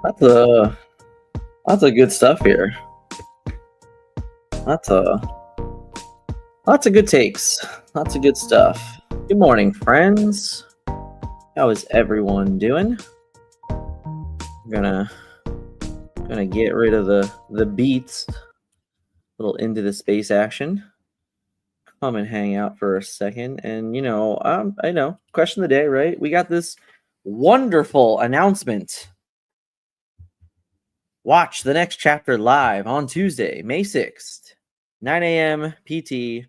That's a good stuff here. That's a lots of good takes. Lots of good stuff. Good morning, friends. How is everyone doing? I'm gonna get rid of the beats. A little into the space action. Come and hang out for a second. And I know, question of the day, right? We got this wonderful announcement. Watch the next chapter live on Tuesday, May 6th, 9 a.m. PT.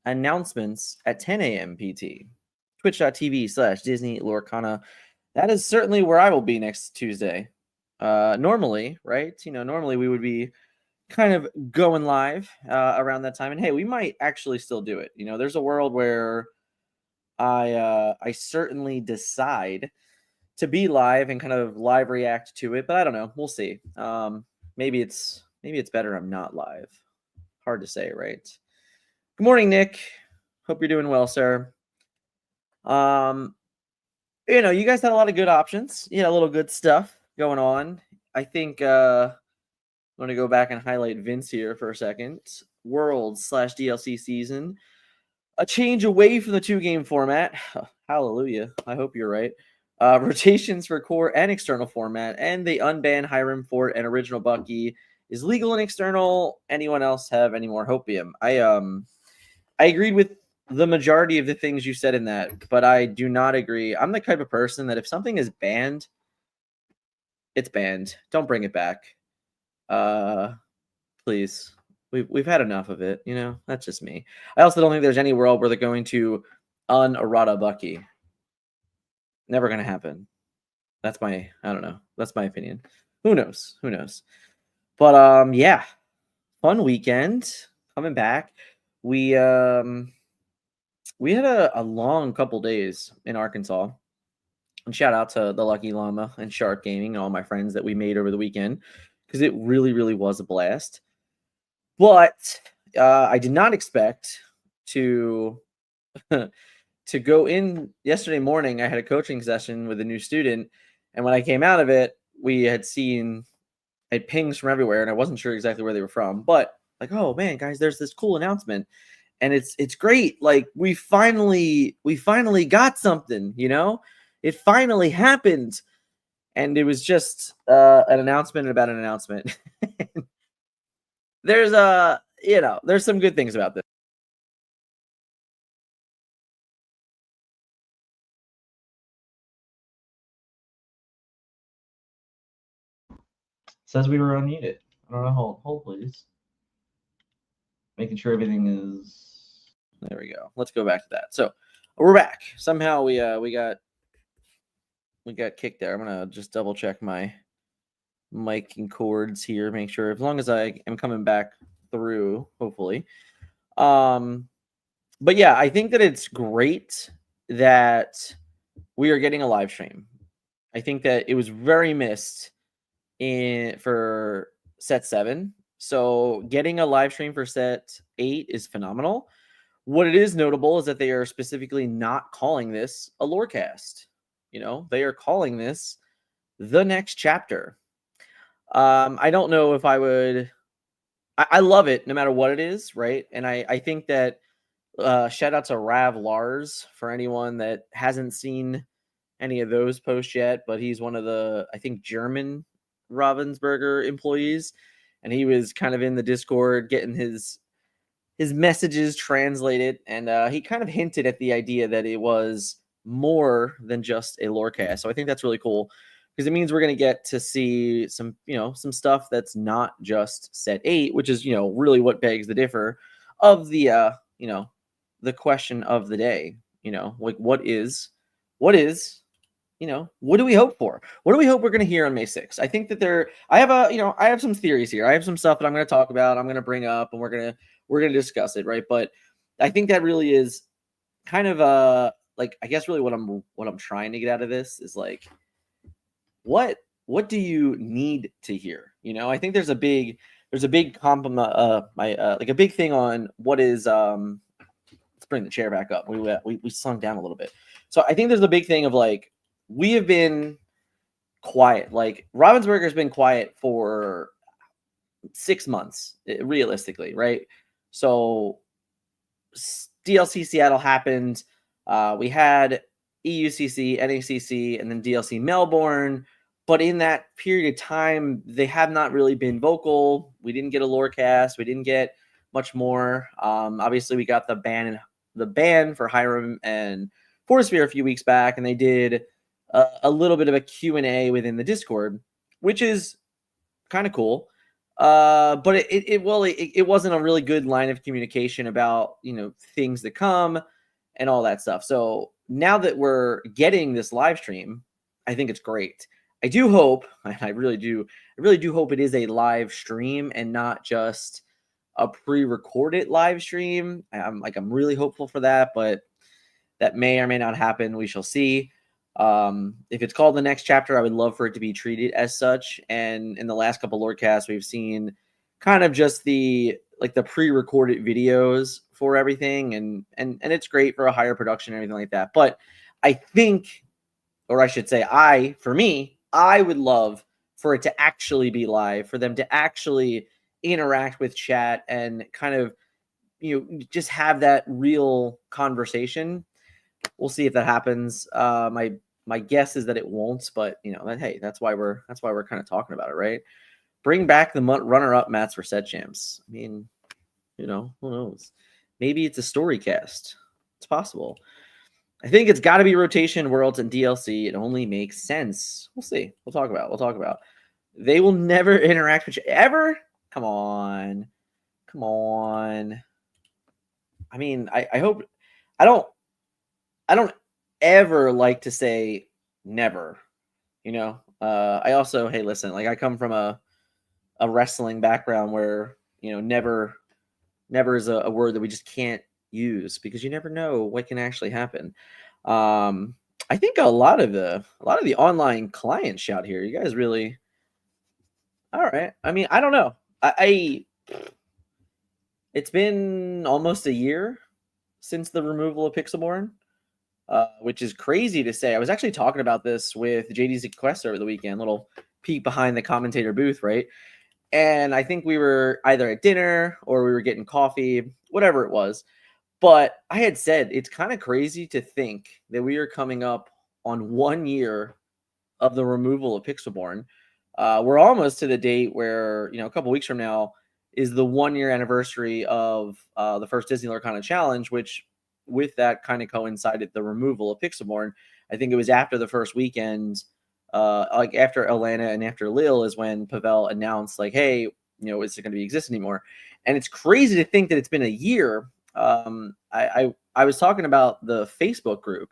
Announcements at 10 a.m. PT. Twitch.tv/Disney Lorcana. That is certainly where I will be next Tuesday. Normally, right? Normally we would be kind of going live around that time. And hey, we might actually still do it. There's a world where I certainly decide to be live and kind of live react to it, but I don't know. We'll see. Maybe it's better I'm not live. Hard to say, right? Good morning, Nick. Hope you're doing well, sir. You guys had a lot of good options. You had a little good stuff going on. I think I'm going to go back and highlight Vince here for a second. World/DLC season. A change away from the 2-game format. Hallelujah. I hope you're right. Rotations for core and external format. And they unban Hiram Fort and original Bucky. Is legal and external. Anyone else have any more hopium? I agreed with the majority of the things you said in that, but I do not agree. I'm the type of person that if something is banned, it's banned. Don't bring it back. Please. We've had enough of it, That's just me. I also don't think there's any world where they're going to un-errata Bucky. Never gonna happen. I don't know. That's my opinion. Who knows? But yeah. Fun weekend. Coming back. We had a long couple days in Arkansas. And shout out to the Lucky Llama and Shark Gaming and all my friends that we made over the weekend because it really, really was a blast. But I did not expect to to go in yesterday morning. I had a coaching session with a new student, and when I came out of it, we had seen pings from everywhere, and I wasn't sure exactly where they were from. But like, oh man, guys, there's this cool announcement. And it's great. Like we finally got something, It finally happened. And it was just an announcement about an announcement. There's there's some good things about this. Says we were unmuted. I don't know. Hold please. Making sure everything is there. We go. Let's go back to that. So we're back. Somehow we got kicked there. I'm gonna just double check my mic and cords here, make sure as long as I am coming back through, hopefully. But yeah, I think that it's great that we are getting a live stream. I think that it was very missed for set 7. So getting a live stream for set 8 is phenomenal. What it is notable is that they are specifically not calling this a lorecast. They are calling this the next chapter. I don't know if I would. I love it no matter what it is, right? And I think that shout out to Rav Lars for anyone that hasn't seen any of those posts yet, but he's one of the, I think, German Ravensburger employees, and he was kind of in the Discord getting his messages translated, and he kind of hinted at the idea that it was more than just a lorecast. So I think that's really cool because it means we're going to get to see some stuff that's not just set 8, which is, really what begs the differ of the, the question of the day, like what do we hope for? What do we hope we're going to hear on May 6th? I think that I have some theories here. I have some stuff that I'm going to talk about. I'm going to bring up, and we're going to discuss it, right? But I think that really is kind of like, I guess really what I'm trying to get out of this is like, what do you need to hear? I think there's a big compliment, like a big thing on what is let's bring the chair back up. We slung down a little bit. So I think there's a big thing of like, we have been quiet. Like Ravensburger's been quiet for 6 months, realistically, right? So DLC Seattle happened. We had EUCC, NACC, and then DLC Melbourne. But in that period of time, they have not really been vocal. We didn't get a lore cast. We didn't get much more. Obviously, we got the ban for Hiram and Foresphere a few weeks back, and they did a little bit of a Q&A within the Discord, which is kind of cool. But it wasn't a really good line of communication about, things to come and all that stuff. So now that we're getting this live stream, I think it's great. I do hope, and I really do hope it is a live stream and not just a pre-recorded live stream. I'm really hopeful for that, but that may or may not happen. We shall see. If it's called the next chapter, I would love for it to be treated as such. And in the last couple Lorecasts, we've seen kind of just the pre-recorded videos for everything, and it's great for a higher production and everything like that. But I think, or I should say, for me, I would love for it to actually be live, for them to actually interact with chat and kind of, just have that real conversation. We'll see if that happens. My guess is that it won't, but hey, that's why we're kind of talking about it, right? Bring back the runner-up mats for set champs. I mean, who knows? Maybe it's a story cast. It's possible. I think it's got to be rotation, worlds, and DLC. It only makes sense. We'll see. We'll talk about. They will never interact with you ever. Come on. I mean, I hope. I don't ever like to say never. I also, hey, listen, I come from a wrestling background where never is a word that we just can't use because you never know what can actually happen. I think a lot of the online clients shout here. You guys really all right. I mean, I don't know. It's been almost a year since the removal of Pixelborn, which is crazy to say. I was actually talking about this with JD's Quest over the weekend, little peek behind the commentator booth, right? And I think we were either at dinner or we were getting coffee, whatever it was. But I had said it's kind of crazy to think that we are coming up on 1 year of the removal of Pixelborn. We're almost to the date where, a couple weeks from now is the 1 year anniversary of the first Disney Lorcana challenge, which with that kind of coincided the removal of Pixelborn. I think it was after the first weekend, after Atlanta and after Lille is when Pavel announced hey, is it going to be exist anymore? And it's crazy to think that it's been a year. I was talking about the Facebook group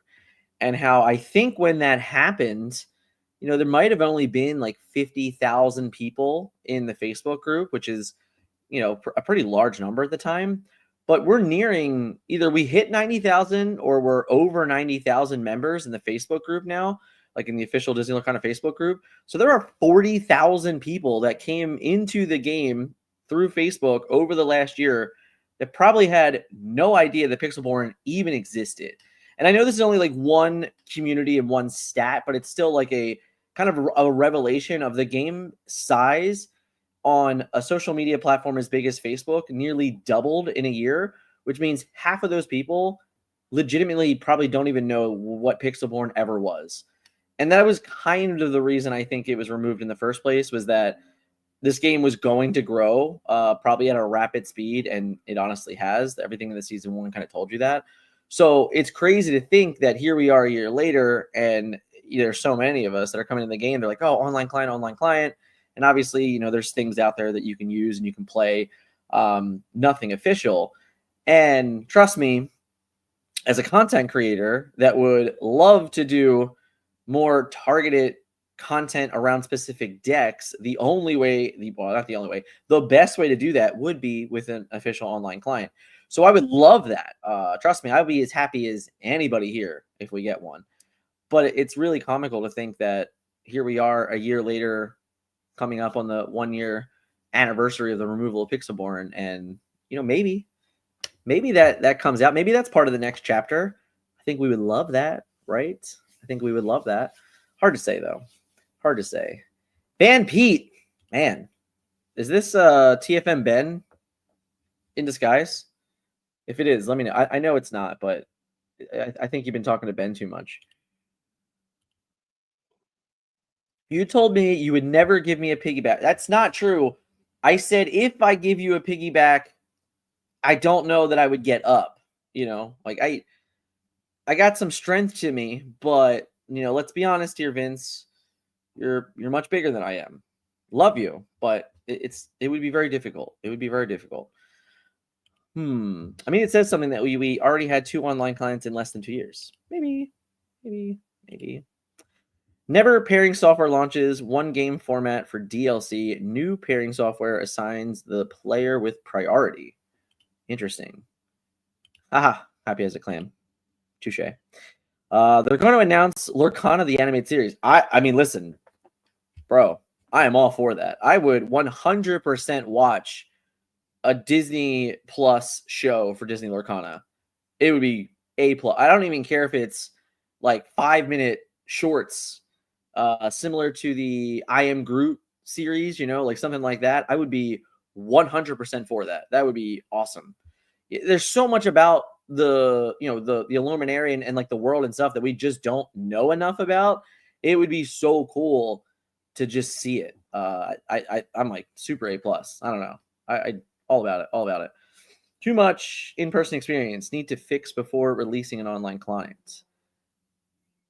and how I think when that happened, there might have only been 50,000 people in the Facebook group, which is, a pretty large number at the time. But we're nearing, either we hit 90,000 or we're over 90,000 members in the Facebook group now, in the official Disney Lorcana Facebook group. So there are 40,000 people that came into the game through Facebook over the last year that probably had no idea that Pixelborn even existed. And I know this is only one community and one stat, but it's still a kind of a revelation of the game size on a social media platform as big as Facebook nearly doubled in a year, which means half of those people legitimately probably don't even know what Pixelborn ever was. And that was kind of the reason I think it was removed in the first place, was that this game was going to grow probably at a rapid speed, and it honestly has. Everything in the season one kind of told you that. So it's crazy to think that here we are a year later, and there's so many of us that are coming in the game. They're like, oh, online client. And obviously, there's things out there that you can use and you can play, nothing official. And trust me, as a content creator that would love to do more targeted content around specific decks, the best way to do that would be with an official online client. So I would love that. Trust me, I'd be as happy as anybody here if we get one. But it's really comical to think that here we are a year later, coming up on the 1 year anniversary of the removal of Pixelborn, and maybe that comes out. Maybe that's part of the next chapter. I think we would love that, right? I think we would love that. Hard to say though. Hard to say. Ban Pete, man, is this TFM Ben in disguise? If it is, let me know. I know it's not, but I think you've been talking to Ben too much. You told me you would never give me a piggyback. That's not true. I said if I give you a piggyback, I don't know that I would get up. You know, like I got some strength to me, but you know, let's be honest here, Vince. You're much bigger than I am. Love you, but it would be very difficult. It would be very difficult. I mean, it says something that we already had 2 online clients in less than 2 years. Maybe. Never pairing software launches 1 game format for DLC. New pairing software assigns the player with priority. Interesting. Aha, happy as a clam. Touche. They're going to announce Lorcana, the animated series. I mean, listen, bro, I am all for that. I would 100% watch a Disney Plus show for Disney Lorcana. It would be A+. I don't even care if it's like 5-minute shorts, similar to the I Am Groot series, you know, like something like that. I would be 100% for that. That would be awesome. There's so much about the Illuminarian and like the world and stuff that we just don't know enough about. It would be so cool to just see it. I'm like super A+. I don't know. I all about it. Too much in-person experience. Need to fix before releasing an online client.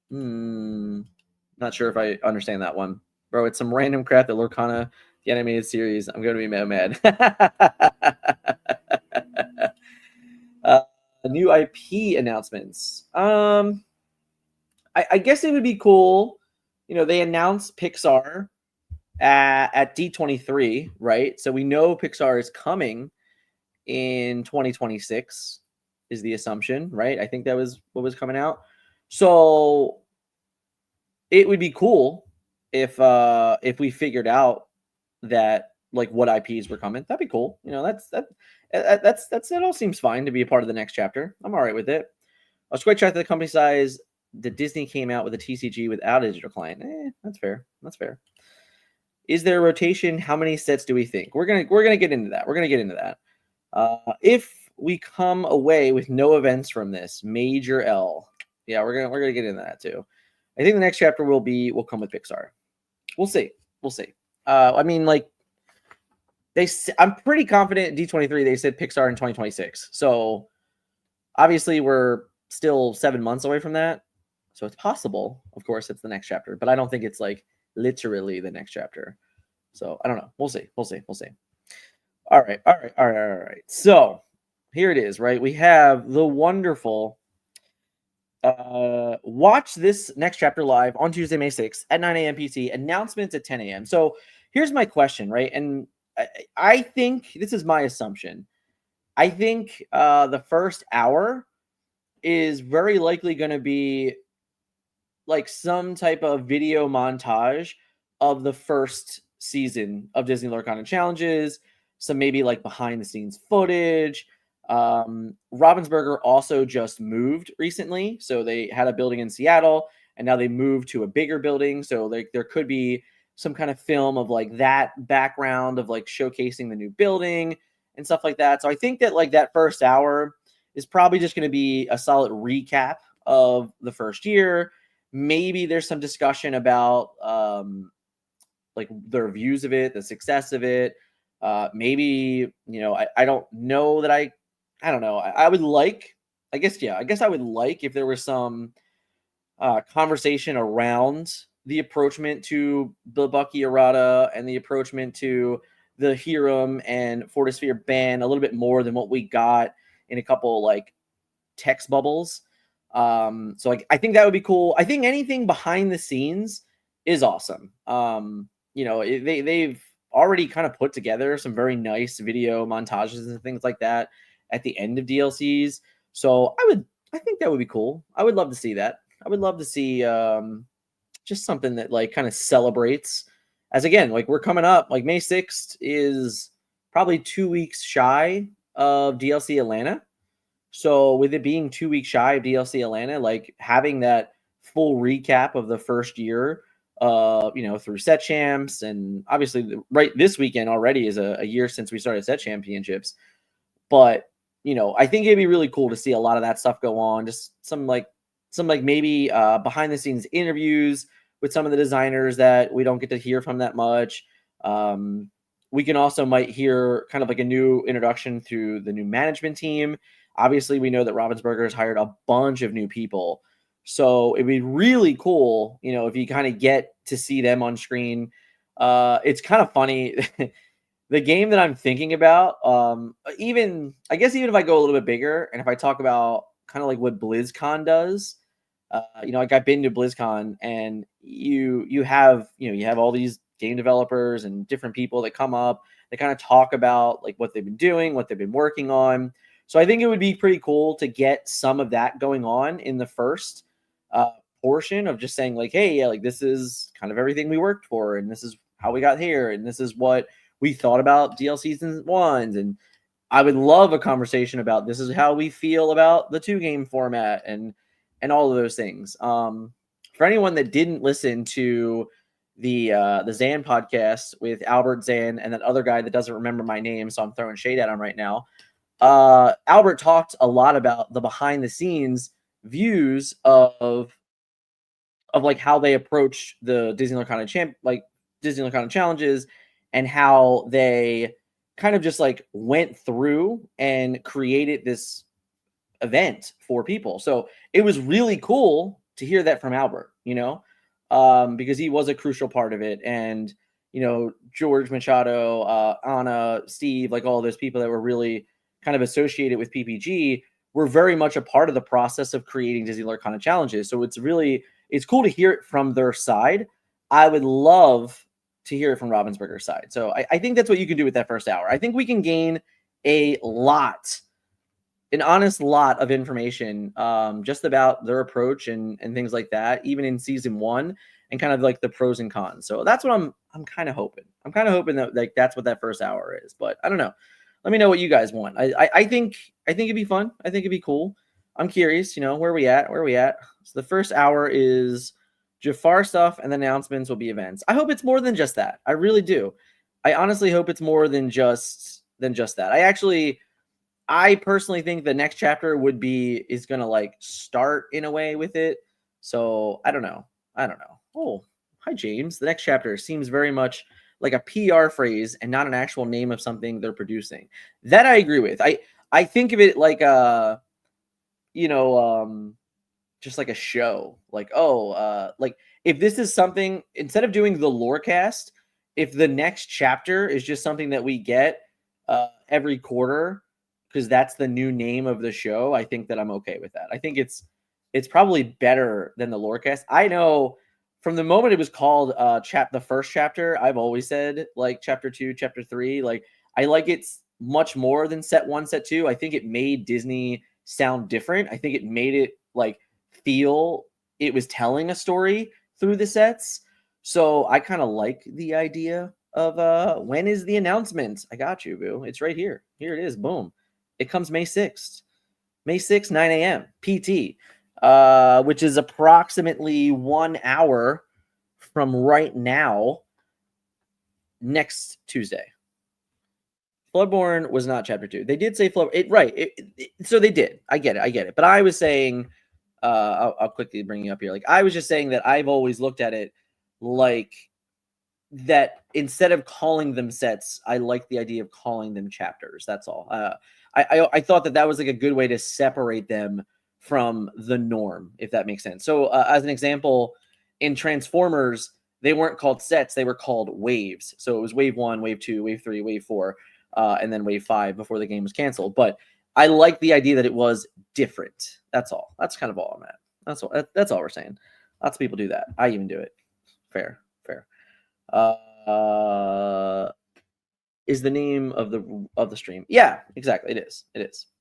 Not sure if I understand that one. Bro, it's some random crap that Lorcana, the animated series. I'm going to be mad. New IP announcements. I guess it would be cool. You know, they announced Pixar at D23, right? So we know Pixar is coming in 2026 is the assumption, right? I think that was what was coming out. So it would be cool if we figured out that like what IPs were coming. That'd be cool. You know, that all seems fine to be a part of the next chapter. I'm all right with it. I was quite shocked that the company size that Disney came out with a TCG without a digital client. That's fair. That's fair. Is there a rotation? How many sets do we think? We're gonna get into that. If we come away with no events from this, major L. Yeah, we're gonna get into that too. I think the next chapter will come with Pixar. We'll see. I mean, like I'm pretty confident in D23 they said Pixar in 2026. So obviously we're still 7 months away from that. So it's possible. Of course, it's the next chapter, but I don't think it's like literally the next chapter. So I don't know. We'll see. All right. So here it is, right? We have the wonderful watch this next chapter live on Tuesday, May 6th at 9 a.m. PT, announcements at 10 a.m. So here's my question, right? And I think this is my assumption. I think the first hour is very likely going to be like some type of video montage of the first season of Disney Lorcana Challenges, some maybe like behind the scenes footage. Ravensburger also just moved recently. So they had a building in Seattle and now they moved to a bigger building. So there could be some kind of film of like that background of like showcasing the new building and stuff like that. So I think that like that first hour is probably just going to be a solid recap of the first year. Maybe there's some discussion about like their views of it, the success of it. Maybe, you know, I don't know that I don't know. I would like, I guess I would like if there was some conversation around the approachment to the Bucky errata and the approachment to the Hiram and Fortisphere ban a little bit more than what we got in a couple like text bubbles. So like I think that would be cool. I think anything behind the scenes is awesome. You know, they've already kind of put together some very nice video montages and things like that at the end of DLCs. So I think that would be cool. I would love to see that. I would love to see just something that like kind of celebrates, as again, like we're coming up, like May 6th is probably 2 weeks shy of DLC Atlanta. So with it being 2 weeks shy of DLC Atlanta, like having that full recap of the first year through set champs, and obviously right this weekend already is a year since we started set championships. But I think it'd be really cool to see a lot of that stuff go on. Just some maybe behind the scenes interviews with some of the designers that we don't get to hear from that much. We can also might hear kind of like a new introduction through the new management team. Obviously, we know that Ravensburger has hired a bunch of new people. So it'd be really cool, if you kind of get to see them on screen. It's kind of funny. The game that I'm thinking about, even if I go a little bit bigger and if I talk about kind of like what BlizzCon does, like I've been to BlizzCon, and you have all these game developers and different people that come up. They kind of talk about like what they've been doing, what they've been working on. So I think it would be pretty cool to get some of that going on in the first portion of just saying like, hey, yeah, like this is kind of everything we worked for, and this is how we got here, and this is what we thought about DLC season ones. And I would love a conversation about this is how we feel about the 2-game format and all of those things. For anyone that didn't listen to the Zan podcast with Albert Zan and that other guy that doesn't remember my name, so I'm throwing shade at him right now. Albert talked a lot about the behind the scenes views of like how they approach the Disney Lorcana challenges, and how they kind of just like went through and created this event for people. So it was really cool to hear that from Albert, because he was a crucial part of it. And, George Machado, Anna, Steve, like all those people that were really kind of associated with PPG were very much a part of the process of creating Disney Lorcana challenges. So it's cool to hear it from their side. I would love to hear it from Ravensburger's side. So I think that's what you can do with that first hour. I think we can gain an honest lot of information just about their approach and things like that, even in season 1, and kind of like the pros and cons. So that's what I'm kind of hoping. I'm kind of hoping that like that's what that first hour is. But I don't know. Let me know what you guys want. I think it'd be fun. I think it'd be cool. I'm curious, where are we at? So the first hour is Jafar stuff, and the announcements will be events. I hope it's more than just that. I really do. I honestly hope it's more than just that. I personally think the next chapter is going to like start in a way with it. So I don't know. Oh, hi, James. The next chapter seems very much like a PR phrase and not an actual name of something they're producing. That I agree with. I think of it like just like a show. Like, like if this is something, instead of doing the Lorecast, if the next chapter is just something that we get every quarter, because that's the new name of the show, I think that I'm okay with that. I think it's probably better than the Lorecast. I know from the moment it was called the first chapter, I've always said like chapter 2, chapter 3. Like I like it much more than set 1, set 2. I think it made Disney sound different. I think it made it like feel it was telling a story through the sets. So I kind of like the idea of when is the announcement? I got you, boo. It's right here. Here it is. Boom. It comes May 6th. May 6th, 9 a.m. PT, which is approximately 1 hour from right now, next Tuesday. Bloodborne was not chapter 2. They did say so they did. I get it. But I was saying, I'll quickly bring you up here. Like I was just saying that I've always looked at it like that. Instead of calling them sets, I like the idea of calling them chapters. That's all. I thought that was like a good way to separate them from the norm, if that makes sense. So as an example, in Transformers, they weren't called sets, they were called waves. So it was wave 1, wave 2, wave 3, wave 4, and then wave 5 before the game was canceled. But I like the idea that it was different. That's all. That's kind of all I'm at. That's all we're saying. Lots of people do that. I even do it. Fair. Is the name of the stream? Yeah, exactly. It is.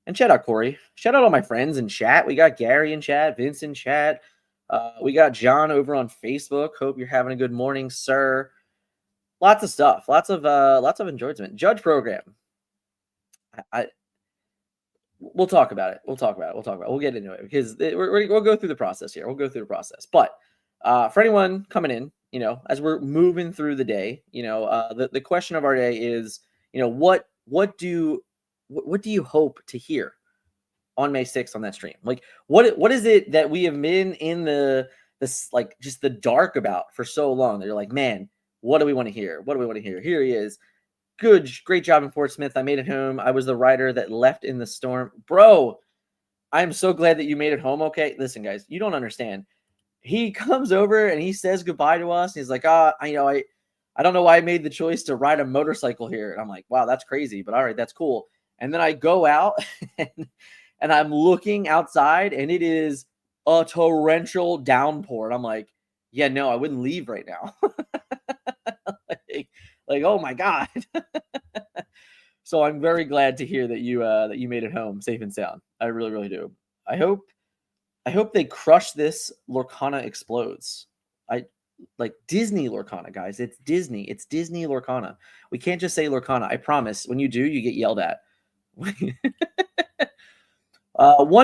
And shout out Corey. Shout out all my friends in chat. We got Gary in chat, Vince in chat. We got John over on Facebook. Hope you're having a good morning, sir. Lots of stuff. Lots of enjoyment. Judge program. We'll talk about it. We'll get into it because we'll go through the process here. But For anyone coming in, as we're moving through the day, the question of our day is, what do you hope to hear on May 6th on that stream? Like, what is it that we have been in this like just the dark about for so long that you're like, man, what do we want to hear? What do we want to hear? Here he is. Great job in Fort Smith. I made it home. I was the rider that left in the storm. Bro, I'm so glad that you made it home. Okay. Listen, guys, you don't understand. He comes over and he says goodbye to us. He's like, I don't know why I made the choice to ride a motorcycle here. And I'm like, wow, that's crazy, but all right, that's cool. And then I go out and I'm looking outside and it is a torrential downpour. And I'm like, yeah, no, I wouldn't leave right now. like, oh my God. So I'm very glad to hear that you made it home safe and sound. I really, really do. I hope they crush this. Lorcana explodes. I like Disney Lorcana, guys. It's Disney. It's Disney Lorcana. We can't just say Lorcana. I promise. When you do, you get yelled at. 1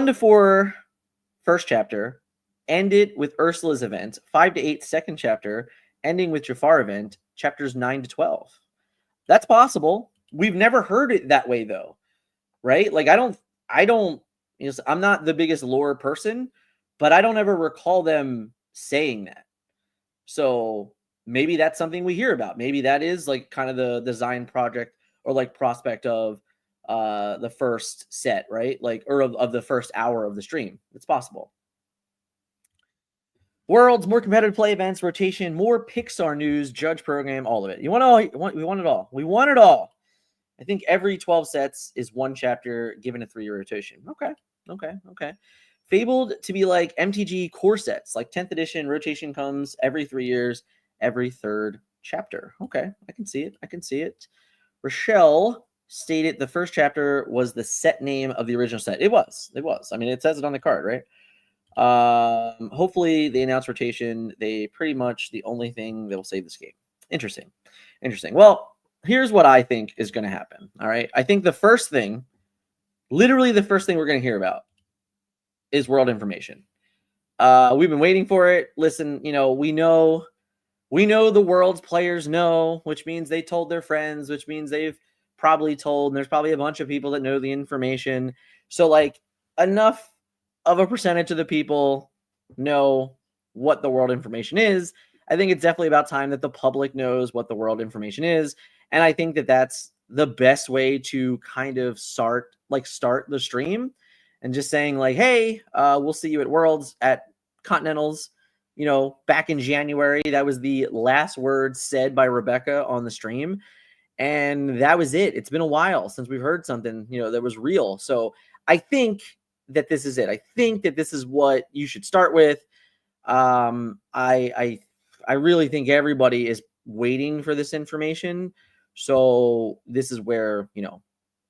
to 4 first chapter ended with Ursula's event. 5 to 8 second chapter ending with Jafar event. Chapters 9 to 12. That's possible. We've never heard it that way though, right? Like I don't. I'm not the biggest lore person, but I don't ever recall them saying that. So maybe that's something we hear about. Maybe that is like kind of the design project or like prospect of the first set, right? Like, or of the first hour of the stream. It's possible. Worlds, more competitive play events, rotation, more Pixar news, judge program, all of it. We want it all. We want it all. I think every 12 sets is 1 chapter given a 3-year rotation. Okay. Fabled to be like MTG core sets, like 10th edition rotation comes every 3 years, every 3rd chapter. Okay, I can see it. Rochelle stated the first chapter was the set name of the original set. It was. I mean, it says it on the card, right? Hopefully they announce rotation. They pretty much the only thing that will save this game. Interesting. Well, here's what I think is going to happen. All right. I think literally the first thing we're going to hear about is world information. We've been waiting for it. Listen, we know the world's players know, which means they told their friends, which means they've probably told, and there's probably a bunch of people that know the information. So like enough of a percentage of the people know what the world information is. I think it's definitely about time that the public knows what the world information is. And I think that that's the best way to kind of start the stream and just saying like, hey, we'll see you at Worlds, at Continentals, back in January. That was the last word said by Rebecca on the stream. And that was it. It's been a while since we've heard something, that was real. So I think that this is it. I think that this is what you should start with. I really think everybody is waiting for this information. So this is where,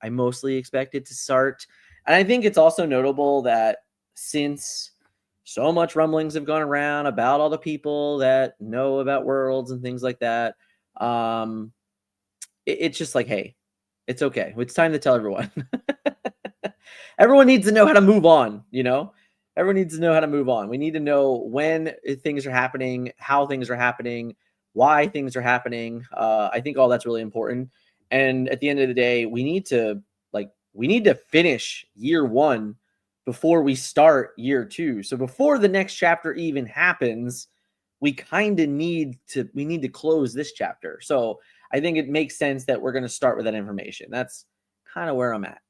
I mostly expect it to start. And I think it's also notable that since so much rumblings have gone around about all the people that know about Worlds and things like that, it's just like, hey, it's okay. It's time to tell everyone. Everyone needs to know how to move on, Everyone needs to know how to move on. We need to know when things are happening, how things are happening, why things are happening. I think all that's really important. And at the end of the day, we need to finish year 1 before we start year 2. So before the next chapter even happens, we kind of need to close this chapter. So I think it makes sense that we're going to start with that information. That's kind of where I'm at.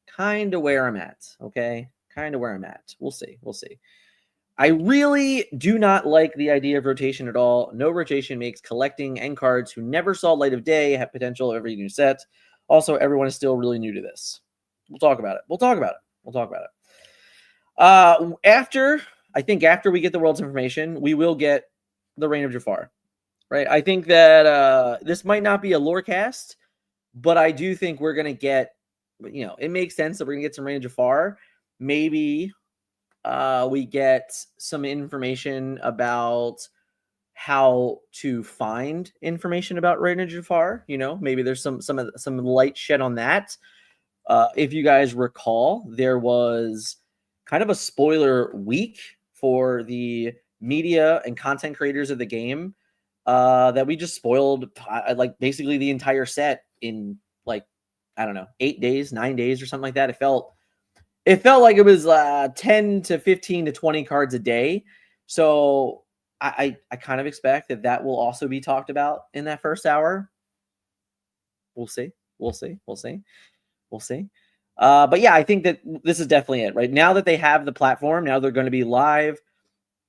Okay. Kind of where I'm at. We'll see. I really do not like the idea of rotation at all. No rotation makes collecting end cards who never saw light of day have potential of every new set. Also, everyone is still really new to this. We'll talk about it. After we get the world's information, we will get the Reign of Jafar, right? I think that this might not be a lore cast, but I do think we're going to get, it makes sense that we're going to get some Reign of Jafar. Maybe we get some information about how to find information about Reign of Jafar. Maybe there's some light shed on that. If you guys recall, there was kind of a spoiler week for the media and content creators of the game that we just spoiled like basically the entire set in like, I don't know, 8 days, 9 days or something like that. It felt like it was 10 to 15 to 20 cards a day. So I kind of expect that will also be talked about in that first hour. We'll see. But yeah, I think that this is definitely it, right? Now that they have the platform, now they're going to be live.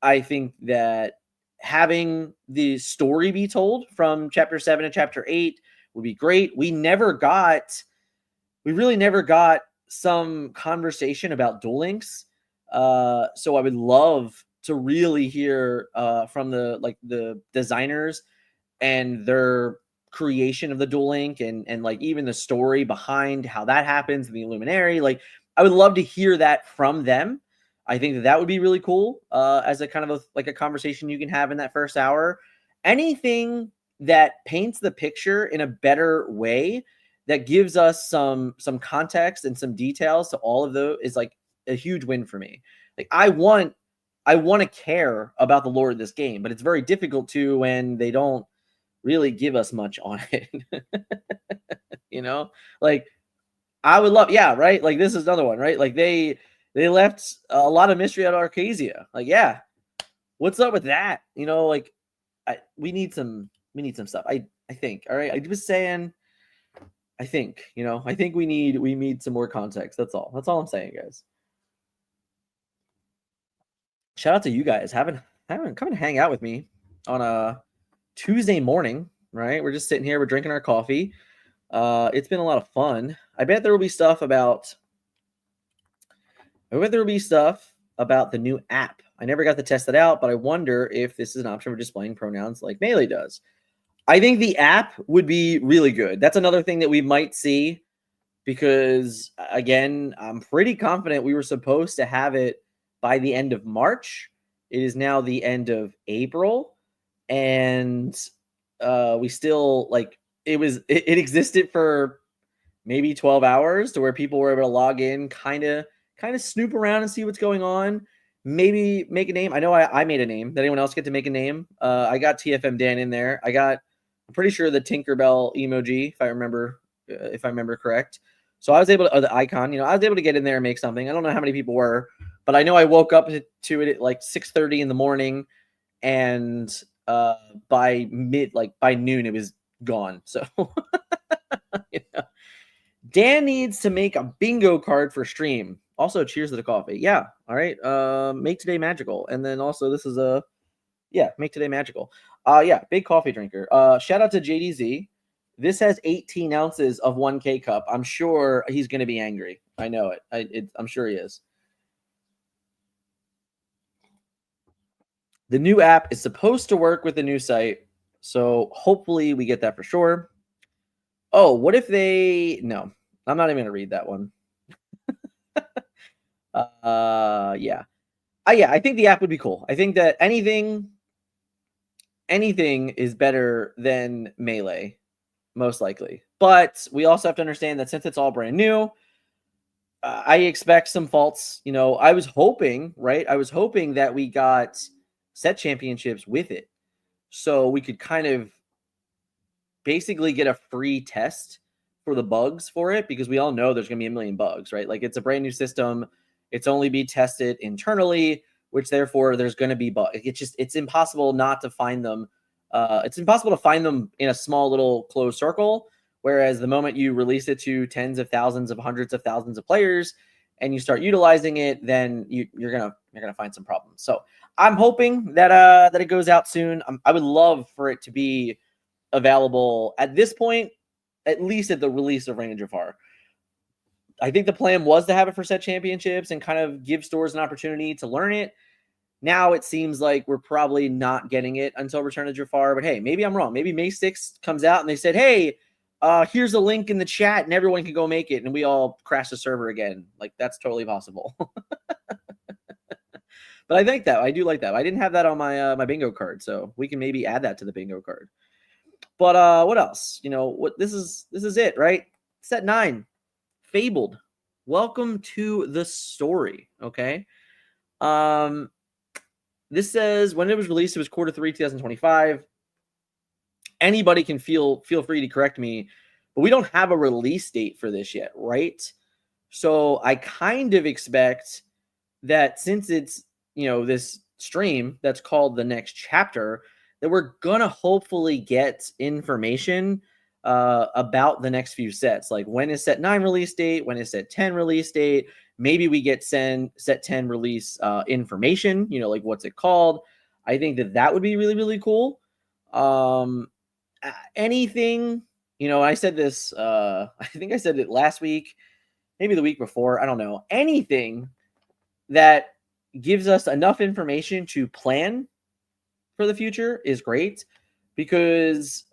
I think that having the story be told from chapter 7 to chapter 8 would be great. We really never got some conversation about Duel Links. So I would love to really hear from the designers and their creation of the Duel Link and like even the story behind how that happens in the Illuminary. Like I would love to hear that from them. I think that would be really cool as a kind of a conversation you can have in that first hour. Anything that paints the picture in a better way that gives us some context and some details to all of those is like a huge win for me. Like I want to care about the lore of this game, but it's very difficult to when they don't really give us much on it. Like I would love, yeah, right? Like this is another one, right? Like they left a lot of mystery out of Arcasia. Like, yeah, what's up with that? Like we need some stuff. I think. All right. I was saying I think we need some more context. That's all I'm saying, guys. Shout out to you guys having come and hang out with me on a Tuesday morning, right? We're just sitting here, we're drinking our coffee. It's been a lot of fun. I bet there will be stuff about the new app. I never got to test it out, but I wonder if this is an option for displaying pronouns like Melee does. I think the app would be really good. That's another thing that we might see because, again, I'm pretty confident we were supposed to have it by the end of March. It is now the end of April, and we still it existed for maybe 12 hours to where people were able to log in, kind of snoop around and see what's going on. Maybe make a name. I know I made a name. Did anyone else get to make a name? I got TFM Dan in there. I'm pretty sure the Tinkerbell emoji, if I remember correct. So I was able to, the icon, I was able to get in there and make something. I don't know how many people were, but I know I woke up to it at like 6:30 in the morning, and by noon it was gone. So Dan needs to make a bingo card for stream. Also, cheers to the coffee. Yeah. All right. Make today magical. And then also this is make today magical. Yeah, big coffee drinker. Shout out to JDZ. This has 18 ounces of 1K cup. I'm sure he's going to be angry. I know it. I'm sure he is. The new app is supposed to work with the new site, so hopefully we get that for sure. Oh, what if they... No, I'm not even going to read that one. Yeah. I think the app would be cool. I think that anything is better than Melee, most likely. But we also have to understand that since it's all brand new, I expect some faults. I was hoping that we got set championships with it, so we could kind of basically get a free test for the bugs for it, because we all know there's going to be a million bugs, right? Like it's a brand new system. It's only be tested internally, which therefore there's going to be bugs. It's impossible not to find them. It's impossible to find them in a small little closed circle. Whereas the moment you release it to tens of thousands of hundreds of thousands of players and you start utilizing it, then you're gonna find some problems. So I'm hoping that it goes out soon. I would love for it to be available at this point, at least at the release of Reign of Jafar. I think the plan was to have it for set championships and kind of give stores an opportunity to learn it. Now it seems like we're probably not getting it until Return of Jafar. But hey, maybe I'm wrong. Maybe May 6th comes out and they said, hey, here's a link in the chat and everyone can go make it, and we all crash the server again. Like, that's totally possible. But I think that I do like that. I didn't have that on my my bingo card, so we can maybe add that to the bingo card. But what else? What this is it, right? Set 9, Fabled. Welcome to the story. Okay. This says when it was released, it was quarter 3, 2025. Anybody can feel free to correct me, but we don't have a release date for this yet, right? So I kind of expect that since it's, this stream that's called the next chapter, that we're gonna hopefully get information about the next few sets. Like, when is set 9 release date? When is set 10 release date? Maybe we get set 10 release information, like what's it called? I think that would be really, really cool. Anything, I said this, I think I said it last week, maybe the week before, I don't know. Anything that gives us enough information to plan for the future is great, because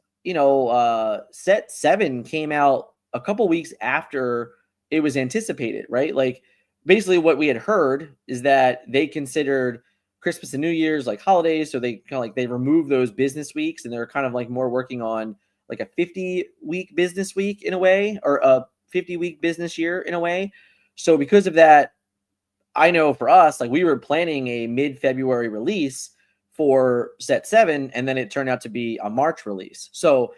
set 7 came out a couple weeks after it was anticipated, right? Like, basically what we had heard is that they considered Christmas and New Year's like holidays, so they kind of like they removed those business weeks, and they're kind of like more working on like a 50-week business week in a way, or a 50-week business year in a way. So because of that, I know for us, like, we were planning a mid-February release for set 7, and then it turned out to be a March release. So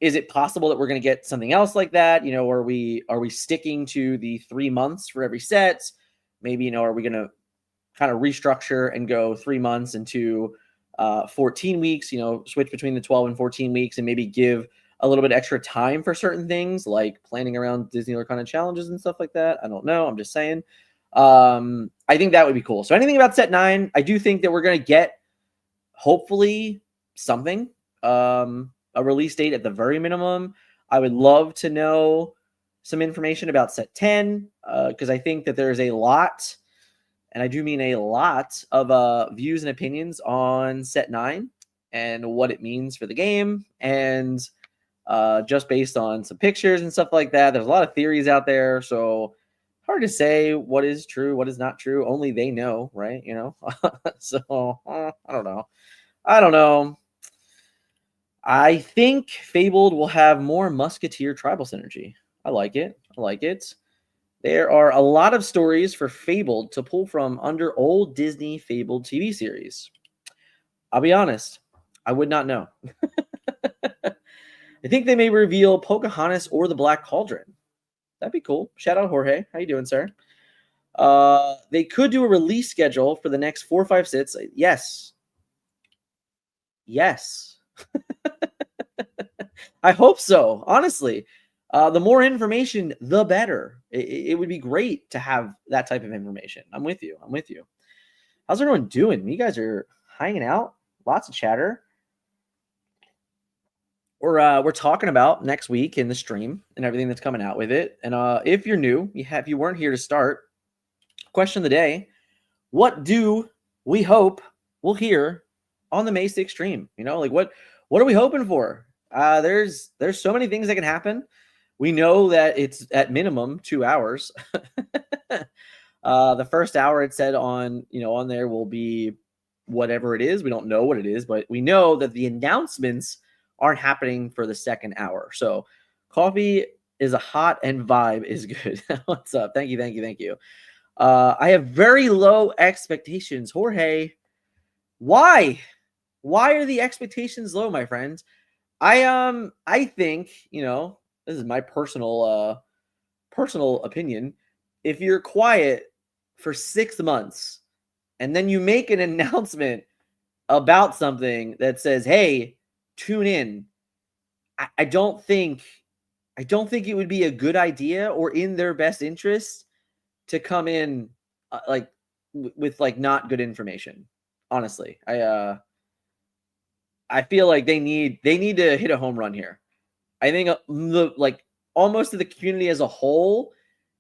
is it possible that we're going to get something else like that? Are we sticking to the 3 months for every set? Maybe, are we going to kind of restructure and go 3 months into 14 weeks, switch between the 12 and 14 weeks, and maybe give a little bit extra time for certain things like planning around Disney Lorcana challenges and stuff like that. I don't know. I'm just saying. I think that would be cool. So anything about set 9, I do think that we're going to get hopefully something, a release date at the very minimum. I would love to know some information about set 10, because I think that there's a lot, and I do mean a lot, of views and opinions on set 9 and what it means for the game. And just based on some pictures and stuff like that, there's a lot of theories out there. So hard to say what is true, what is not true. Only they know, right? So I don't know. I think Fabled will have more Musketeer tribal synergy. I like it. There are a lot of stories for Fabled to pull from under old Disney Fabled TV series. I'll be honest, I would not know. I think they may reveal Pocahontas or the Black Cauldron. That'd be cool. Shout out Jorge. How you doing, sir? They could do a release schedule for the next 4 or 5 sets. Yes. I hope so. Honestly, the more information, the better. It would be great to have that type of information. I'm with you. How's everyone doing? You guys are hanging out. Lots of chatter. We're talking about next week in the stream and everything that's coming out with it. And if you're new, if you weren't here to start, question of the day: what do we hope we'll hear on the May 6th stream? Like, what are we hoping for? There's so many things that can happen. We know that it's at minimum 2 hours. The first hour, it said on there, will be whatever it is. We don't know what it is, but we know that the announcements aren't happening for the second hour. So coffee is a hot and vibe is good. What's up? Thank you. I have very low expectations. Jorge, why are the expectations low, my friends? I think, this is my personal opinion. If you're quiet for 6 months and then you make an announcement about something that says, hey, tune in, I don't think it would be a good idea or in their best interest to come in with not good information. Honestly, I feel like they need to hit a home run here. I think almost the community as a whole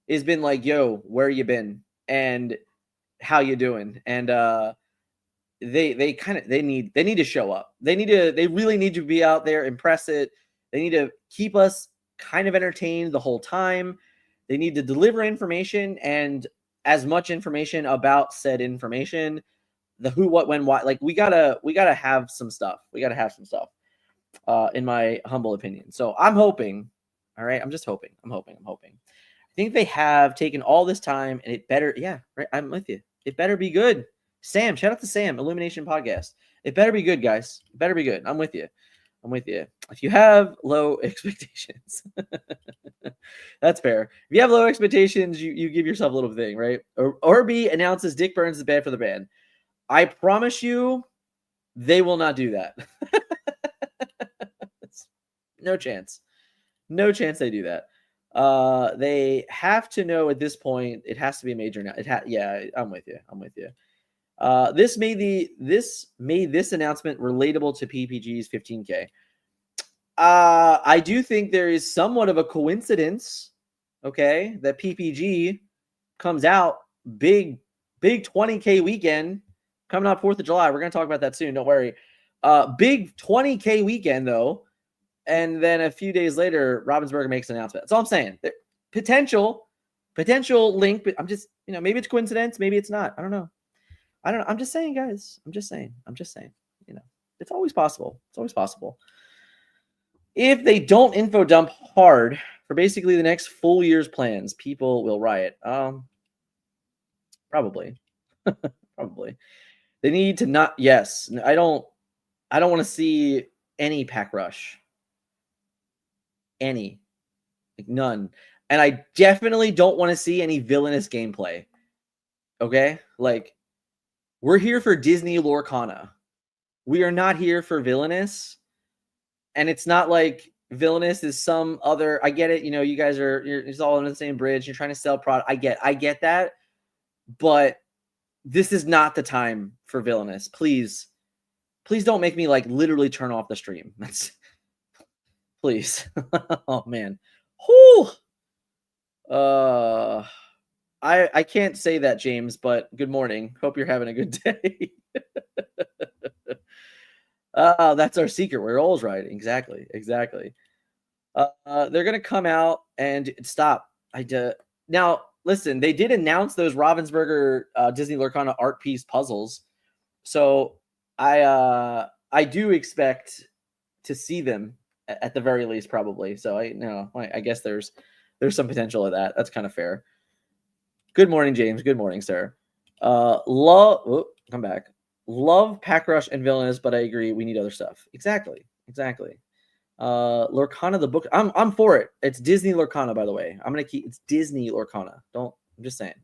has been like, yo, where you been and how you doing? And they need to show up. They really need to be out there, impress it. They need to keep us kind of entertained the whole time. They need to deliver information, and as much information about said information, the who, what, when, why. Like, we gotta have some stuff. In my humble opinion. So I'm hoping. All right, I'm just hoping. I'm hoping. I think they have taken all this time, and it better. Yeah, right. I'm with you. It better be good. Sam, shout out to Sam, Illumination Podcast. It better be good, guys. It better be good. I'm with you. I'm with you. If you have low expectations, that's fair. If you have low expectations, you give yourself a little thing, right? Orby announces Dick Burns is bad for the band. I promise you, they will not do that. No chance. No chance they do that. They have to know at this point. It has to be a major now. Yeah, I'm with you. I'm with you. This made this announcement relatable to PPG's 15K. I do think there is somewhat of a coincidence, okay, that PPG comes out big 20K weekend coming up 4th of July. We're going to talk about that soon. Don't worry. Big 20K weekend though. And then a few days later, Ravensburger makes an announcement. That's all I'm saying. Potential link, but I'm just, maybe it's coincidence, maybe it's not. I don't know. I'm just saying, guys. I'm just saying. It's always possible. It's always possible. If they don't info dump hard for basically the next full year's plans, people will riot. Probably. Probably. They need to not. Yes, I don't want to see any pack rush. Any, like none. And I definitely don't want to see any villainous gameplay. Okay, like we're here for Disney Lorcana. We are not here for villainous. And it's not like villainous is some other. I get it. You guys you're all under the same bridge. You're trying to sell product. I get that. But this is not the time for villainous. Please don't make me like literally turn off the stream. That's please. Oh man. Whew. I can't say that, James, but good morning. Hope you're having a good day. That's our secret. We're always right. Exactly. They're gonna come out and stop. Now listen. They did announce those Ravensburger Disney Lorcana art piece puzzles, so I do expect to see them at the very least, probably. So I guess there's some potential of that. That's kind of fair. Good morning, James. Good morning, sir. Come back. Love Pack Rush and Villainous, but I agree we need other stuff. Exactly. Lorcana the book. I'm for it. It's Disney Lorcana, by the way. It's Disney Lorcana. I'm just saying.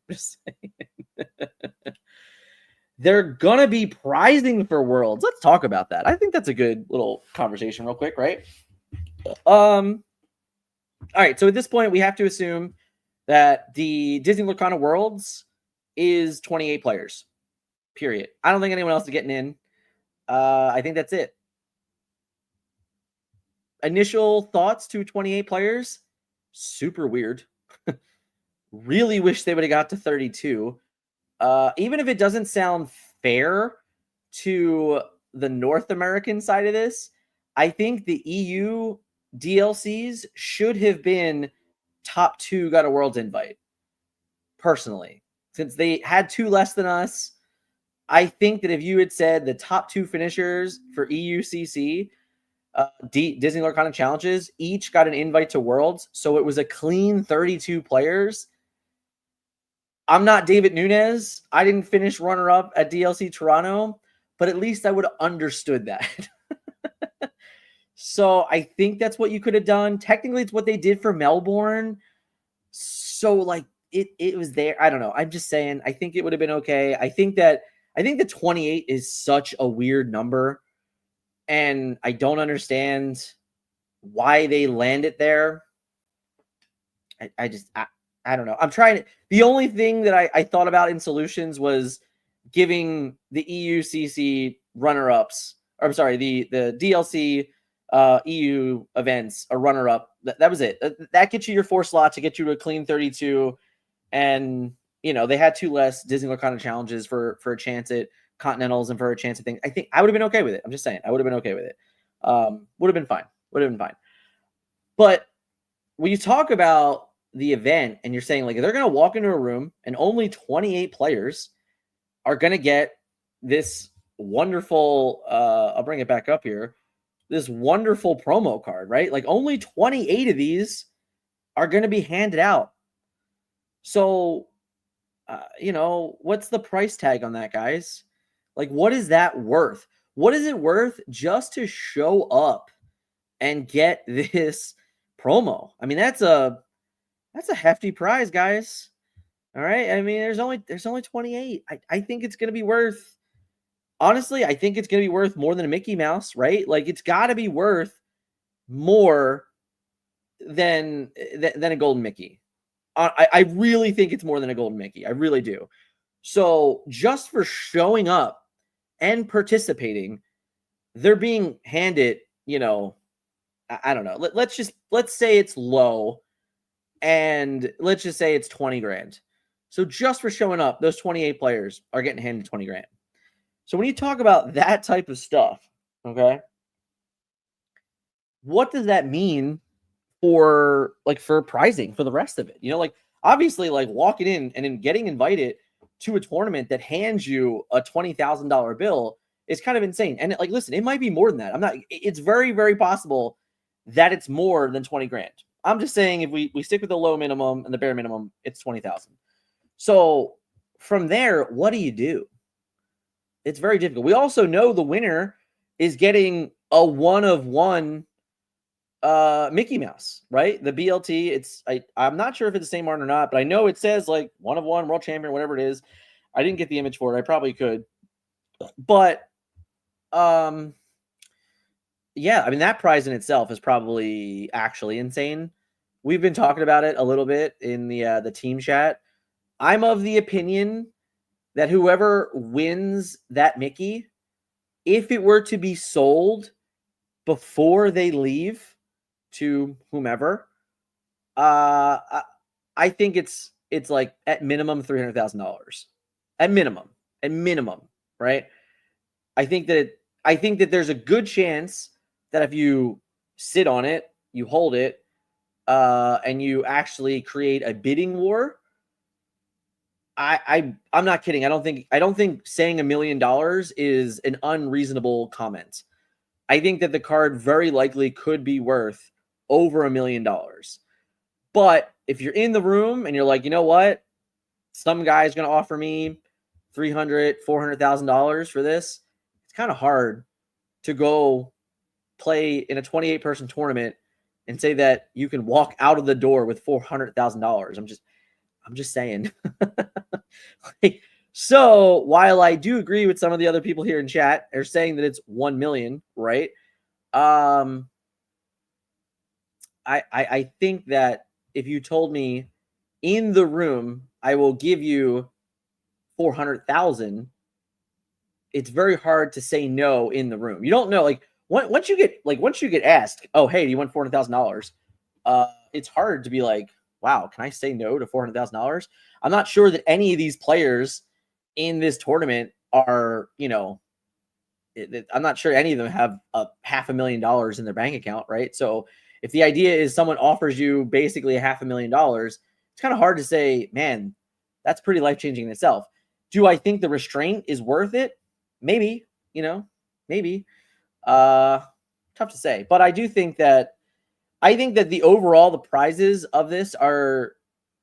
They're gonna be prizing for Worlds. Let's talk about that. I think that's a good little conversation, real quick, right? All right. So at this point, we have to assume that the Disney Lorcana Worlds is 28 players. Period. I don't think anyone else is getting in. I think that's it. Initial thoughts to 28 players? Super weird. Really wish they would have got to 32. Even if it doesn't sound fair to the North American side of this, I think the EU DLCs should have been top 2 got a Worlds invite. Personally, since they had 2 less than us, I think that if you had said the top 2 finishers for EUCC, Disney Lorcana challenges, each got an invite to Worlds, so it was a clean 32 players. I'm not David Nunes. I didn't finish runner-up at DLC Toronto, but at least I would have understood that. So I think that's what you could have done. Technically, it's what they did for Melbourne. So like it was there. I don't know. I'm just saying. I think it would have been okay. I think the 28 is such a weird number, and I don't understand why they landed there. I don't know. I'm trying to. The only thing that I thought about in solutions was giving the EUCC runner-ups. Or I'm sorry, the DLC EU events a runner-up. That was it. That gets you your 4 slot to get you to a clean 32. And they had 2 less Disney Lorcana challenges for a chance at Continentals and for a chance at things. I think I would have been okay with it. I'm just saying. I would have been okay with it. Would have been fine. But when you talk about the event and you're saying like they're going to walk into a room and only 28 players are going to get this wonderful I'll bring it back up here, this wonderful promo card, right? Like only 28 of these are going to be handed out. So what's the price tag on that, guys? Like, what is that worth? What is it worth just to show up and get this promo? I mean, that's a hefty prize, guys. All right. I mean, there's only 28. I think it's going to be worth, honestly, I think it's going to be worth more than a Mickey Mouse, right? Like, it's got to be worth more than a golden Mickey. I really think it's more than a golden Mickey. I really do. So just for showing up and participating, they're being handed, you know, I don't know. Let's say it's low, and let's just say it's 20 grand. So just for showing up, those 28 players are getting handed 20 grand. So when you talk about that type of stuff, okay, what does that mean for pricing for the rest of it? You know, like, obviously, like, walking in and then getting invited to a tournament that hands you a $20,000 bill is kind of insane. And, like, listen, it might be more than that. It's very, very possible that it's more than 20 grand. I'm just saying, if we stick with the low minimum and the bare minimum, it's 20,000. So from there, what do? It's very difficult. We also know the winner is getting a one-of-one Mickey Mouse, right? The BLT. I'm not sure if it's the same one or not, but I know it says like one-of-one world champion, whatever it is. I didn't get the image for it. I probably could. But yeah, I mean, that prize in itself is probably actually insane. We've been talking about it a little bit in the team chat. I'm of the opinion that whoever wins that Mickey, if it were to be sold before they leave to whomever, I think it's like at minimum $300,000. At minimum, right? I think that there's a good chance that if you sit on it, you hold it, and you actually create a bidding war. I'm not kidding. I don't think saying $1 million is an unreasonable comment. I think that the card very likely could be worth over $1 million. But if you're in the room and you're like, you know what, some guy's going to offer me $300,000, $400,000 for this, it's kind of hard to go play in a 28-person tournament and say that you can walk out of the door with $400,000. I'm just saying. So while I do agree with some of the other people here in chat, they're saying that it's 1 million, right? I think that if you told me in the room, I will give you 400,000, it's very hard to say no in the room. You don't know, like, once you get asked, oh, hey, do you want $400,000? It's hard to be like, wow, can I say no to $400,000? I'm not sure that any of these players in this tournament are, you know, I'm not sure any of them have $500,000 in their bank account, right? So if the idea is someone offers you basically $500,000, it's kind of hard to say, man, that's pretty life-changing in itself. Do I think the restraint is worth it? Maybe, maybe. Tough to say. But I do think that the overall, the prizes of this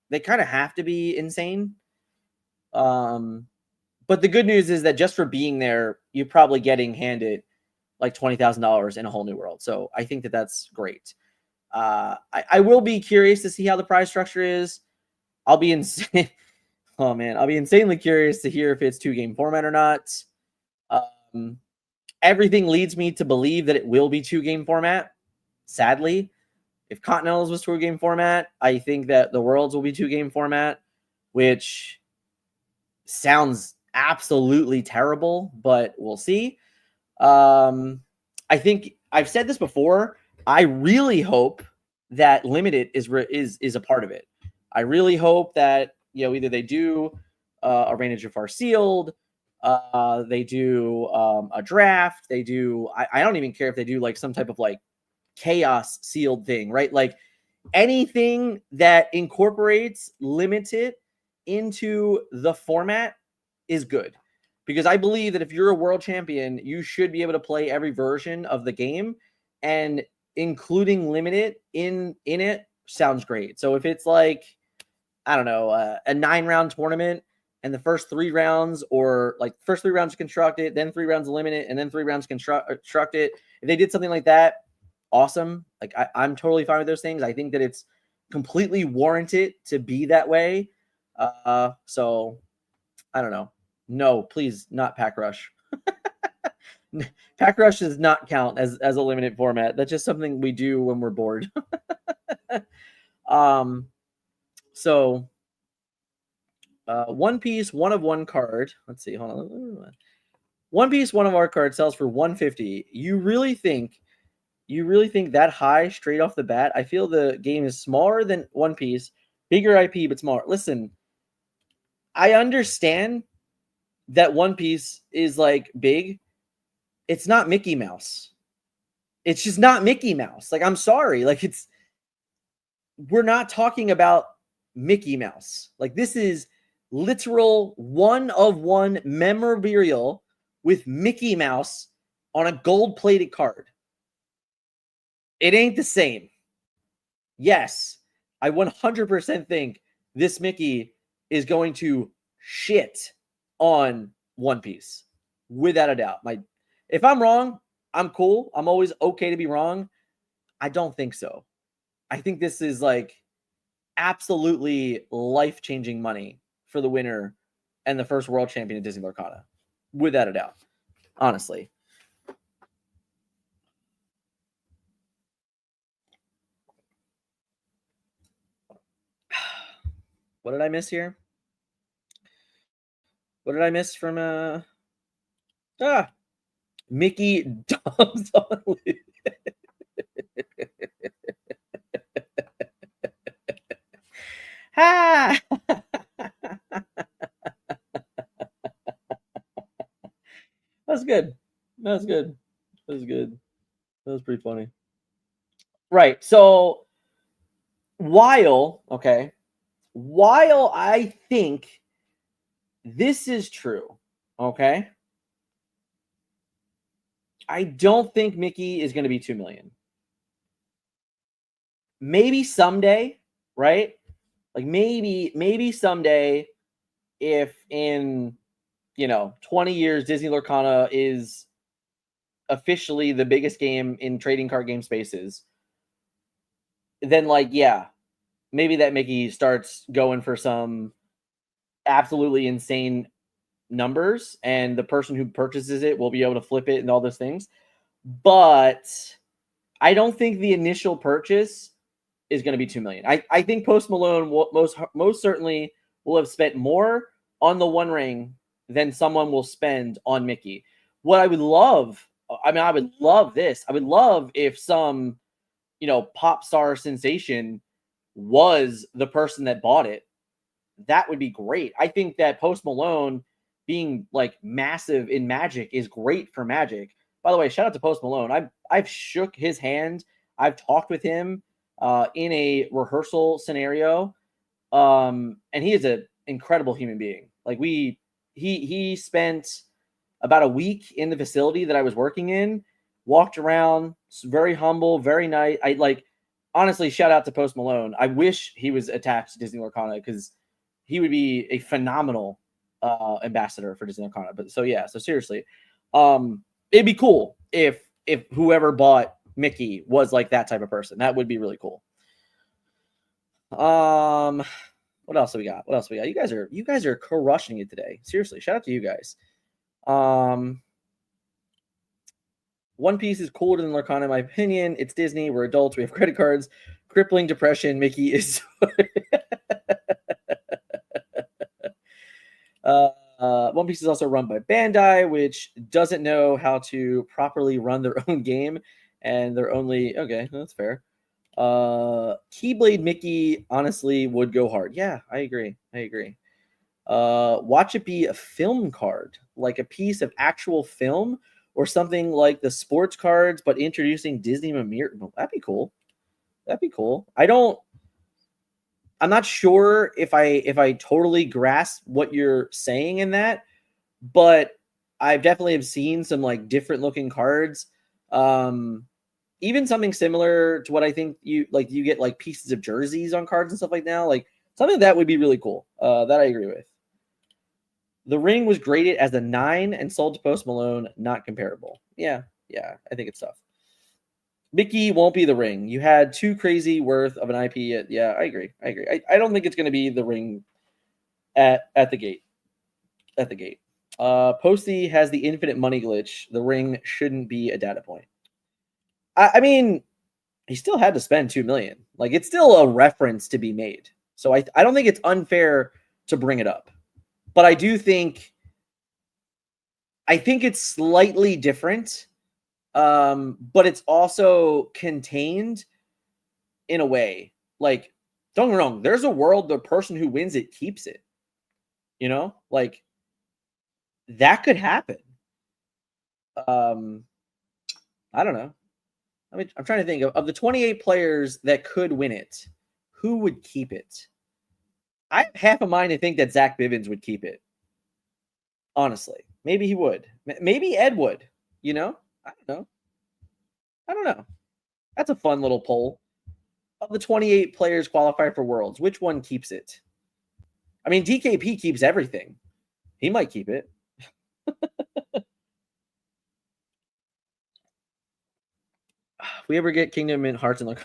they kind of have to be insane. But the good news is that just for being there, you're probably getting handed like $20,000 in a whole new world. So I think that that's great. I will be curious to see how the prize structure is. I'll be insane. Oh man, I'll be insanely curious to hear if it's 2-game format or not. Everything leads me to believe that it will be 2-game format. Sadly, if Continentals was 2-game format, I think that the Worlds will be 2-game format, which sounds absolutely terrible, but we'll see. I think I've said this before. I really hope that Limited is a part of it. I really hope that, either they do a Reign of Jafar sealed, they do a draft, they do. I don't even care if they do like some type of like chaos sealed thing, right? Like anything that incorporates Limited into the format is good, because I believe that if you're a world champion, you should be able to play every version of the game, and including Limited in it sounds great. So if it's like, I don't know, a 9-round tournament and the first 3 rounds, or like first 3 rounds construct it, then 3 rounds eliminate it, and then 3 rounds construct it. If they did something like that, awesome. Like I'm totally fine with those things. I think that it's completely warranted to be that way. So I don't know. No, please, not Pack Rush. Pack Rush does not count as a limited format. That's just something we do when we're bored. So One Piece, one of one card. Let's see. Hold on. One Piece, one of our cards sells for 150. You really think that high straight off the bat? I feel the game is smaller than One Piece, bigger IP, but smaller. Listen, I understand that One Piece is like big. It's not Mickey Mouse. It's just not Mickey Mouse. Like, I'm sorry. Like, we're not talking about Mickey Mouse. Like, this is literal one of one memorabilia with Mickey Mouse on a gold plated card. It ain't the same. Yes, I 100% think this Mickey is going to shit on One Piece, without a doubt. If I'm wrong, I'm cool. I'm always okay to be wrong. I don't think so. I think this is like absolutely life-changing money for the winner and the first world champion of Disney Lorcana, without a doubt. Honestly. What did I miss here? What did I miss from Mickey Dobbs on Ha! That's good. That's good. That was good. That was pretty funny. Right. So while I think this is true, okay, I don't think Mickey is going to be 2 million. Maybe someday, right? Like maybe someday, if in 20 years Disney Lorcana is officially the biggest game in trading card game spaces, then maybe that Mickey starts going for some absolutely insane numbers, and the person who purchases it will be able to flip it and all those things. But I don't think the initial purchase is going to be 2 million. I think Post Malone will most certainly will have spent more on the One Ring than someone will spend on Mickey. What I would love, I would love this. I would love if some, pop star sensation was the person that bought it. That would be great. I think that Post Malone being like massive in Magic is great for Magic. By the way, shout out to Post Malone. I've shook his hand. I've talked with him in a rehearsal scenario, and he is an incredible human being. Like he spent about a week in the facility that I was working in, walked around, very humble, very nice. Honestly, shout out to Post Malone. I wish he was attached to Disney Lorcana because he would be a phenomenal ambassador for Disney Lorcana. But so seriously, it'd be cool if whoever bought Mickey was like that type of person. That would be really cool. What else do we got? You guys are crushing it today. Seriously, shout out to you guys. One Piece is cooler than Lorcana, in my opinion. It's Disney. We're adults. We have credit cards. Crippling depression. Mickey is. One Piece is also run by Bandai, which doesn't know how to properly run their own game, and they're only okay. That's fair. Keyblade Mickey honestly would go hard. Yeah, I agree. Watch it be a film card, like a piece of actual film, or something like the sports cards, but introducing Disney Mimir. That'd be cool. I'm not sure if I totally grasp what you're saying in that, but I've definitely have seen some like different looking cards. Even something similar to what I think you get like pieces of jerseys on cards and stuff like that. Like something that would be really cool. That I agree with. The ring was graded as a 9 and sold to Post Malone. Not comparable. Yeah, I think it's tough. Mickey won't be the ring. You had too crazy worth of an IP. Yeah, I agree. I don't think it's going to be the ring at the gate. At the gate. Posty has the infinite money glitch. The ring shouldn't be a data point. I mean, he still had to spend $2 million. Like, it's still a reference to be made. So I don't think it's unfair to bring it up. But I do think it's slightly different. But it's also contained in a way. Like, don't get me wrong, there's a world the person who wins it keeps it. You know? Like, that could happen. I don't know. I mean, I'm trying to think of the 28 players that could win it, who would keep it? I have half a mind to think that Zach Bivens would keep it. Honestly, maybe he would. Maybe Ed would. You know, I don't know. That's a fun little poll. Of the 28 players qualified for Worlds, which one keeps it? I mean, DKP keeps everything. He might keep it. If we ever get Kingdom in Hearts and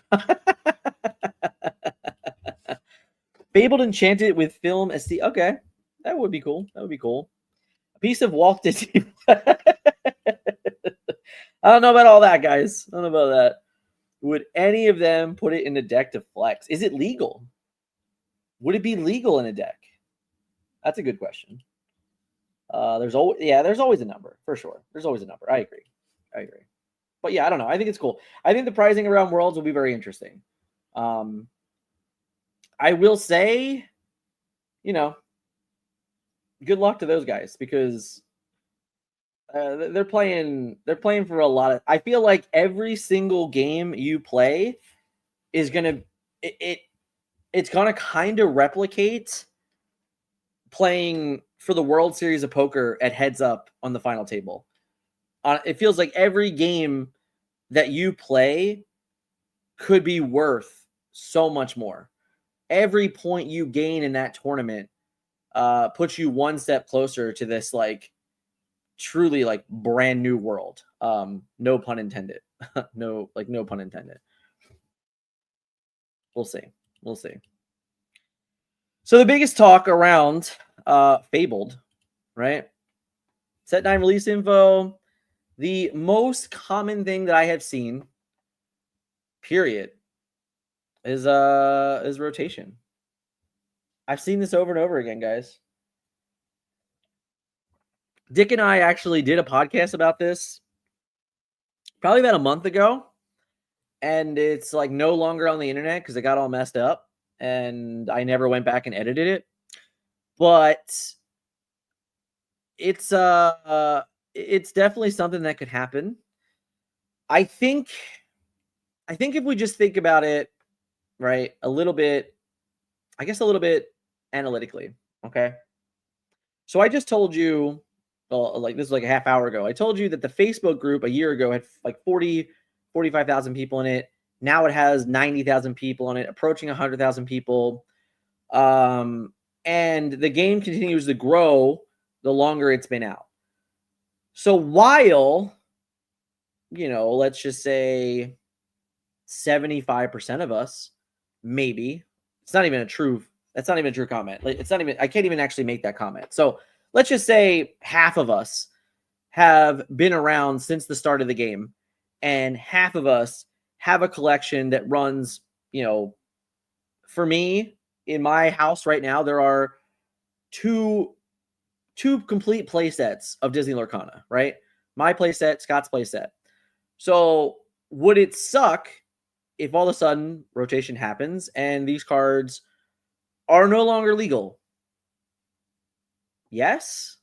Fabled Enchanted with film SD. Okay, that would be cool. A piece of Walt Disney. I don't know about all that, guys. I don't know about that. Would any of them put it in a deck to flex? Is it legal? Would it be legal in a deck? That's a good question. There's always a number for sure. There's always a number. I agree. But yeah, I don't know. I think it's cool. I think the pricing around Worlds will be very interesting. I will say, you know, good luck to those guys because they're playing for a lot of. I feel like every single game you play is gonna it's gonna kind of replicate playing for the World Series of Poker at Heads Up on the final table. It feels like every game that you play could be worth so much more. Every point you gain in that tournament puts you one step closer to this like truly like brand new world. No pun intended. no pun intended. We'll see. So the biggest talk around Fabled, right? Set 9 release info. The most common thing that I have seen, period, is rotation. I've seen this over and over again, guys. Dick and I actually did a podcast about this probably about a month ago, and it's like no longer on the internet because it got all messed up, and I never went back and edited it. But it's definitely something that could happen. I think if we just think about it, right, a little bit analytically, okay? So I just told you, well, like this is like a half hour ago. I told you that the Facebook group a year ago had like 45,000 people in it. Now it has 90,000 people on it, approaching 100,000 people. And the game continues to grow the longer it's been out. So while, let's just say 75% of us, maybe, that's not even a true comment. I can't even actually make that comment. So let's just say half of us have been around since the start of the game, and half of us have a collection that runs, for me, in my house right now, there are two complete play sets of Disney Lorcana, right? My play set, Scott's play set. So would it suck if all of a sudden rotation happens and these cards are no longer legal? Yes.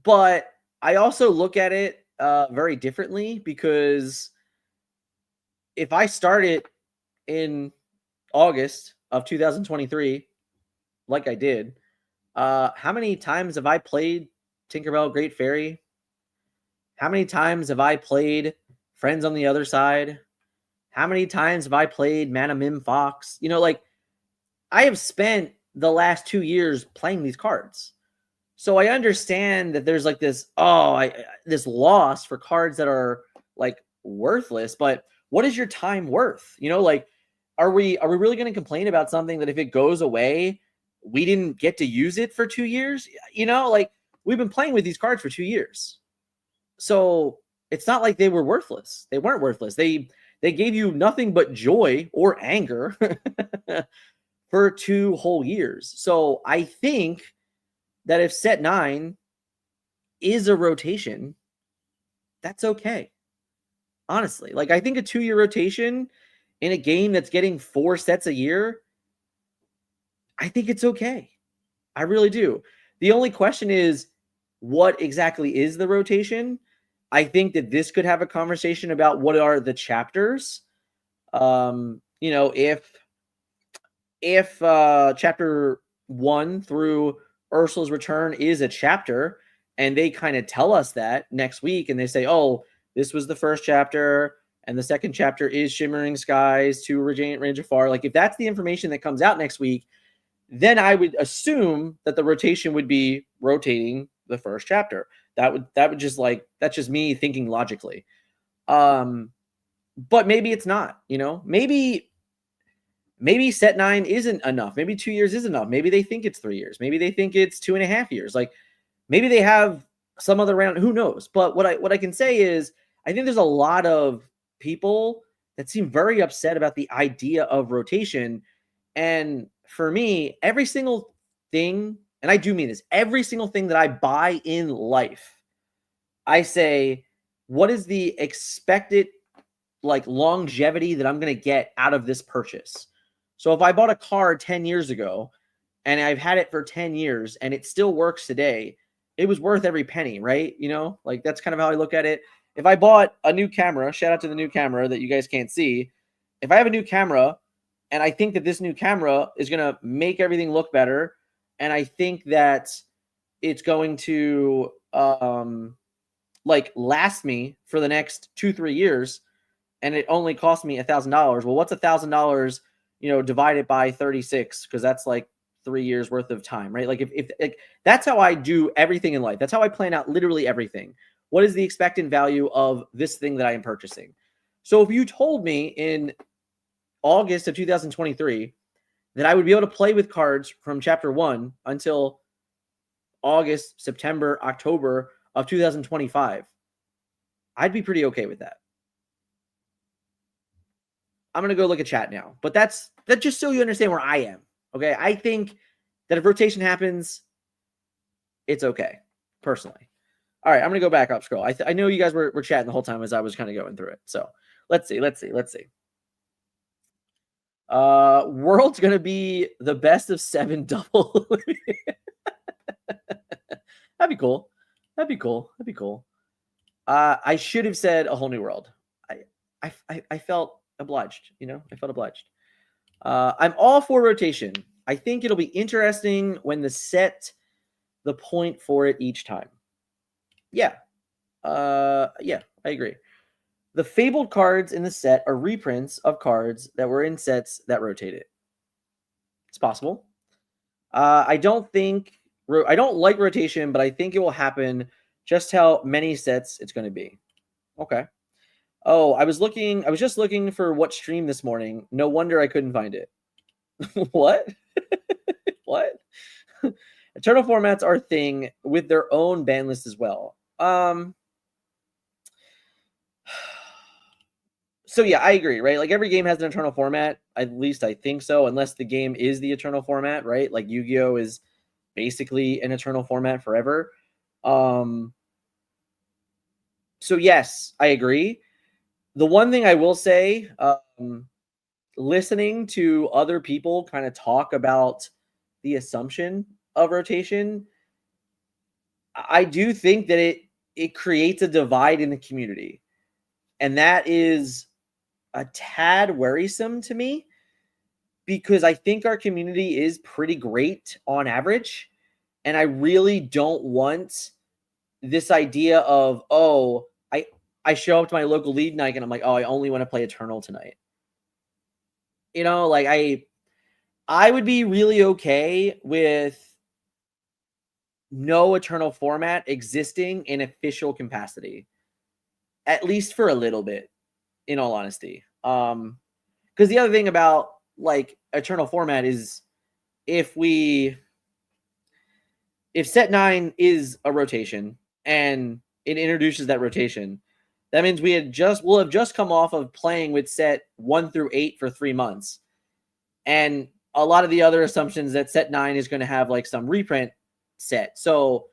But I also look at it very differently, because if I start it in August of 2023, like I did, how many times have I played Tinkerbell Great Fairy? How many times have I played Friends on the Other Side? How many times have I played Mana Mim Fox? I have spent the last 2 years playing these cards. So I understand that there's like this this loss for cards that are like worthless, but what is your time worth? Like are we really going to complain about something that if it goes away, we didn't get to use it for 2 years? Like we've been playing with these cards for 2 years. So it's not like they were worthless. They weren't worthless. They gave you nothing but joy or anger for 2 whole years. So I think that if set 9 is a rotation, that's okay. Honestly, like I think a 2-year rotation in a game that's getting 4 sets a year, I think it's okay. I really do. The only question is, what exactly is the rotation? I think that this could have a conversation about what are the chapters. If chapter 1 through Ursula's return is a chapter, and they kind of tell us that next week, and they say, oh, this was the first chapter, and the second chapter is Shimmering Skies to Reign Jafar. Like, if that's the information that comes out next week, then I would assume that the rotation would be rotating the first chapter. That would just that's just me thinking logically. But maybe it's not, maybe set 9 isn't enough. Maybe 2 years is enough. Maybe they think it's 3 years. Maybe they think it's 2.5 years. Like maybe they have some other round. Who knows? But what I can say is I think there's a lot of people that seem very upset about the idea of rotation. And for me, every single thing, and I do mean this, every single thing that I buy in life, I say, what is the expected longevity that I'm going to get out of this purchase? So if I bought a car 10 years ago and I've had it for 10 years and it still works today, it was worth every penny, right? Like that's kind of how I look at it. If I bought a new camera, shout out to the new camera that you guys can't see. If I have a new camera and I think that this new camera is going to make everything look better, and I think that it's going to last me for the next 2-3 years, and it only cost me $1,000. Well, what's $1,000, divided by 36? Because that's like 3 years worth of time, right? Like if that's how I do everything in life. That's how I plan out literally everything. What is the expectant value of this thing that I am purchasing? So if you told me in August of 2023 that I would be able to play with cards from chapter 1 until August, September, October of 2025, I'd be pretty okay with that. I'm going to go look at chat now. But that's just so you understand where I am. Okay. I think that if rotation happens, it's okay, personally. All right. I'm going to go back up scroll. I know you guys were chatting the whole time as I was kind of going through it. So let's see. World's going to be the best of 7 double. That'd be cool. I should have said a whole new world. I felt obliged, I felt obliged. I'm all for rotation. I think it'll be interesting when they set the point for it each time. Yeah. Yeah, I agree. The fabled cards in the set are reprints of cards that were in sets that rotated. It's possible. I don't like rotation, but I think it will happen. Just how many sets it's going to be. Okay. Oh, I was just looking for what stream this morning. No wonder I couldn't find it. What? What? Eternal formats are a thing with their own ban list as well. So yeah, I agree, right? Like every game has an eternal format. At least I think so, unless the game is the eternal format, right? Like Yu-Gi-Oh is basically an eternal format forever. So yes, I agree. The one thing I will say, listening to other people kind of talk about the assumption of rotation, I do think that it creates a divide in the community. And that is a tad worrisome to me, because I think our community is pretty great on average. And I really don't want this idea of, oh, I show up to my local league night and I'm like, oh, I only want to play Eternal tonight. Like I would be really okay with no Eternal format existing in official capacity, at least for a little bit, in all honesty. Because the other thing about like Eternal format is if set 9 is a rotation and it introduces that rotation, that means we'll have just come off of playing with set 1 through 8 for 3 months. And a lot of the other assumptions that set 9 is going to have like some reprint set. So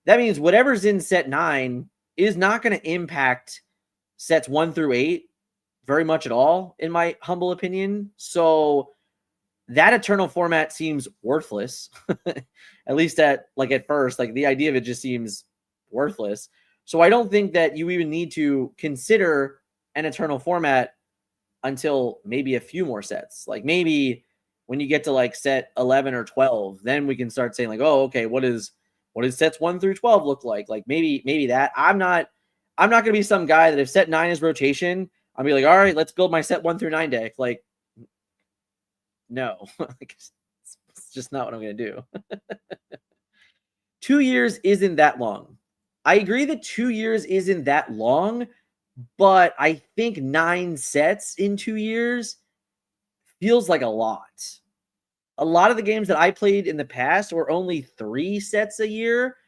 that means whatever's in set 9 is not going to impact sets 1 through 8 very much at all, in my humble opinion. So that Eternal format seems worthless, at least at first. Like the idea of it just seems worthless. So I don't think that you even need to consider an Eternal format until maybe a few more sets. Like maybe when you get to like set 11 or 12, then we can start saying like, oh, okay, what does sets 1 through 12 look like? Like maybe that. I'm not going to be some guy that if set 9 is rotation, I'll be like, all right, let's build my set 1 through 9 deck. Like, no, it's just not what I'm going to do. 2 years isn't that long. I agree that 2 years isn't that long, but I think 9 sets in 2 years feels like a lot. A lot of the games that I played in the past were only 3 sets a year.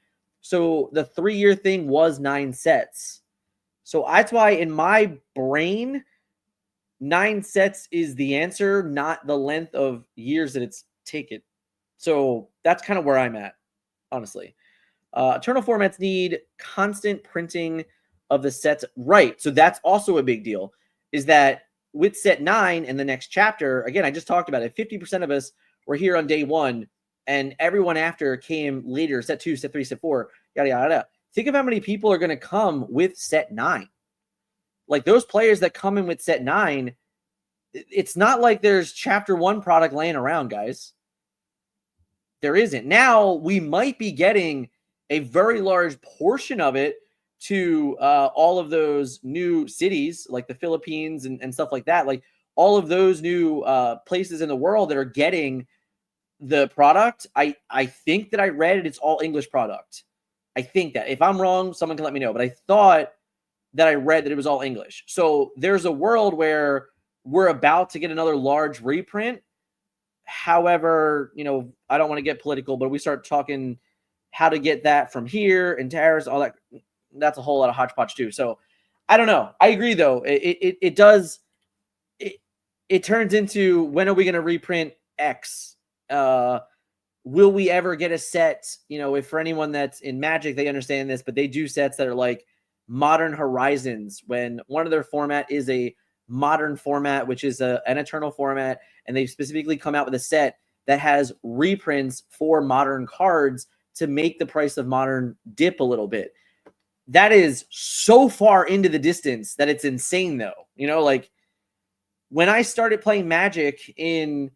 So the 3-year thing was 9 sets. So that's why in my brain, 9 sets is the answer, not the length of years that it's taken. So that's kind of where I'm at, honestly. Eternal formats need constant printing of the sets. Right. So that's also a big deal, is that with set 9 in the next chapter, again, I just talked about it, 50% of us were here on day 1, and everyone after came later, set 2, set 3, set 4, yada, yada, yada. Think of how many people are going to come with set 9. Like those players that come in with set 9, it's not like there's chapter 1 product laying around, guys. There isn't. Now we might be getting a very large portion of it to all of those new cities like the Philippines and stuff like that. Like all of those new places in the world that are getting the product. I think that I read it's all English product. I think that. If I'm wrong, someone can let me know. But I thought that I read that it was all English. So there's a world where we're about to get another large reprint. However, I don't want to get political, but we start talking how to get that from here and tariffs, all that. That's a whole lot of hodgepodge too. So I don't know. I agree though. It does. It turns into, when are we going to reprint X? Will we ever get a set? If for anyone that's in Magic, they understand this, but they do sets that are like Modern Horizons, when one of their format is a modern format, which is an Eternal format, and they've specifically come out with a set that has reprints for modern cards to make the price of modern dip a little bit. That is so far into the distance that it's insane though. Like when I started playing Magic in,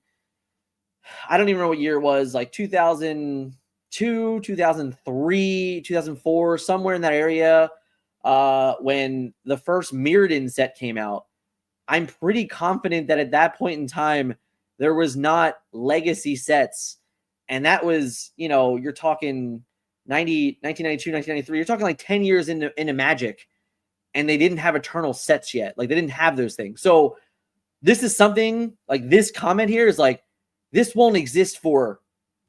I don't even know what year it was, like 2002, 2003, 2004, somewhere in that area, when the first Mirrodin set came out, I'm pretty confident that at that point in time, there was not legacy sets. And that was, you're talking 1992, 1993. You're talking like 10 years into Magic. And they didn't have Eternal sets yet. Like they didn't have those things. So this is something like this comment here is like, this won't exist for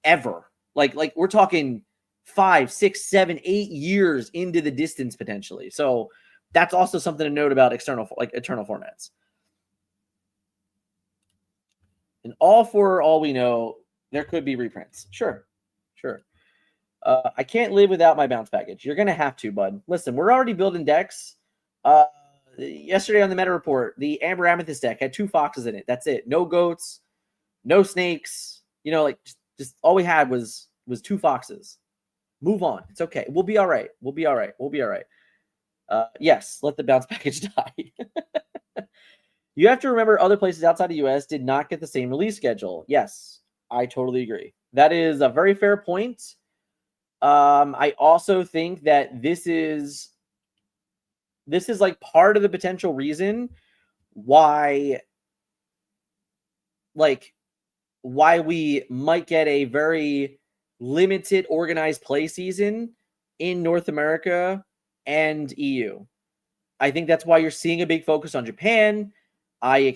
ever. Like we're talking 5, 6, 7, 8 years into the distance potentially. So that's also something to note about Eternal formats. And for all we know, there could be reprints. Sure. I can't live without my bounce package. You're going to have to, bud. Listen, we're already building decks. Yesterday on the meta report, the Amber Amethyst deck had 2 foxes in it. That's it. No goats, no snakes. Just all we had was 2 foxes. Move on. It's okay. We'll be all right. Yes, let the bounce package die. You have to remember other places outside the US did not get the same release schedule. Yes, I totally agree. That is a very fair point. I also think that this is like part of the potential reason why we might get a very limited organized play season in North America and EU. I think that's why you're seeing a big focus on Japan. I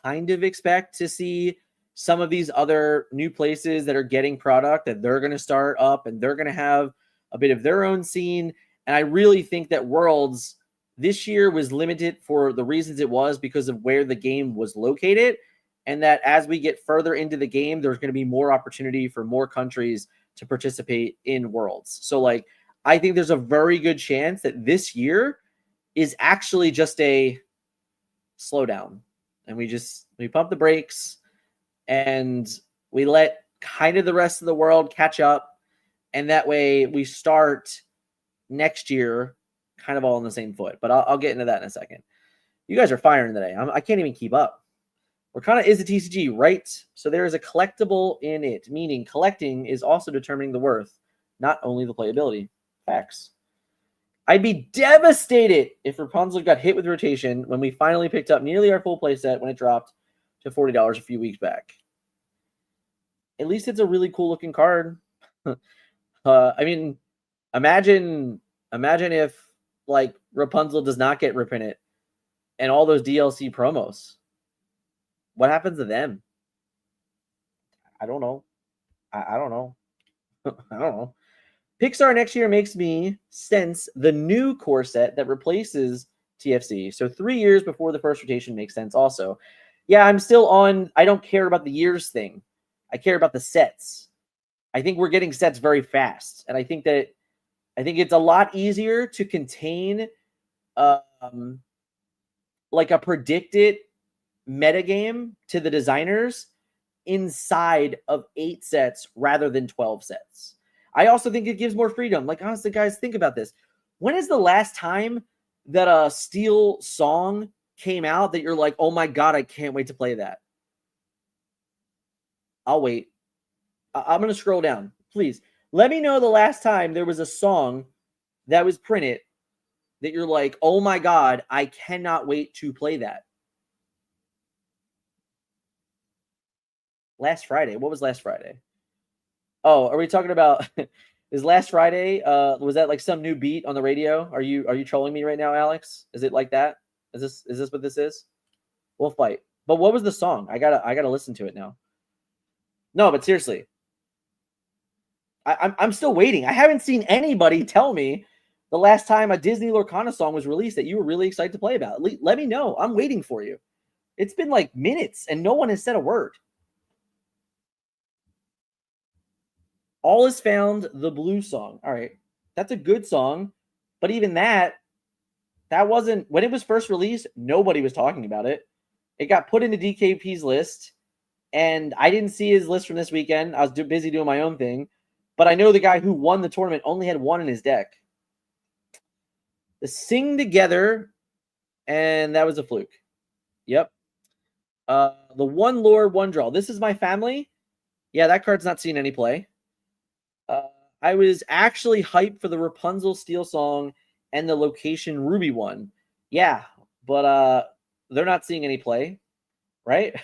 kind of expect to see some of these other new places that are getting product that they're going to start up and they're going to have a bit of their own scene. And I really think that Worlds this year was limited for the reasons it was because of where the game was located. And that as we get further into the game, there's going to be more opportunity for more countries to participate in Worlds. So like, I think there's a very good chance that this year is actually just a slowdown. And we pump the brakes and we let kind of the rest of the world catch up. And that way we start next year kind of all on the same foot. But I'll get into that in a second. You guys are firing today. I can't even keep up. Lorcana is a TCG, right? So there is a collectible in it, meaning collecting is also determining the worth, not only the playability. Facts. I'd be devastated if Rapunzel got hit with rotation when we finally picked up nearly our full playset when it dropped to $40 a few weeks back. At least it's a really cool looking card. I mean, imagine if like Rapunzel does not get reprinted and all those DLC promos. What happens to them? I don't know. I don't know. I don't know. Pixar next year makes me sense the new core set that replaces TFC. So 3 years before the first rotation makes sense also. Yeah, I'm still on. I don't care about the years thing. I care about the sets. I think we're getting sets very fast. And I think it's a lot easier to contain like a predicted metagame to the designers inside of 8 sets rather than 12 sets. I also think it gives more freedom. Like, honestly, guys, think about this. When is the last time that a Steel song came out that you're like, oh my God, I can't wait to play that? I'll wait. I'm going to scroll down. Please, let me know the last time there was a song that was printed that you're like, oh my God, I cannot wait to play that. Last Friday. What was last Friday? Oh, are we talking about is last Friday? Was that like some new beat on the radio? Are you trolling me right now, Alex? Is it like that? Is this what this is? We'll fight. But what was the song? I gotta listen to it now. No, but seriously. I'm still waiting. I haven't seen anybody tell me the last time a Disney Lorcana song was released that you were really excited to play about. Let me know. I'm waiting for you. It's been like minutes and no one has said a word. All Is Found, the Blue song. All right. That's a good song. But even that wasn't, when it was first released, nobody was talking about it. It got put into DKP's list. And I didn't see his list from this weekend. I was busy doing my own thing. But I know the guy who won the tournament only had 1 in his deck. The Sing Together. And that was a fluke. Yep. The One Lord, One Draw. This Is My Family. Yeah, that card's not seen any play. I was actually hyped for the Rapunzel Steel song and the Location Ruby one. Yeah, but they're not seeing any play, right?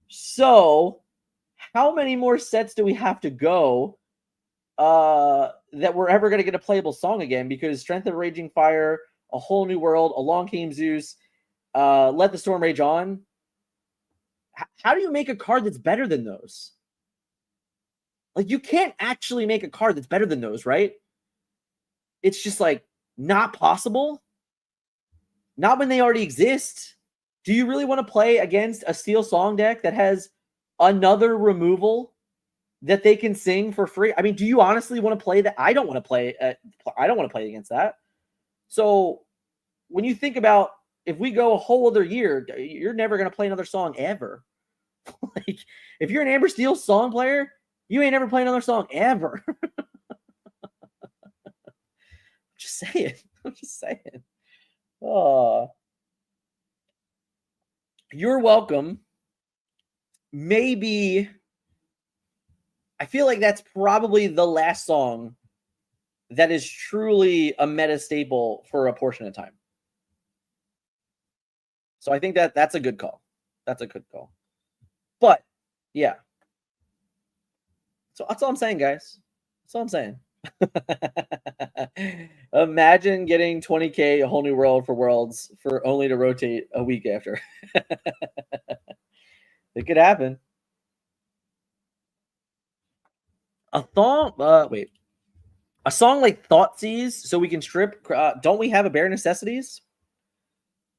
So, how many more sets do we have to go that we're ever going to get a playable song again? Because Strength of Raging Fire, A Whole New World, Along Came Zeus, Let the Storm Rage On. How do you make a card that's better than those? Like, you can't actually make a card that's better than those, right? It's just like not possible. Not when they already exist. Do you really want to play against a Steel song deck that has another removal that they can sing for free? I mean, do you honestly want to play that? I don't want to play. I don't want to play against that. So when you think about if we go a whole other year, you're never going to play another song ever. Like, if you're an Amber Steel song player, you ain't never play another song ever. Just saying. I'm just saying. Oh, you're welcome. Maybe I feel like that's probably the last song that is truly a meta staple for a portion of time. So I think that's a good call. That's a good call. But yeah, So that's all I'm saying, guys. That's all I'm saying. Imagine getting 20K a whole new world for Worlds for only to rotate a week after. It could happen. A song like Thoughtseize, so we can strip. Don't we have a bare necessities?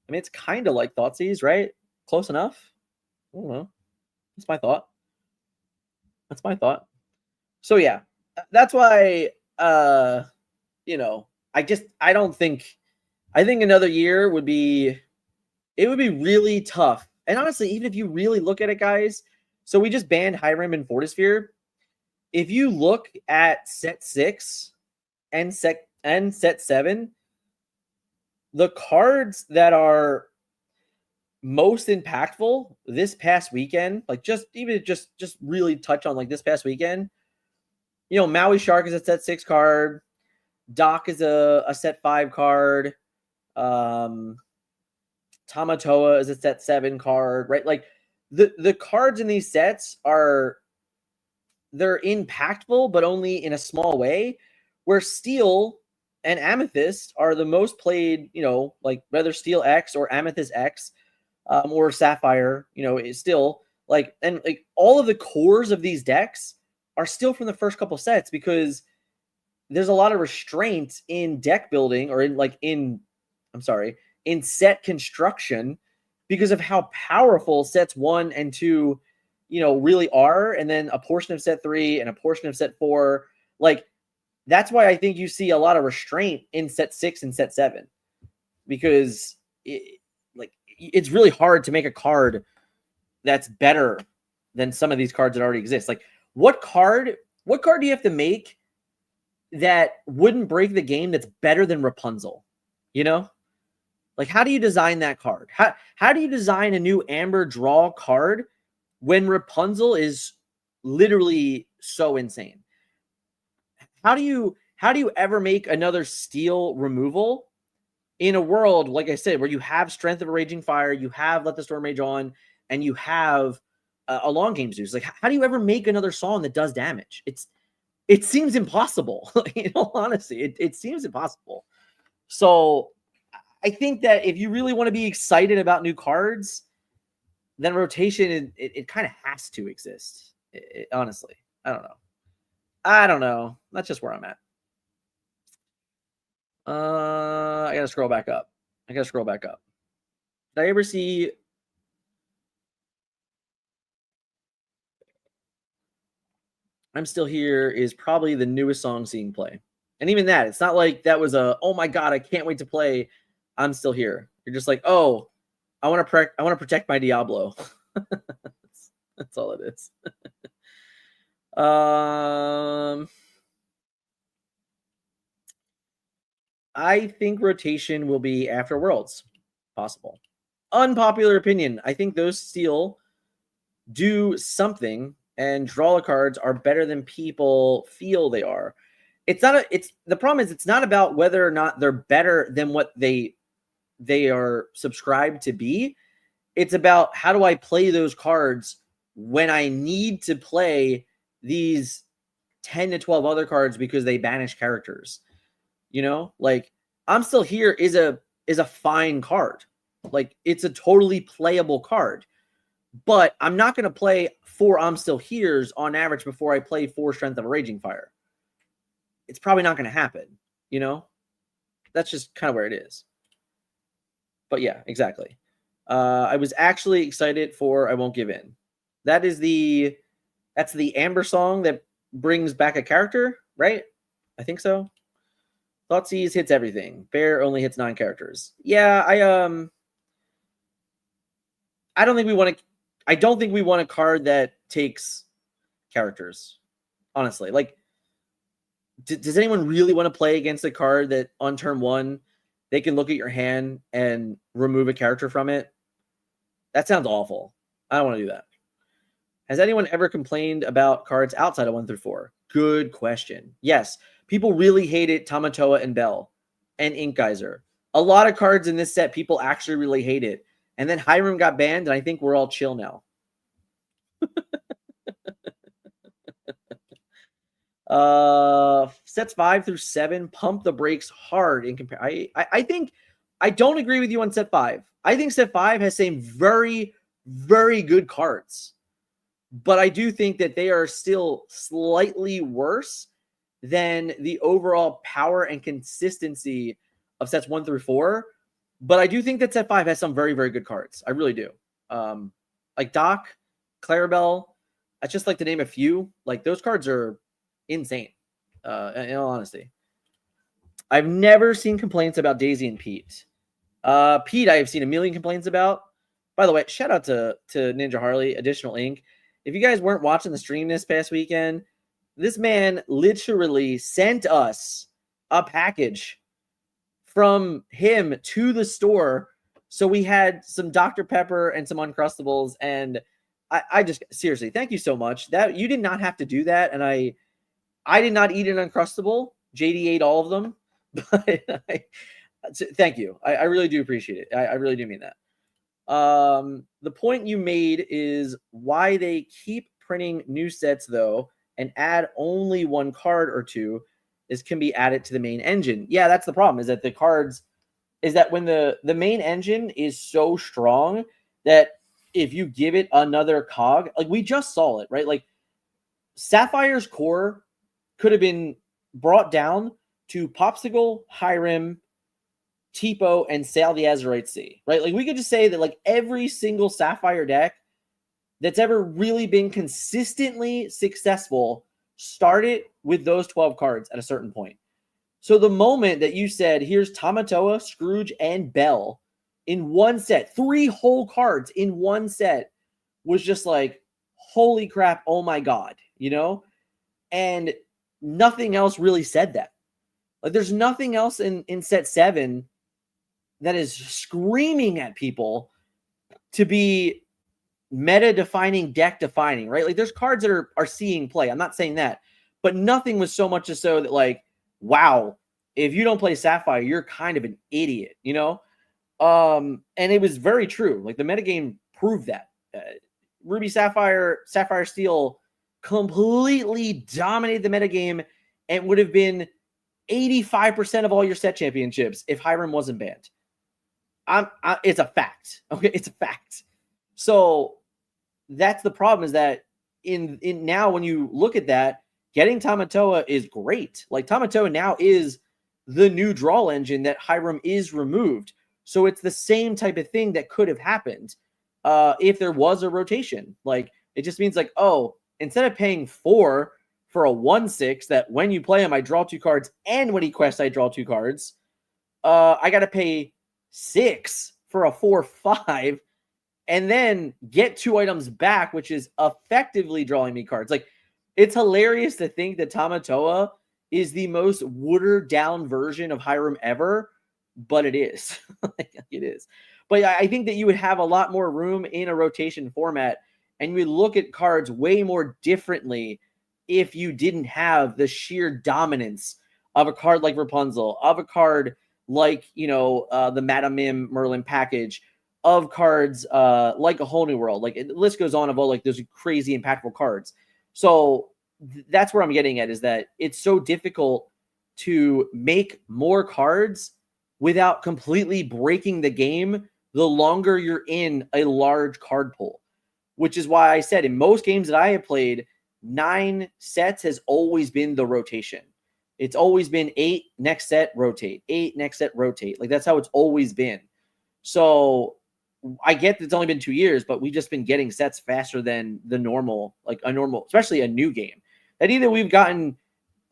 I mean, it's kind of like Thoughtseize, right? Close enough. I don't know. That's my thought. That's my thought. So yeah, that's why. I don't think. I think another year would be. It would be really tough. And honestly, even if you really look at it, guys. So we just banned Hiram and Fortisphere. If you look at set 6 and set 7, the cards that are most impactful this past weekend, like just really touch on like this past weekend, Maui Shark is a set 6 card. Doc is a set 5 card. Tamatoa is a set 7 card, right? Like the cards in these sets they're impactful, but only in a small way, where Steel and Amethyst are the most played, like whether Steel X or Amethyst X, or Sapphire, is still like, and like all of the cores of these decks are still from the first couple sets, because there's a lot of restraint in deck building, or in set construction, because of how powerful sets 1 and 2 really are, and then a portion of set 3 and a portion of set 4. Like, that's why I think you see a lot of restraint in set 6 and set 7, because it's really hard to make a card that's better than some of these cards that already exist. Like, what card do you have to make that wouldn't break the game that's better than Rapunzel? Like, how do you design that card? How do you design a new Amber draw card when Rapunzel is literally so insane? How do you ever make another Steel removal in a world, like I said, where you have Strength of a Raging Fire, you have Let the Storm Rage On, and you have a Long Game Zeus? Like, how do you ever make another song that does damage? It seems impossible. In all honesty, it seems impossible. So I think that if you really want to be excited about new cards, then rotation, it kind of has to exist. Honestly, I don't know. That's just where I'm at. I gotta scroll back up. Did I ever see? I'm Still Here is probably the newest song seeing play, and even that, it's not like that was oh my god, I can't wait to play I'm Still Here. You're just like, oh, I want to protect my Diablo. That's all it is. I think rotation will be after Worlds. Possible. Unpopular opinion. I think those Steel do something, and draw cards are better than people feel they are. The problem is, it's not about whether or not they're better than what they are subscribed to be. It's about, how do I play those cards when I need to play these 10 to 12 other cards because they banish characters. Like, I'm Still Here is a fine card. Like, it's a totally playable card. But I'm not going to play 4 I'm Still Here's on average before I play 4 Strength of a Raging Fire. It's probably not going to happen. That's just kind of where it is. But yeah, exactly. I was actually excited for I Won't Give In. That's the Amber song that brings back a character, right? I think so. Thoughtseize hits everything. Bear only hits 9 characters. Yeah, I don't think we want a card that takes characters. Honestly, like, does anyone really want to play against a card that on turn 1 they can look at your hand and remove a character from it? That sounds awful. I don't want to do that. Has anyone ever complained about cards outside of 1 through 4? Good question. Yes, people really hated Tamatoa and Bell and Ink Geyser. A lot of cards in this set people actually really hated. And then Hiram got banned, and I think we're all chill now. Sets 5 through 7 pump the brakes hard in compare. I think I don't agree with you on set 5. I think set 5 has some very, very good cards, but I do think that they are still slightly worse than the overall power and consistency of sets 1 through 4. But I do think that set 5 has some very, very good cards. I really do. Like Doc, Clarabelle. I just like to name a few. Like those cards are insane. In all honesty, I've never seen complaints about Daisy and Pete. Pete, I have seen a million complaints about. By the way, shout out to Ninja Harley, Additional Ink. If you guys weren't watching the stream this past weekend, this man literally sent us a package from him to the store. So we had some Dr. Pepper and some Uncrustables. And I just, seriously, thank you so much. That you did not have to do that. And I did not eat an Uncrustable. JD ate all of them. But thank you. I really do appreciate it. I really do mean that. The point you made is why they keep printing new sets, though, and add only one card or two can be added to the main engine. Yeah, that's the problem, is that the cards is that when the main engine is so strong that if you give it another cog, like we just saw it, right? Like Sapphire's core could have been brought down to Popsicle, Hiram, Tipo, and Sail the Azurite Sea, right? Like we could just say that like every single Sapphire deck that's ever really been consistently successful started with those 12 cards at a certain point. So the moment that you said, here's Tamatoa, Scrooge, and Belle in one set, 3 whole cards in one set, was just like, holy crap, oh my God, you know? And nothing else really said that. Like there's nothing else in set 7 that is screaming at people to be meta defining, deck defining, right? Like there's cards that are seeing play. I'm not saying that, but nothing was so much as so that like, wow, if you don't play Sapphire, you're kind of an idiot, you know? And it was very true. Like the metagame proved that. Ruby Sapphire, Sapphire Steel completely dominated the metagame and would have been 85% of all your set championships if Hiram wasn't banned. It's a fact. Okay, it's a fact. So that's the problem, is that in now when you look at that, getting Tamatoa is great. Like Tamatoa now is the new draw engine that Hiram is removed. So it's the same type of thing that could have happened if there was a rotation. Like it just means like, oh, instead of paying 4 for a 1/6 that when you play him I draw 2 cards, and when he quests I draw 2 cards, I got to pay 6 for a 4/5 and then get 2 items back, which is effectively drawing me cards. Like it's hilarious to think that Tamatoa is the most watered down version of Hiram ever, but it is. It is. But I think that you would have a lot more room in a rotation format, and you would look at cards way more differently if you didn't have the sheer dominance of a card like Rapunzel, of a card like, the Madame Mim Merlin package, of cards like A Whole New World. Like the list goes on of all like those crazy impactful cards. So that's where I'm getting at, is that it's so difficult to make more cards without completely breaking the game the longer you're in a large card pool, which is why I said in most games that I have played, 9 sets has always been the rotation. It's always been 8 next set, rotate, 8 next set, rotate. Like that's how it's always been. So I get that it's only been 2 years, but we've just been getting sets faster than the normal, like a normal, especially a new game. That either we've gotten,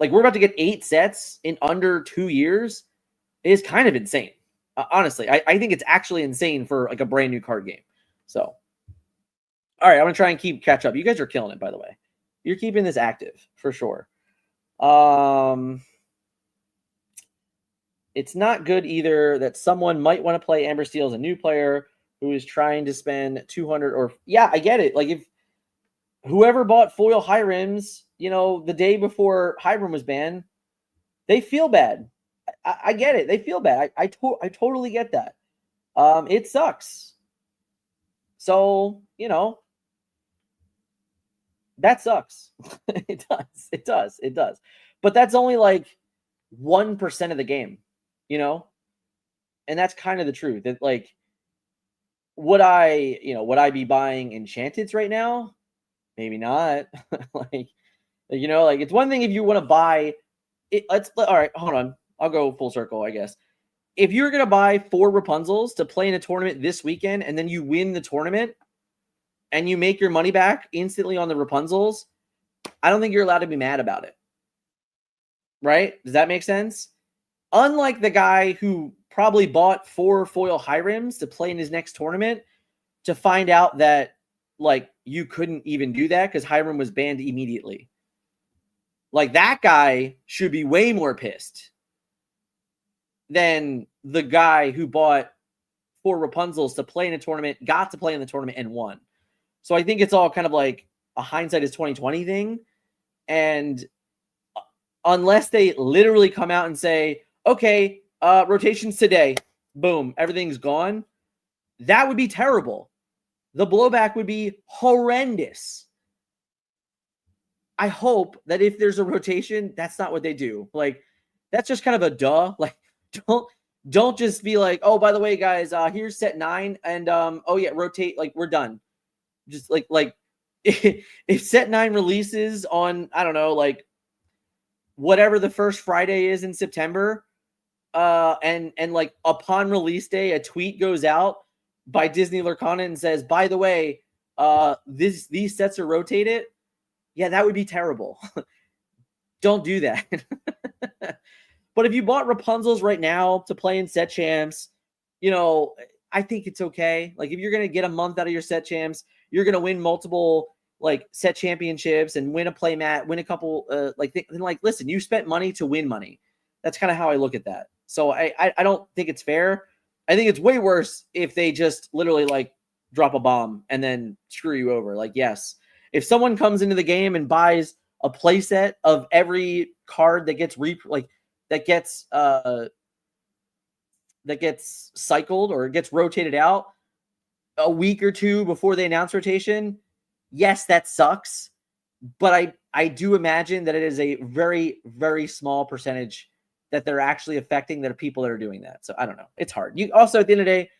like we're about to get 8 sets in under 2 years is kind of insane. Honestly, I think it's actually insane for like a brand new card game. So, all right, I'm going to try and catch up. You guys are killing it, by the way. You're keeping this active for sure. It's not good either that someone might want to play Amber Steel as a new player who is trying to spend 200 or yeah, I get it. Like if whoever bought foil Hirims, the day before Hiram was banned, they feel bad. I get it. They feel bad. I totally get that. It sucks. So, That sucks. It does. It does. It does. But that's only like 1% of the game, you know? And that's kind of the truth. That like would I be buying enchanteds right now? Maybe not. Like like it's one thing if you want to buy it. All right, hold on. I'll go full circle, I guess. If you're gonna buy 4 Rapunzels to play in a tournament this weekend and then you win the tournament and you make your money back instantly on the Rapunzels, I don't think you're allowed to be mad about it. Right? Does that make sense? Unlike the guy who probably bought 4 foil Hyrims to play in his next tournament to find out that like you couldn't even do that because Hyrim was banned immediately. Like that guy should be way more pissed than the guy who bought 4 Rapunzels to play in a tournament, got to play in the tournament and won. So I think it's all kind of like a hindsight is 2020 thing. And unless they literally come out and say, okay, rotations today, boom, everything's gone, that would be terrible. The blowback would be horrendous. I hope that if there's a rotation, that's not what they do. Like, that's just kind of a duh. Like, don't just be like, oh, by the way, guys, here's set 9, and oh yeah, rotate. Like, we're done. Just like if set 9 releases on, I don't know, like whatever the first Friday is in September, and like upon release day, a tweet goes out by Disney Lorcana and says, by the way, these sets are rotated. Yeah, that would be terrible. Don't do that. But if you bought Rapunzel's right now to play in set champs, I think it's okay. Like if you're going to get a month out of your set champs, you're going to win multiple like set championships and win a play mat, win a couple listen, you spent money to win money. That's kind of how I look at that. So I don't think it's fair. I think it's way worse if they just literally like drop a bomb and then screw you over. Like, yes, if someone comes into the game and buys a play set of every card that gets that gets cycled or gets rotated out a week or two before they announce rotation, yes, that sucks. But I do imagine that it is a very, very small percentage that they're actually affecting that are people that are doing that. So I don't know. It's hard. You also, at the end of the day,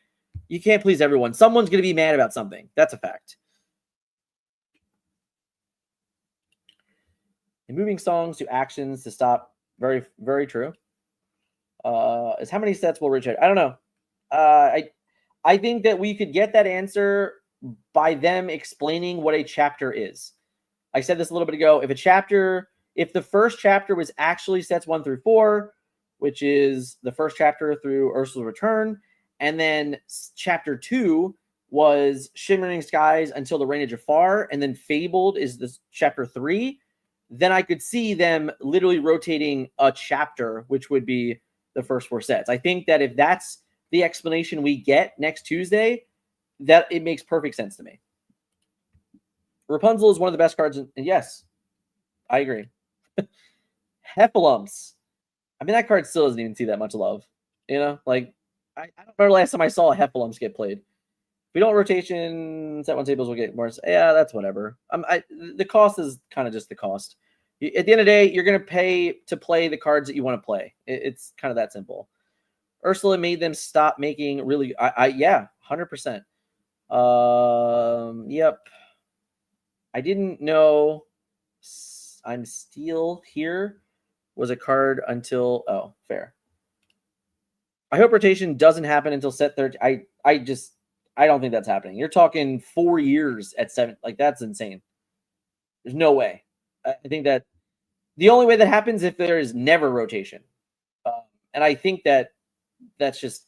you can't please everyone. Someone's going to be mad about something. That's a fact. And moving songs to actions to stop. Very, very true. Is how many sets will Rich hit? I don't know. I think that we could get that answer by them explaining what a chapter is. I said this a little bit ago. If the first chapter was actually sets 1 through 4, which is the first chapter through Ursula's Return, and then chapter 2 was Shimmering Skies until the Reign of Jafar, and then Fabled is this chapter 3, then I could see them literally rotating a chapter, which would be the first 4 sets. I think that if that's the explanation we get next Tuesday, that it makes perfect sense to me. Rapunzel is one of the best cards. And yes, I agree. Heffalumps. I mean, that card still doesn't even see that much love. Like, I don't remember the last time I saw a Heffalumps get played. If we don't rotation, set 1 tables will get more. Yeah, that's whatever. The cost is kind of just the cost. At the end of the day, you're going to pay to play the cards that you want to play. It's kind of that simple. Ursula made them stop making really. Yeah, 100%. Yep. I didn't know I'm Steel here was a card until. Oh, fair. I hope rotation doesn't happen until set 30. I don't think that's happening. You're talking 4 years at 7. Like, that's insane. There's no way. I think that the only way that happens if there is never rotation. And I think that that's just,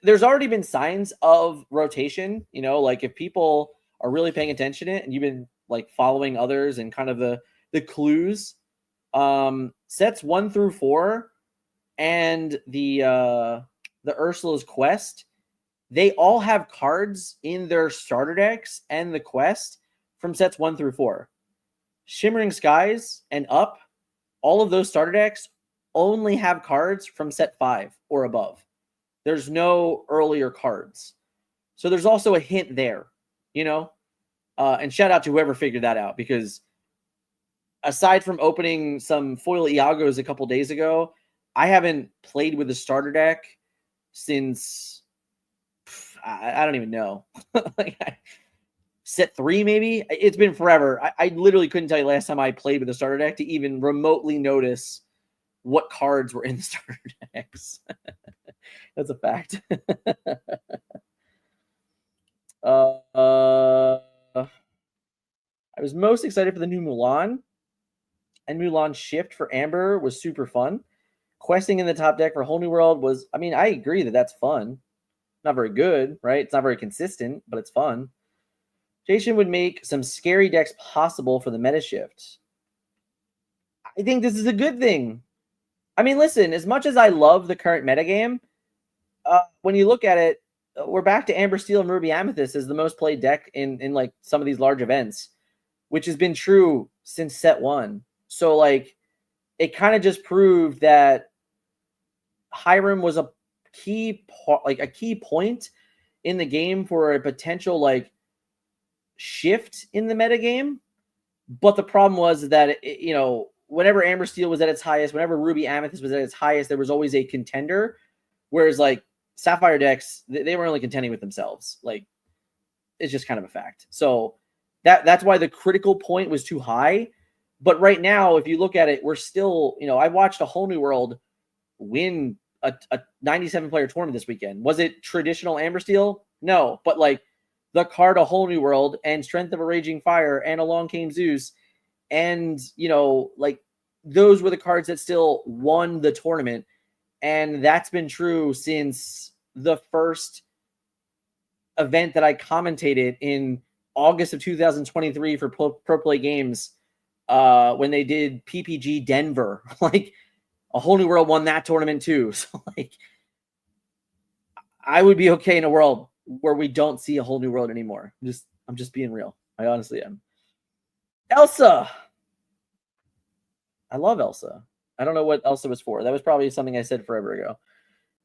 there's already been signs of rotation, like if people are really paying attention to it and you've been like following others and kind of the clues, sets 1 through 4 and the Ursula's Quest, they all have cards in their starter decks and the quest from sets 1 through 4. Shimmering Skies and up, all of those starter decks only have cards from set 5 or above. There's no earlier cards. So there's also a hint there, And shout out to whoever figured that out, because aside from opening some foil Iagos a couple days ago, I haven't played with the starter deck since I don't even know. Like set 3, maybe. It's been forever. I literally couldn't tell you last time I played with the starter deck to even remotely notice what cards were in the starter decks. That's a fact. I was most excited for the new Mulan, and Mulan Shift for Amber was super fun. Questing in the top deck for Whole New World was, I mean, I agree that that's fun. Not very good, right? It's not very consistent, but it's fun. Jason would make some scary decks possible for the meta shift. I think this is a good thing. I mean, listen, as much as I love the current metagame, when you look at it, we're back to Amber Steel and Ruby Amethyst as the most played deck in like some of these large events, which has been true since set 1. So like it kind of just proved that Hiram was a key point in the game for a potential like shift in the metagame. But the problem was that whenever Amber Steel was at its highest, whenever Ruby Amethyst was at its highest, there was always a contender. Whereas like Sapphire decks, they were only contending with themselves. Like it's just kind of a fact. So that's why the critical point was too high. But right now, if you look at it, we're still, I watched a Whole New World win a 97 player tournament this weekend. Was it traditional Amber Steel? No, but like the card A Whole New World and Strength of a Raging Fire and Along Came Zeus, and like those were the cards that still won the tournament. And that's been true since the first event that I commentated in August of 2023 for Pro Play Games, when they did PPG Denver. Like A Whole New World won that tournament too. So like I would be okay in a world where we don't see A Whole New World anymore. I'm just being real. I honestly am. Elsa. I love Elsa. I don't know what Elsa was for. That was probably something I said forever ago.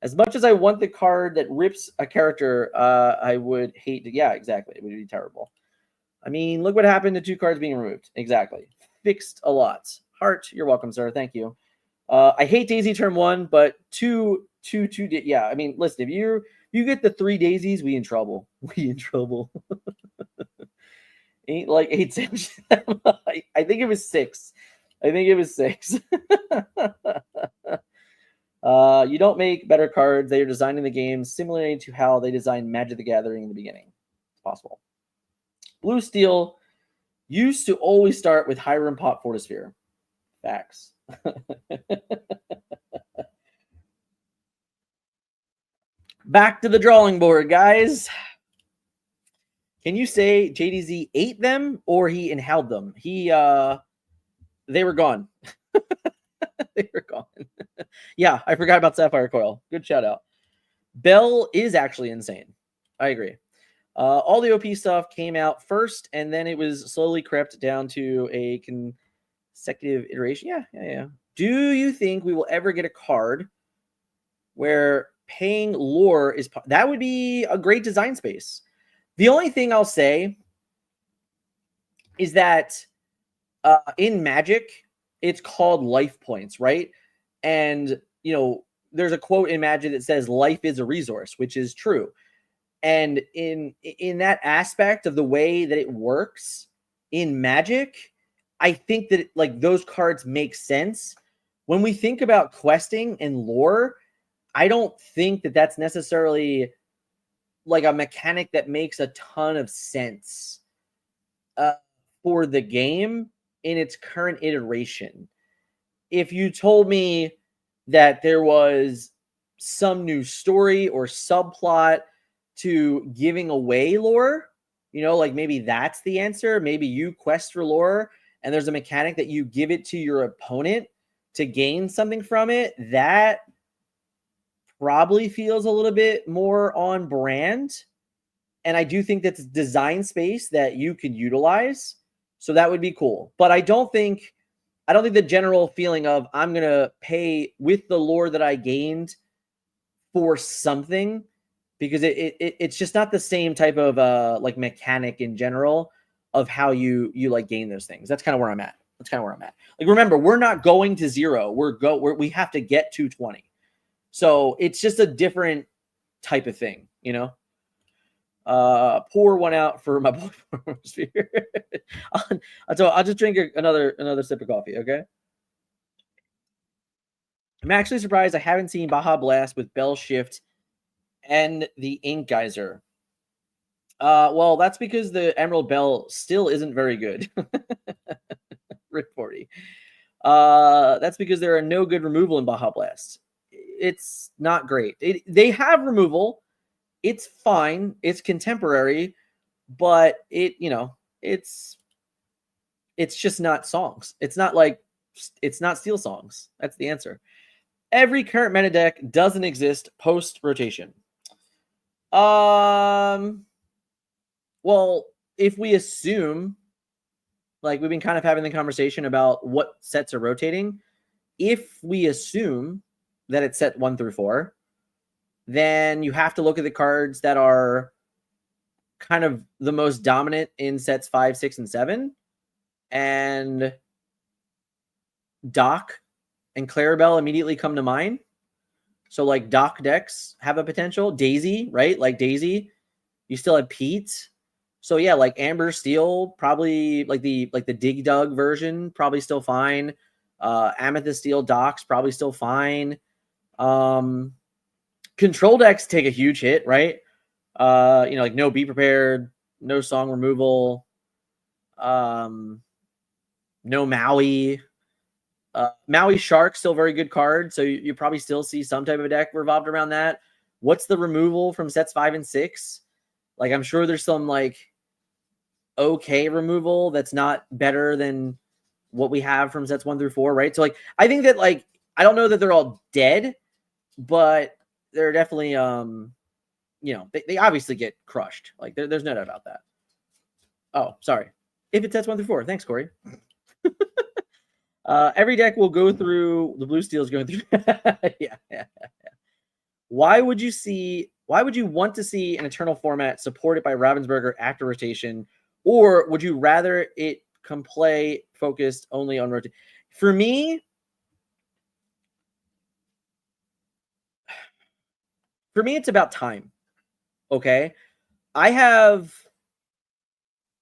As much as I want the card that rips a character, I would hate to. Yeah, exactly. It would be terrible. I mean, look what happened to 2 cards being removed. Exactly. Fixed a lot. Heart, you're welcome, sir. Thank you. I hate Daisy turn 1, but 2. Yeah, I mean, listen, if you get the 3 daisies, we in trouble. We in trouble. Ain't like 8 cents. I think it was 6. I think it was 6. You don't make better cards. They are designing the game similarly to how they designed Magic the Gathering in the beginning. It's possible. Blue Steel used to always start with Hiram Pot Fortisphere. Facts. Back to the drawing board, guys. Can you say JDZ ate them or he inhaled them? They were gone. They were gone. Yeah, I forgot about Sapphire Coil. Good shout out. Bell is actually insane. I agree. All the OP stuff came out first, and then it was slowly crept down to a consecutive iteration. Yeah. Do you think we will ever get a card where paying lore is... That would be a great design space. The only thing I'll say is that in Magic, it's called life points, right? And, there's a quote in Magic that says life is a resource, which is true. And in that aspect of the way that it works in Magic, I think that like those cards make sense. When we think about questing and lore, I don't think that that's necessarily like a mechanic that makes a ton of sense for the game in its current iteration. If you told me that there was some new story or subplot to giving away lore, like maybe that's the answer. Maybe you quest for lore and there's a mechanic that you give it to your opponent to gain something from it. That probably feels a little bit more on brand. And I do think that's design space that you could utilize. So that would be cool. But I don't think the general feeling of I'm going to pay with the lore that I gained for something, because it's just not the same type of like mechanic in general. of how you like gain those things. That's kind of where I'm at. Like, remember, we're not going to 0. We have to get to 20. So it's just a different type of thing, you know. Pour one out for my boy. I'll just drink another sip of coffee, okay? I'm actually surprised I haven't seen Baja Blast with Bell Shift and the Ink Geyser. Well, that's because the Emerald Bell still isn't very good. Rick 40. That's because there are no good removal in Baja Blast. It's not great. They have removal. It's fine. It's contemporary, but it's just not songs. It's not Steel songs. That's the answer. Every current meta deck doesn't exist post rotation. Well, if we assume, like, we've been kind of having the conversation about what sets are rotating. If we assume that it's set 1 through 4, then you have to look at the cards that are kind of the most dominant in sets 5, 6, and 7. And Doc and Clarabelle immediately come to mind. So, like, Doc decks have a potential. Daisy, right? Like Daisy. You still have Pete. So yeah, like Amber Steel, probably like the Dig Dug version, probably still fine. Amethyst Steel Docs, probably still fine. Control decks take a huge hit, right? Like no Be Prepared, no Song Removal, no Maui. Maui Shark, still very good card, so you probably still see some type of deck revolved around that. What's the removal from sets 5 and 6? Like, I'm sure there's some like okay removal that's not better than what we have from sets 1 through 4, right? So like, I think that, like, I don't know that they're all dead, but they're definitely they obviously get crushed. Like, there's no doubt about that. Oh, sorry. If it sets 1 through 4, thanks, Corey. Every deck will go through the blue steel's going through. yeah. Why would you want to see an Eternal format supported by Ravensburger after rotation, or would you rather it come play focused only on rotation? For me, it's about time. Okay, I have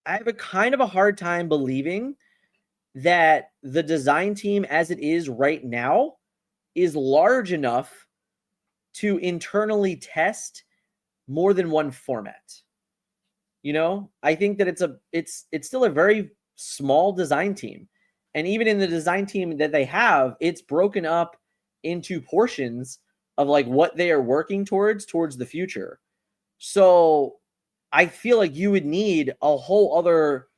a kind of a hard time believing that the design team as it is right now is large enough to internally test more than one format. I think that it's still a very small design team. And even in the design team that they have, it's broken up into portions of like what they are working towards the future. So I feel like you would need a whole other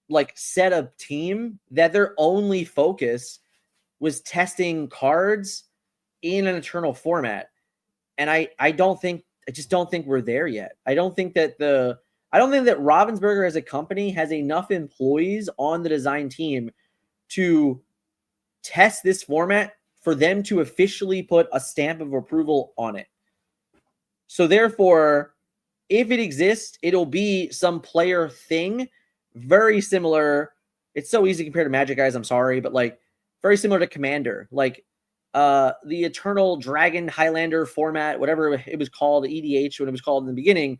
like set of team that their only focus was testing cards in an Eternal format. And I just don't think we're there yet. I don't think that Ravensburger as a company has enough employees on the design team to test this format for them to officially put a stamp of approval on it. So therefore, if it exists, it'll be some player thing, very similar. It's so easy compared to Magic, guys. I'm sorry, but like very similar to Commander, like the Eternal Dragon Highlander format, whatever it was called, EDH when it was called in the beginning.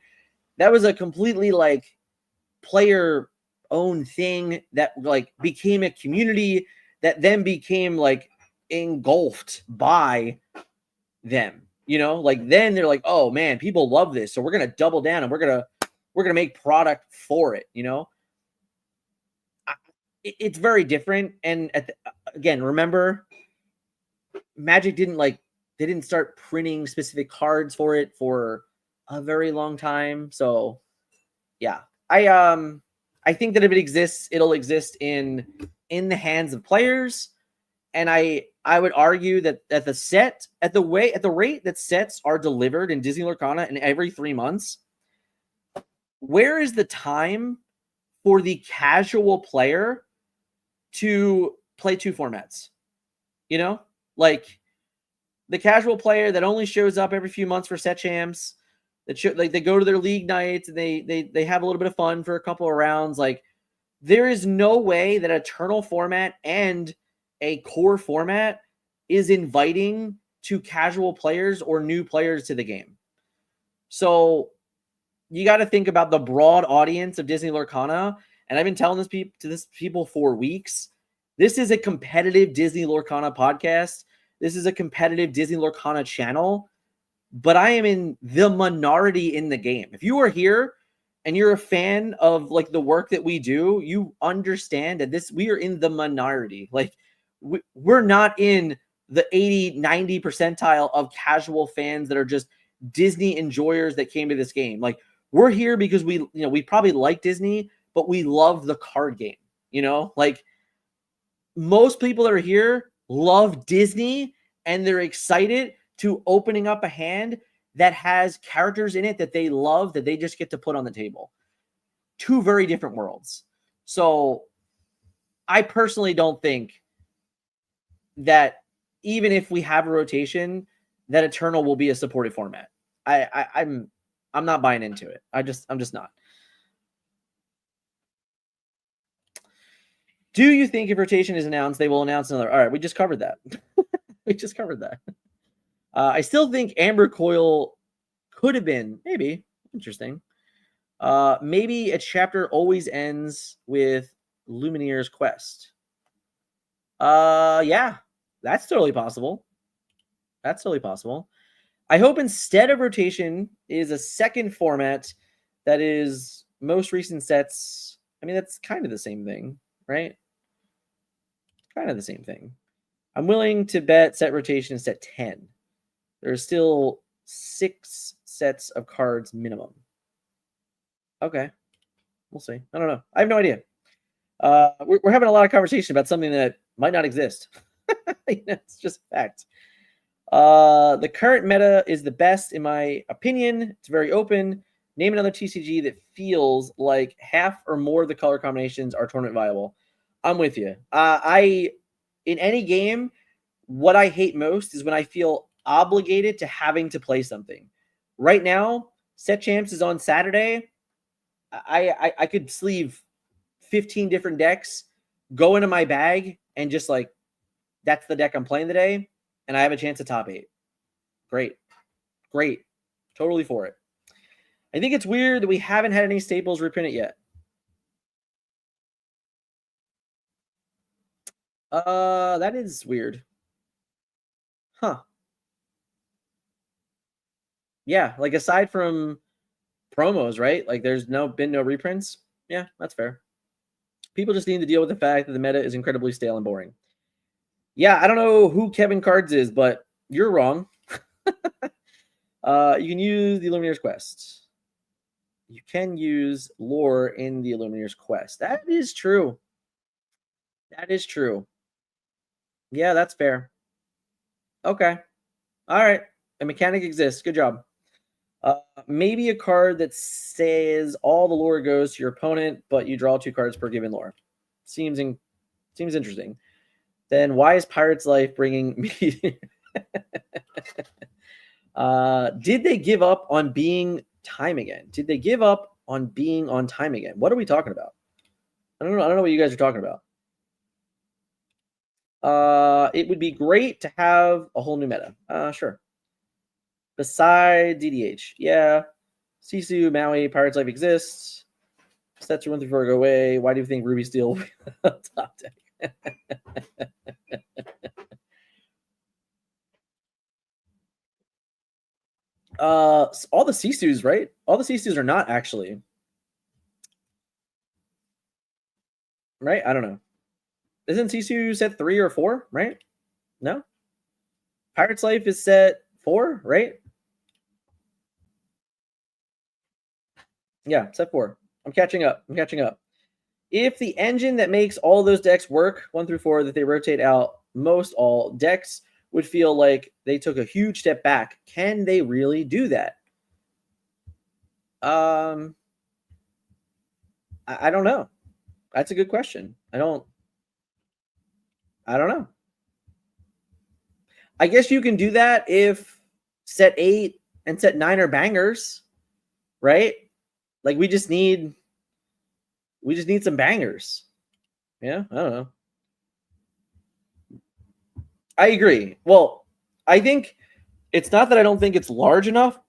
That was a completely like player owned thing that like became a community that then became like engulfed by them. Like then they're like, oh man, people love this, so we're gonna double down and we're gonna make product for it. It's very different. And again, remember, Magic didn't start printing specific cards for it for a very long time. So yeah, I think that if it exists, it'll exist in the hands of players. And I would argue that at the rate that sets are delivered in Disney Lorcana in every 3 months, where is the time for the casual player to play 2 formats? Like the casual player that only shows up every few months for set champs, Like they go to their league nights and they have a little bit of fun for a couple of rounds. Like there is no way that a Eternal format and a core format is inviting to casual players or new players to the game. So you got to think about the broad audience of Disney Lorcana. And I've been telling this people for weeks. This is a competitive Disney Lorcana podcast. This is a competitive Disney Lorcana channel. But I am in the minority in the game. If you are here and you're a fan of like the work that we do, you understand that we are in the minority. Like we're not in the 80, 90 percentile of casual fans that are just Disney enjoyers that came to this game. Like we're here because we probably like Disney, but we love the card game. Like most people that are here love Disney and they're excited to opening up a hand that has characters in it that they love that they just get to put on the table. Two very different worlds. So I personally don't think that even if we have a rotation, that Eternal will be a supported format. I'm not buying into it. I'm just not. Do you think if rotation is announced, they will announce another? All right, we just covered that. We just covered that. I still think Amber Coil could have been maybe interesting. Maybe a chapter always ends with Lumineer's quest. Yeah, that's totally possible. That's totally possible. I hope instead of rotation is a second format that is most recent sets. I mean, that's kind of the same thing, right? Kind of the same thing. I'm willing to bet set rotation is set 10. There's still 6 sets of cards minimum. Okay. We'll see. I don't know. I have no idea. We're having a lot of conversation about something that might not exist. It's just fact. The current meta is the best, in my opinion. It's very open. Name another TCG that feels like half or more of the color combinations are tournament viable. I'm with you. In any game, what I hate most is when I feel obligated to having to play something. Right now, Set Champs is on Saturday. I could sleeve 15 different decks, go into my bag, and just like, that's the deck I'm playing today, and I have a chance at top 8. Great. Totally for it. I think it's weird that we haven't had any staples reprinted yet. That is weird. Huh. Yeah, like aside from promos, right? Like there's been no reprints. Yeah, that's fair. People just need to deal with the fact that the meta is incredibly stale and boring. Yeah, I don't know who Kevin Cards is, but you're wrong. You can use the Illuminator's Quest. You can use lore in the Illuminator's Quest. That is true. That is true. Yeah, that's fair. Okay. All right. A mechanic exists. Good job. Maybe a card that says all the lore goes to your opponent, but you draw 2 cards per given lore. Seems interesting. Then why is Pirate's Life bringing me? Did they give up on being time again? Did they give up on being on time again? What are we talking about? I don't know what you guys are talking about. It would be great to have a whole new meta. Sure. Besides DDH, yeah. Sisu, Maui, Pirates Life exists. Sets are 1 through 4 go away. Why do you think Ruby Steel will be top deck? All the Sisus, right? All the Sisus are not actually. Right? I don't know. Isn't Sisu set 3 or 4, right? No? Pirate's Life is set 4, right? Yeah, set 4. I'm catching up. If the engine that makes all those decks work, 1 through 4, that they rotate out most all decks would feel like they took a huge step back. Can they really do that? I don't know. That's a good question. I don't know. I guess you can do that if set 8 and set 9 are bangers. right? Like we just need some bangers. Yeah, I don't know. I agree. Well, I think it's not that I don't think it's large enough.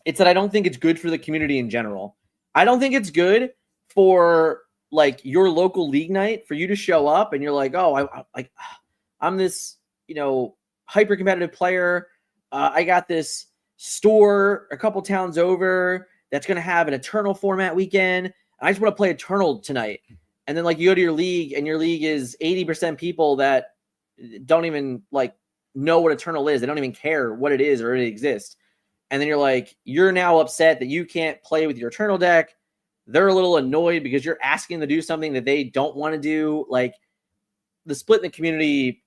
It's that I don't think it's good for the community in general. I don't think it's good for like your local league night for you to show up and you're like, oh, I'm this, hyper competitive player. I got this store a couple towns over that's going to have an Eternal format weekend. I just want to play Eternal tonight. And then like you go to your league and your league is 80% people that don't even like know what Eternal is. They don't even care what it is or it exists. And then you're now upset that you can't play with your Eternal deck. They're a little annoyed because you're asking them to do something that they don't want to do. Like the split in the community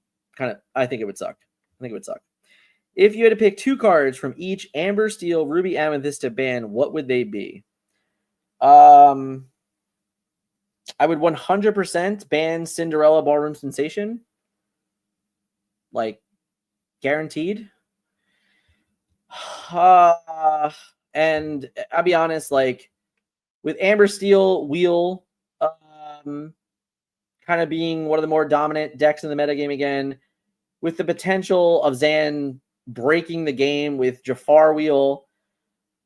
I think it would suck. If you had to pick 2 cards from each Amber, Steel, Ruby, Amethyst to ban, what would they be? I would 100% ban Cinderella Ballroom Sensation. Like, guaranteed. And I'll be honest, like, with Amber, Steel, Wheel, kind of being one of the more dominant decks in the metagame again, with the potential of Zan breaking the game with Jafar Wheel,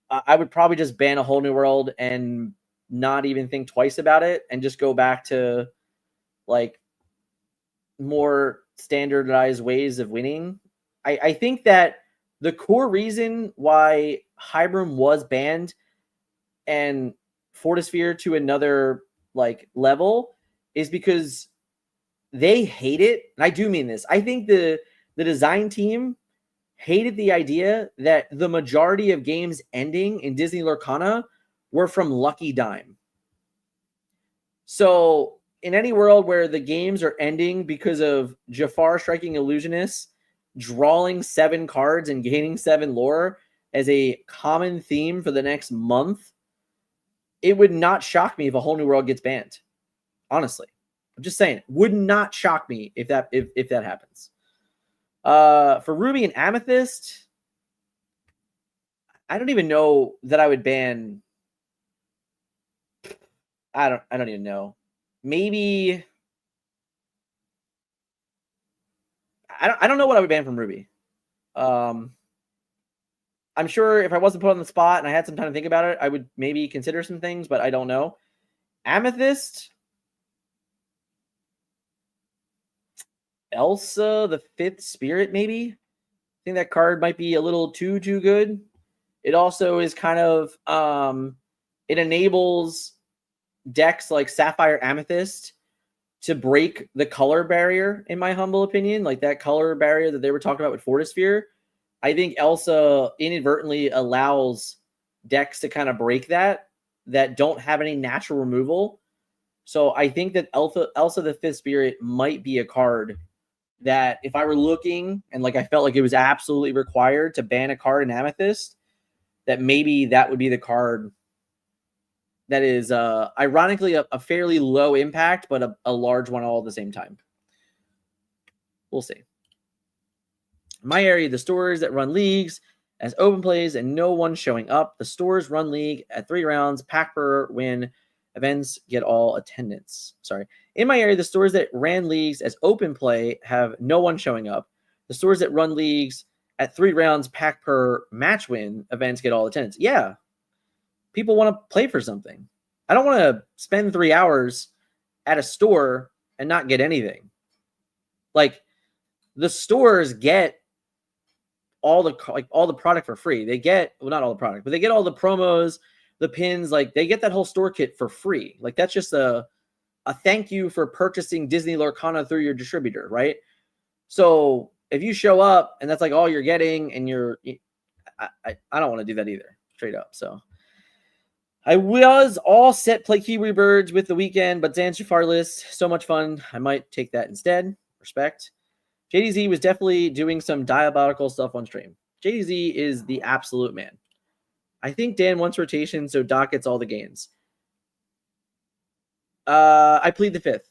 I would probably just ban a whole new world and not even think twice about it and just go back to like more standardized ways of winning. I think that the core reason why Hybrim was banned and Fortisphere to another like level is because they hate it. And I do mean this. I think the design team hated the idea that the majority of games ending in Disney Lorcana were from Lucky Dime. So in any world where the games are ending because of Jafar striking Illusionist, drawing 7 cards and gaining 7 lore as a common theme for the next month, it would not shock me if a whole new world gets banned. Honestly, I'm just saying, would not shock me if that happens. For Ruby and Amethyst, I don't even know that I would ban. I don't even know. Maybe I don't know what I would ban from Ruby. I'm sure if I wasn't put on the spot and I had some time to think about it, I would maybe consider some things, but I don't know. Amethyst, Elsa, the 5th Spirit, maybe. I think that card might be a little too good. It also is kind of it enables decks like Sapphire Amethyst to break the color barrier, in my humble opinion, like that color barrier that they were talking about with Fortisphere. I think Elsa inadvertently allows decks to kind of break that don't have any natural removal. So I think that Elsa the 5th Spirit might be a card that if I were looking and like I felt like it was absolutely required to ban a card in Amethyst, that maybe that would be the card that is ironically a fairly low impact, but a large one all at the same time. We'll see. In my area, the stores that run leagues as open plays and no one showing up. The stores run league at 3 rounds, pack per win. Events get all attendance. Sorry. In my area, the stores that ran leagues as open play have no one showing up. The stores that run leagues at 3 rounds, pack per match win. Events get all attendance. Yeah. People want to play for something. I don't want to spend 3 hours at a store and not get anything. Like the stores get all the product for free. They get, well, not all the product, but they get all the promos, the pins, like they get that whole store kit for free. Like that's just a thank you for purchasing Disney Lorcana through your distributor, right? So if you show up and that's like all you're getting and I don't want to do that either, straight up. So I was all set play Kiwi Birds with the weekend, but Zan's Jafar list, so much fun. I might take that instead. Respect. JDZ was definitely doing some diabolical stuff on stream. JDZ is the absolute man. I think Dan wants rotation, so Doc gets all the gains. I plead the 5th.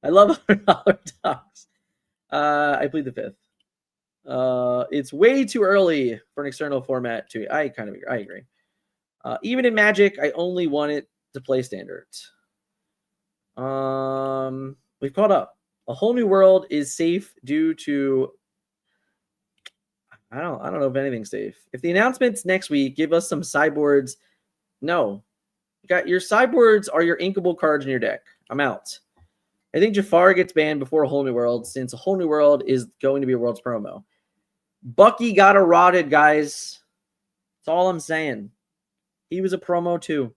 I love $100 Docs. I plead the 5th. It's way too early for an external format to. I agree. Even in Magic, I only want it to play standards. We've caught up. A Whole New World is safe due to. I don't know if anything's safe. If the announcements next week give us some sideboards, no. You got your sideboards are your inkable cards in your deck. I'm out. I think Jafar gets banned before A Whole New World, since A Whole New World is going to be a World's promo. Bucky got eroded, guys. That's all I'm saying. He was a promo too.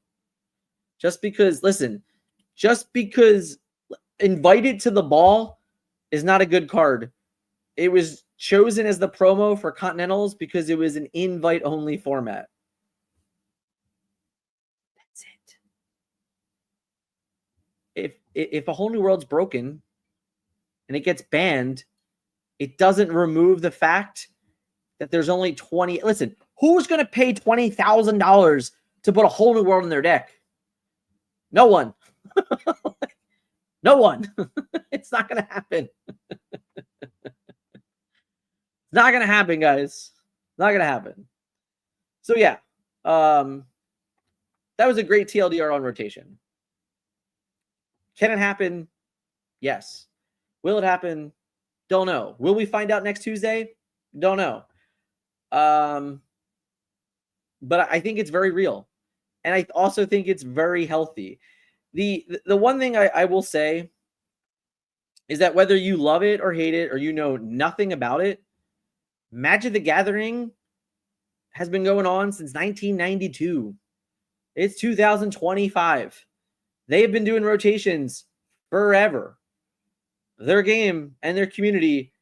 Just because Invited to the Ball is not a good card. It was chosen as the promo for Continentals because it was an invite-only format. That's it. If A Whole New World's broken and it gets banned, it doesn't remove the fact that there's only 20. Listen, who's going to pay $20,000 to put A Whole New World in their deck? No one. No one. It's not going to happen. It's not going to happen, guys. Not going to happen. So, yeah. That was a great TLDR on rotation. Can it happen? Yes. Will it happen? Don't know. Will we find out next Tuesday? Don't know. But I think it's very real. And I also think it's very healthy. The one thing I will say is that whether you love it or hate it or you know nothing about it, Magic the Gathering has been going on since 1992. It's 2025. They have been doing rotations forever. Their game and their community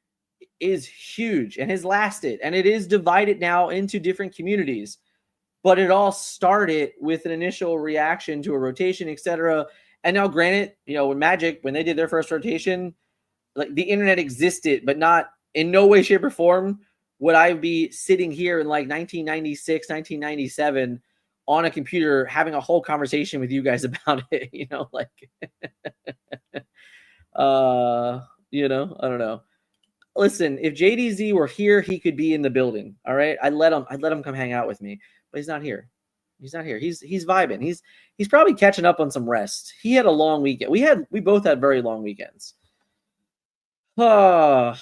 is huge and has lasted, and it is divided now into different communities. But it all started with an initial reaction to a rotation, etc. And now, granted, when Magic, when they did their first rotation, like the internet existed, but not in no way, shape, or form would I be sitting here in like 1996, 1997 on a computer having a whole conversation with you guys about it. I don't know. Listen, if JDZ were here, he could be in the building. All right, I'd let him come hang out with me. But he's not here. He's not here. He's vibing. He's probably catching up on some rest. He had a long weekend. We both had very long weekends. I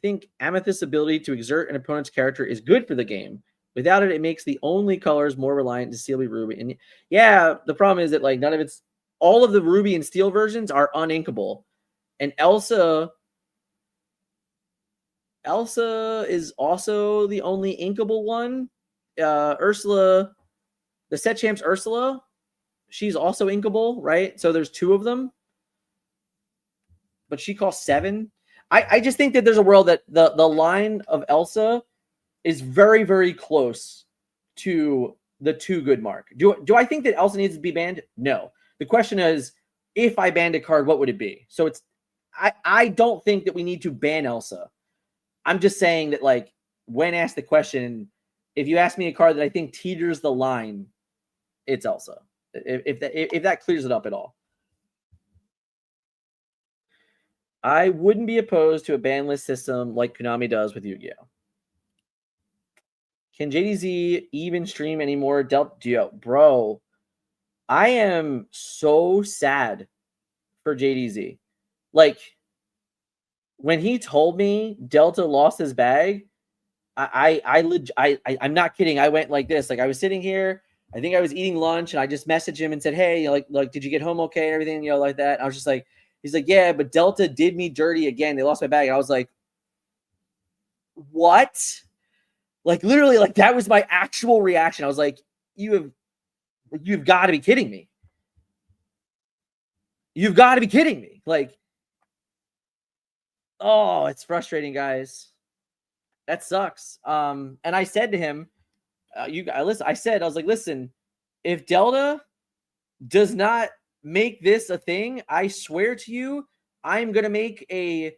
think Amethyst's ability to exert an opponent's character is good for the game. Without it, it makes the only colors more reliant to Steel Ruby. And yeah, the problem is that all of the Ruby and Steel versions are uninkable. And Elsa is also the only inkable one. Ursula, the set champs Ursula, she's also inkable, right? So there's two of them. But she costs 7. I just think that there's a world that the line of Elsa is very, very close to the 2 good mark. Do I think that Elsa needs to be banned? No. The question is, if I banned a card, what would it be? So I don't think that we need to ban Elsa. I'm just saying that, when asked the question, if you ask me a card that I think teeters the line, it's Elsa. If that clears it up at all. I wouldn't be opposed to a ban list system like Konami does with Yu-Gi-Oh! Can JDZ even stream anymore? Bro, I am so sad for JDZ. When he told me Delta lost his bag, I'm not kidding. I went like this. I was sitting here. I think I was eating lunch, and I just messaged him and said, "Hey, did you get home okay and everything?" Like that. I was just like, he's like, "Yeah, but Delta did me dirty again. They lost my bag." And I was like, "What?" Literally, that was my actual reaction. I was like, you've got to be kidding me. You've got to be kidding me. Oh, it's frustrating, guys. That sucks. And I said to him, listen, I was like, listen, if Delta does not make this a thing, I swear to you, I'm going to make a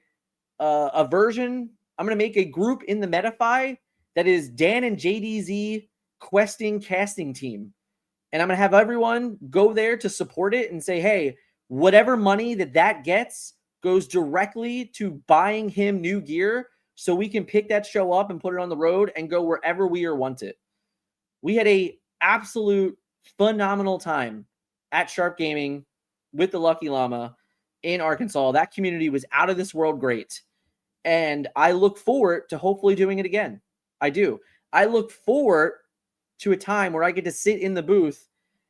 version. I'm going to make a group in the Metafy that is Dan and JDZ questing casting team. And I'm going to have everyone go there to support it and say, hey, whatever money that gets goes directly to buying him new gear so we can pick that show up and put it on the road and go wherever we are wanted. We had a absolute phenomenal time at Sharp Gaming with the Lucky Llama in Arkansas. That community was out of this world great. And I look forward to hopefully doing it again. I do. I look forward to a time where I get to sit in the booth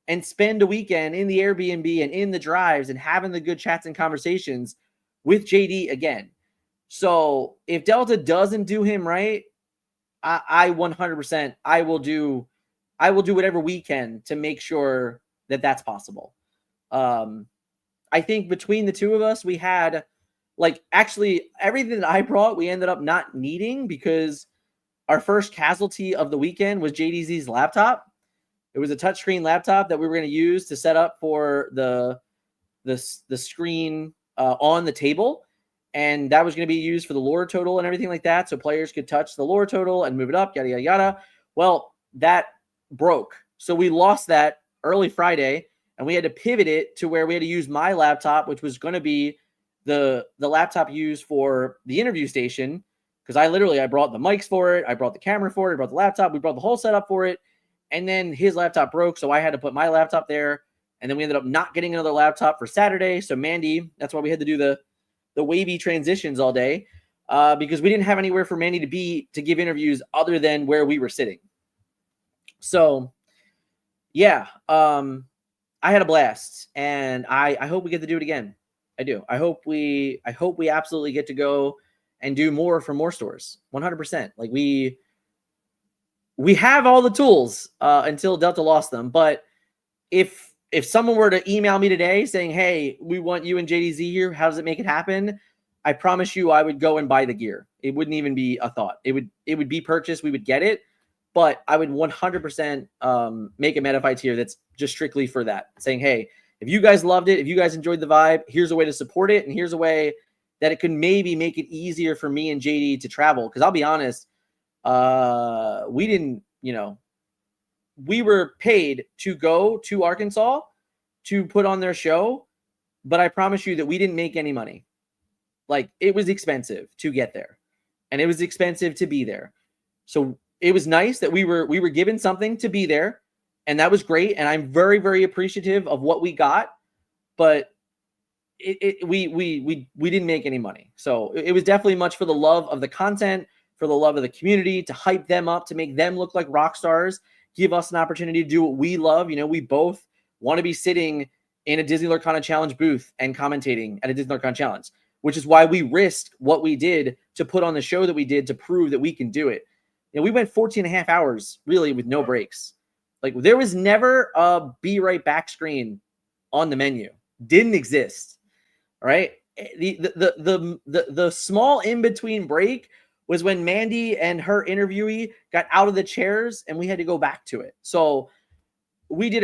and spend a weekend in the Airbnb and in the drives and having the good chats and conversations with JD again. So if Delta doesn't do him right, I 100%, I will do whatever we can to make sure that that's possible. I think between the two of us, we had actually everything that I brought, we ended up not needing because our first casualty of the weekend was JDZ's laptop. It was a touchscreen laptop that we were going to use to set up for the screen on the table. And that was going to be used for the lore total and everything like that. So players could touch the lore total and move it up, yada, yada, yada. Well, that broke. So we lost that early Friday and we had to pivot it to where we had to use my laptop, which was going to be the laptop used for the interview station. Because I brought the mics for it. I brought the camera for it. I brought the laptop. We brought the whole setup for it. And then his laptop broke. So I had to put my laptop there. And then we ended up not getting another laptop for Saturday. So Mandy, that's why we had to do the wavy transitions all day because we didn't have anywhere for Mandy to be to give interviews other than where we were sitting. So yeah, I had a blast and I hope we get to do it again. I do. I hope we absolutely get to go and do more for more stores. 100%. Like we have all the tools until Delta lost them. But if someone were to email me today saying, hey, we want you and JDZ here, how does it make it happen? I promise you I would go and buy the gear. It wouldn't even be a thought. It would be purchased. We would get it. But I would 100% make a Metafi tier that's just strictly for that. Saying, hey, if you guys loved it, if you guys enjoyed the vibe, here's a way to support it. And here's a way that it could maybe make it easier for me and JD to travel. Because I'll be honest, we didn't, we were paid to go to Arkansas to put on their show, but I promise you that we didn't make any money. Like it was expensive to get there and it was expensive to be there. So it was nice that we were given something to be there and that was great. And I'm very, very appreciative of what we got, but we didn't make any money. So it was definitely much for the love of the content, for the love of the community, to hype them up, to make them look like rock stars, give us an opportunity to do what we love. We both want to be sitting in a Disney Lorcana Challenge booth and commentating at a Disney Lorcana Challenge, which is why we risked what we did to put on the show that we did to prove that we can do it. We went 14 and a half hours really with no breaks. Like there was never a be right back screen on the menu. Didn't exist. All right. The small in-between break was when Mandy and her interviewee got out of the chairs and we had to go back to it. So we did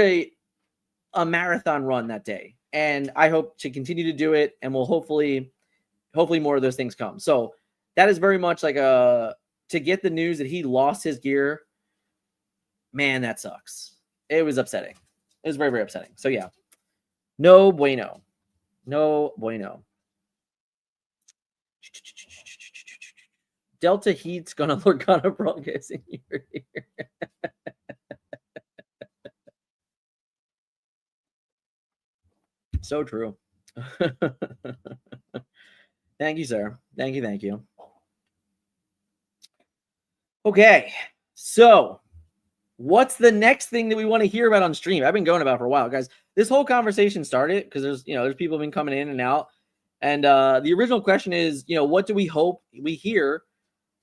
a marathon run that day and I hope to continue to do it. And we'll hopefully more of those things come. So that is very much like to get the news that he lost his gear. Man, that sucks. It was upsetting. It was very, very upsetting. So yeah, no bueno. No bueno. Delta Heat's gonna Lorcana broadcasting your ear. So true. Thank you, sir. Thank you. Okay, so what's the next thing that we want to hear about on stream? I've been going about for a while, guys. This whole conversation started because there's people been coming in and out, and the original question is, what do we hope we hear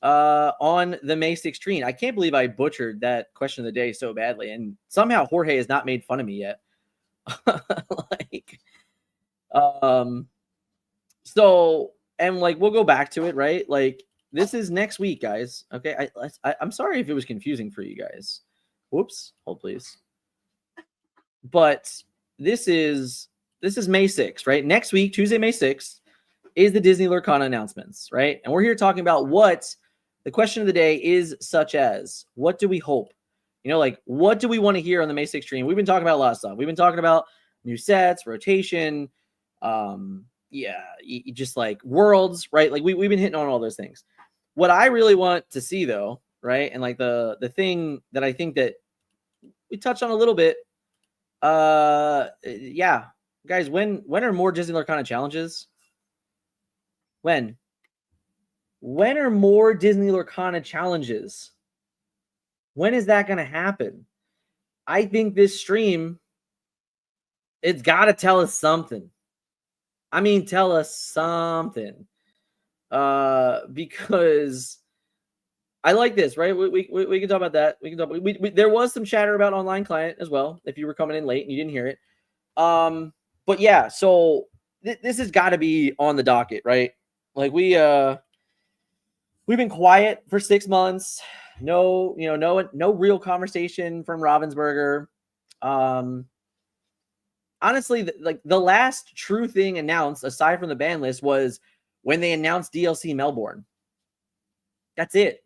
on the May 6th stream? I can't believe I butchered that question of the day so badly, and somehow Jorge has not made fun of me yet. So we'll go back to it, right? Like this is next week, guys. Okay, I'm sorry if it was confusing for you guys. Whoops, hold please. But this is May 6th, right? Next week, Tuesday, May 6th, is the Disney Lorcana announcements, right? And we're here talking about what the question of the day is, such as what do we hope? What do we want to hear on the May 6th stream? We've been talking about a lot of stuff. We've been talking about new sets, rotation, Yeah, just like worlds, right? Like we've been hitting on all those things. What I really want to see though, right? And like the thing that I think that we touched on a little bit, yeah, guys, when are more Disney Lorcana challenges? When are more Disney Lorcana challenges? When is that going to happen? I think this stream, it's got to tell us something. I mean, tell us something. Because I like this, right? We can talk about that. We can talk. There was some chatter about online client as well. If you were coming in late and you didn't hear it, but yeah. So this has got to be on the docket, right? Like we've been quiet for 6 months. No real conversation from Ravensburger. Honestly, the last true thing announced aside from the ban list was when they announced DLC Melbourne. That's it.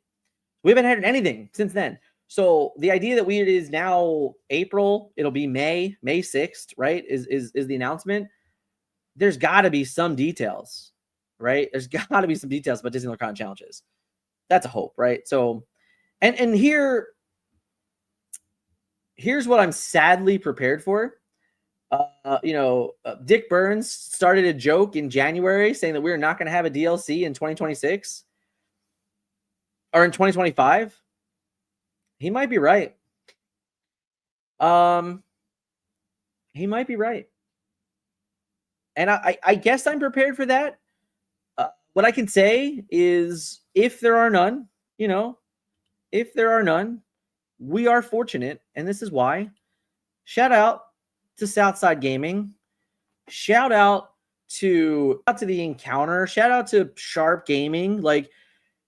We haven't had anything since then. So the idea that it is now April, it'll be May 6th, right? Is the announcement. There's got to be some details, right? There's got to be some details about Disney Lorcana challenges. That's a hope, right? So, and here's what I'm sadly prepared for. Dick Burns started a joke in January saying that we're not going to have a DLC in 2026 or in 2025. He might be right. He might be right. And I guess I'm prepared for that. What I can say is if there are none, we are fortunate. And this is why. Shout out to Southside Gaming. Shout out to the Encounter. Shout out to Sharp Gaming. Like,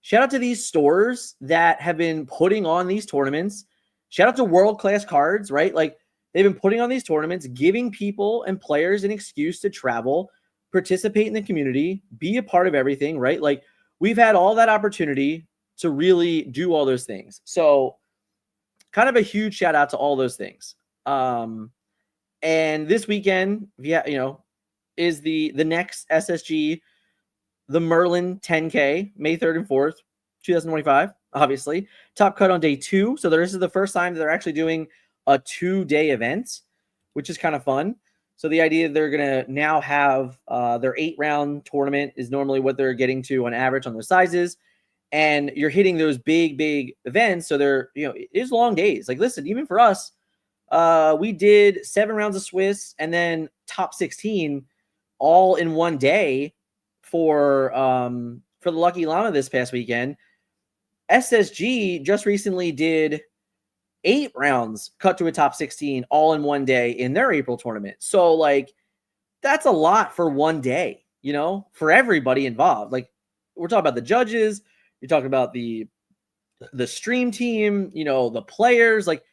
shout out to these stores that have been putting on these tournaments. Shout out to World Class Cards, right? Like, they've been putting on these tournaments, giving people and players an excuse to travel, participate in the community, be a part of everything, right? Like, we've had all that opportunity to really do all those things. So, kind of a huge shout out to all those things. And this weekend, is the next SSG, the Merlin 10K, May 3rd and 4th, 2025, obviously. Top cut on day 2. So this is the first time that they're actually doing a 2-day event, which is kind of fun. So the idea they're going to now have their 8-round tournament is normally what they're getting to on average on their sizes. And you're hitting those big events. So they're, it is long days. Like, listen, even for us, we did 7 rounds of Swiss and then top 16 all in one day for the Lucky Llama this past weekend. SSG just recently did 8 rounds cut to a top 16 all in one day in their April tournament. So like, that's a lot for one day, for everybody involved. Like, we're talking about the judges, you're talking about the stream team, the players. Like,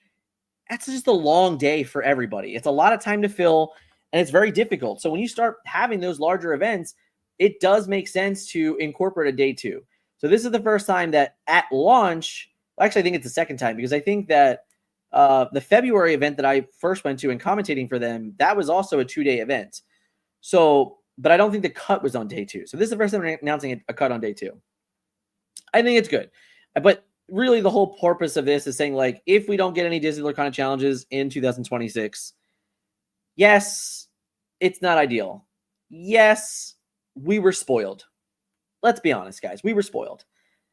that's just a long day for everybody. It's a lot of time to fill, and it's very difficult. So when you start having those larger events, it does make sense to incorporate a day 2. So this is the first time that at launch, actually, I think it's the second time, because I think that the February event that I first went to and commentating for them, that was also a 2-day event. So, but I don't think the cut was on day 2. So this is the first time we're announcing a cut on day 2. I think it's good. But really, the whole purpose of this is saying, like, if we don't get any Disney Lorcana challenges in 2026, yes, it's not ideal. Yes, we were spoiled. Let's be honest, guys. We were spoiled.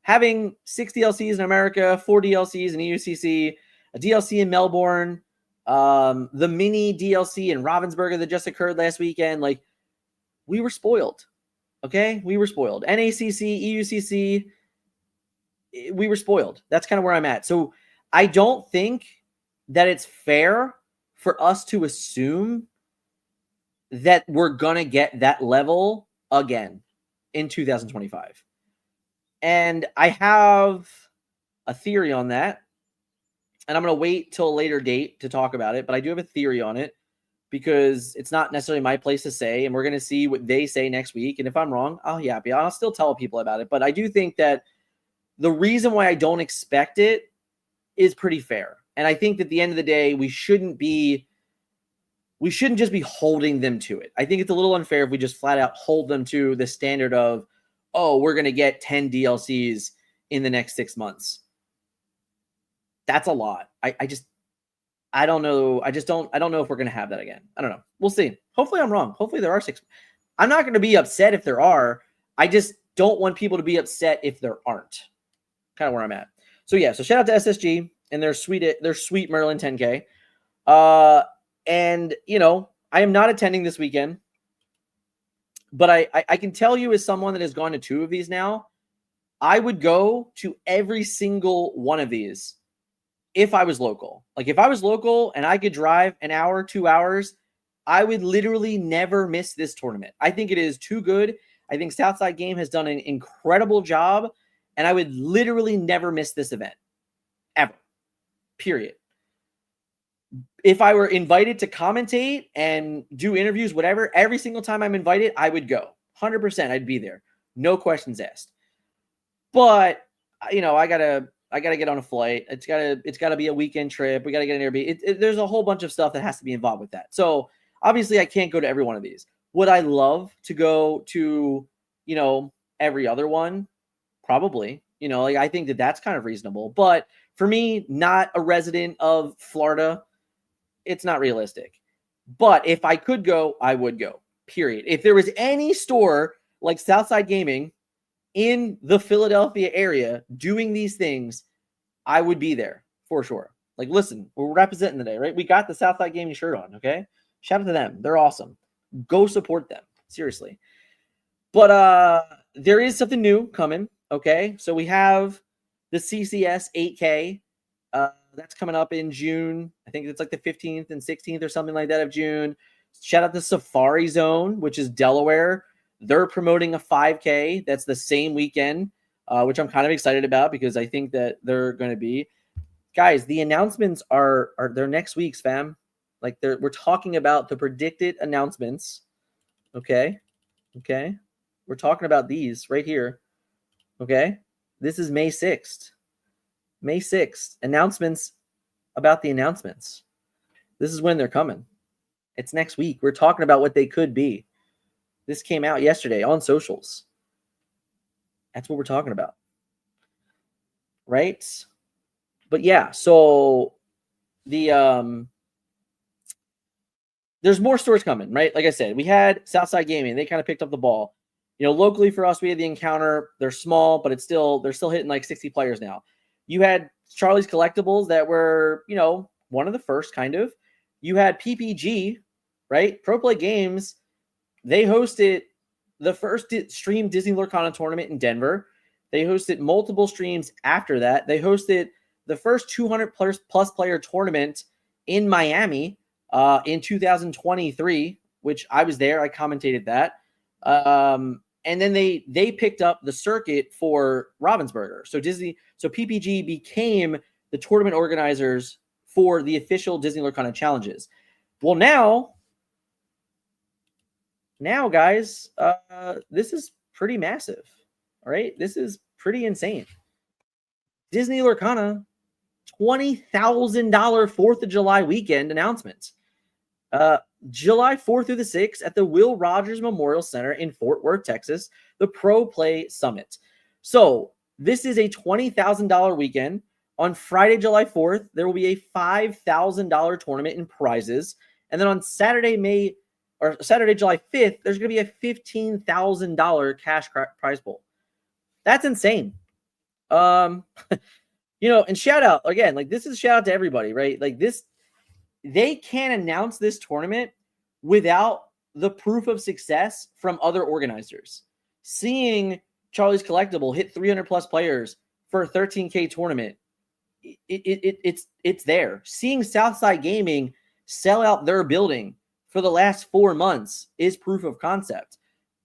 Having 6 DLCs in America, 4 DLCs in EUCC, a DLC in Melbourne, the mini DLC in Ravensburger that just occurred last weekend, like, we were spoiled. Okay? We were spoiled. NACC, EUCC, we were spoiled. That's kind of where I'm at. So I don't think that it's fair for us to assume that we're going to get that level again in 2025. And I have a theory on that. And I'm going to wait till a later date to talk about it. But I do have a theory on it because it's not necessarily my place to say. And we're going to see what they say next week. And if I'm wrong, I'll still tell people about it. But I do think that the reason why I don't expect it is pretty fair. And I think that at the end of the day, we shouldn't be we shouldn't just be holding them to it. I think it's a little unfair if we just flat out hold them to the standard of, oh, we're going to get 10 DLCs in the next 6 months. That's a lot. I don't know. I don't know if we're going to have that again. I don't know. We'll see. Hopefully I'm wrong. Hopefully there are 6. I'm not going to be upset if there are. I just don't want people to be upset if there aren't. Kind of where I'm at. So yeah, so shout out to SSG and their sweet Merlin 10K. And you know, I am not attending this weekend, but I can tell you as someone that has gone to 2 of these now, I would go to every single one of these if I was local. Like if I was local and I could drive an hour, 2 hours, I would literally never miss this tournament. I think it is too good. I think Southside Game has done an incredible job, and I would literally never miss this event. Ever. Period. If I were invited to commentate and do interviews, whatever, every single time I'm invited, I would go. 100%, I'd be there. No questions asked. But, you know, I gotta get on a flight. It's gotta be a weekend trip. We gotta get an Airbnb. There's a whole bunch of stuff that has to be involved with that. So obviously I can't go to every one of these. Would I love to go to, you know, every other one? Probably. You know, like I think that that's kind of reasonable. But for me, not a resident of Florida, it's not realistic. But if I could go, I would go. Period. If there was any store like Southside Gaming in the Philadelphia area doing these things, I would be there for sure. Like, listen, we're representing today, right? We got the Southside Gaming shirt on, okay? Shout out to them. They're awesome. Go support them. Seriously. But there is something new coming, okay? So we have the CCS 8K. That's coming up in June. I think it's like the 15th and 16th or something like that of June. Shout out to Safari Zone, which is Delaware. They're promoting a 5K. That's the same weekend, which I'm kind of excited about because I think that they're going to be. Guys, the announcements are they're next week's, fam. Like we're talking about the predicted announcements. Okay. We're talking about these right here. Okay. This is May 6th. May 6th. Announcements about the announcements. This is when they're coming. It's next week. We're talking about what they could be. This came out yesterday on socials. That's what we're talking about. Right? But yeah, so the there's more stores coming, right? Like I said, we had Southside Gaming. They kind of picked up the ball. You know, locally for us, we had the Encounter. They're small, but they're still hitting like 60 players now. You had Charlie's Collectibles that were, you know, one of the first kind of. You had PPG, right? Pro Play Games. They hosted the first streamed Disney Lorcana tournament in Denver. They hosted multiple streams after that. They hosted the first 200 plus player tournament in Miami in 2023, which I was there. I commentated that. And then they picked up the circuit for Ravensburger. So PPG became the tournament organizers for the official Disney Lorcana challenges. Well, now guys, this is pretty massive. All right. This is pretty insane. Disney Lorcana, $20,000 4th of July weekend announcements. July 4th through the 6th at the Will Rogers Memorial Center in Fort Worth, Texas, the Pro Play Summit. So this is a $20,000 weekend. On Friday, July 4th, there will be a $5,000 tournament in prizes. And then on Saturday, July 5th, there's going to be a $15,000 cash prize pool. That's insane. You know, and shout out again, like this is a shout out to everybody, right? Like this, they can't announce this tournament without the proof of success from other organizers. Seeing Charlie's Collectible hit 300 plus players for a 13K tournament, it's there. Seeing Southside Gaming sell out their building for the last 4 months is proof of concept.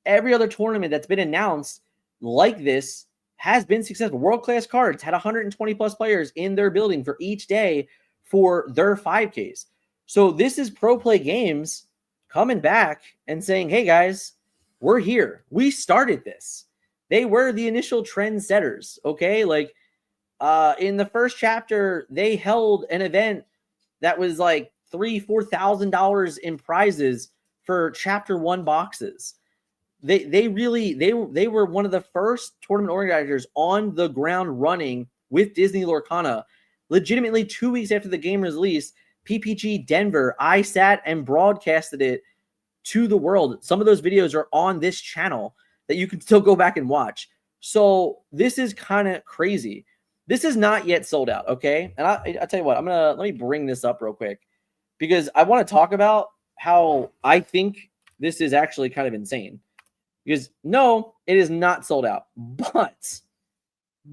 Every other tournament that's been announced like this has been successful. World Class Cards had 120 plus players in their building for each day for their 5Ks. So this is Pro Play Games coming back and saying, hey guys, we're here. We started this. They were the initial trend setters. Okay. Like in the first chapter, they held an event that was like $4,000 in prizes for chapter 1 boxes. They were one of the first tournament organizers on the ground running with Disney Lorcana. Legitimately 2 weeks after the game was released, PPG Denver, I sat and broadcasted it to the world. Some of those videos are on this channel that you can still go back and watch. So this is kind of crazy. This is not yet sold out, okay? And I'll tell you what, let me bring this up real quick because I want to talk about how I think this is actually kind of insane. Because no, it is not sold out. But,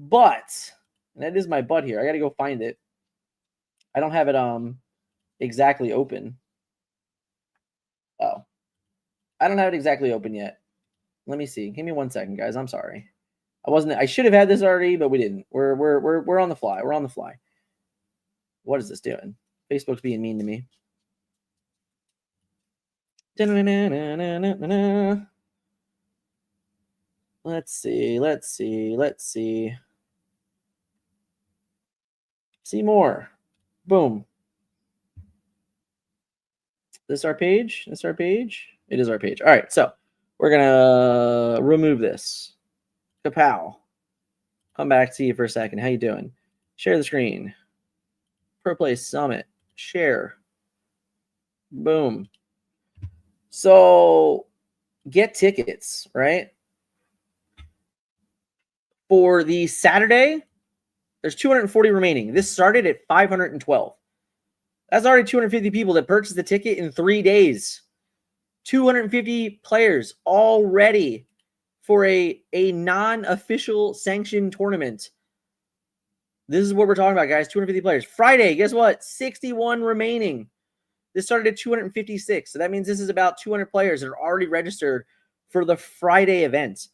and that is my butt here. I got to go find it. I don't have it exactly open. Oh, I don't have it exactly open yet. Let me see. Give me 1 second, guys. I'm sorry. I should have had this already, but we didn't. We're on the fly. We're on the fly. What is this doing? Facebook's being mean to me. Let's see. See more. Boom. This our page? This our page? It is our page. All right, so we're gonna remove this. Kapow. Come back to you for a second. How you doing? Share the screen. Pro Play Summit. Share. Boom. So get tickets, right? For the Saturday, there's 240 remaining. This started at 512. That's already 250 people that purchased the ticket in 3 days. 250 players already for a non-official sanctioned tournament. This is what we're talking about, guys. 250 players. Friday, guess what? 61 remaining. This started at 256. So that means this is about 200 players that are already registered for the Friday event.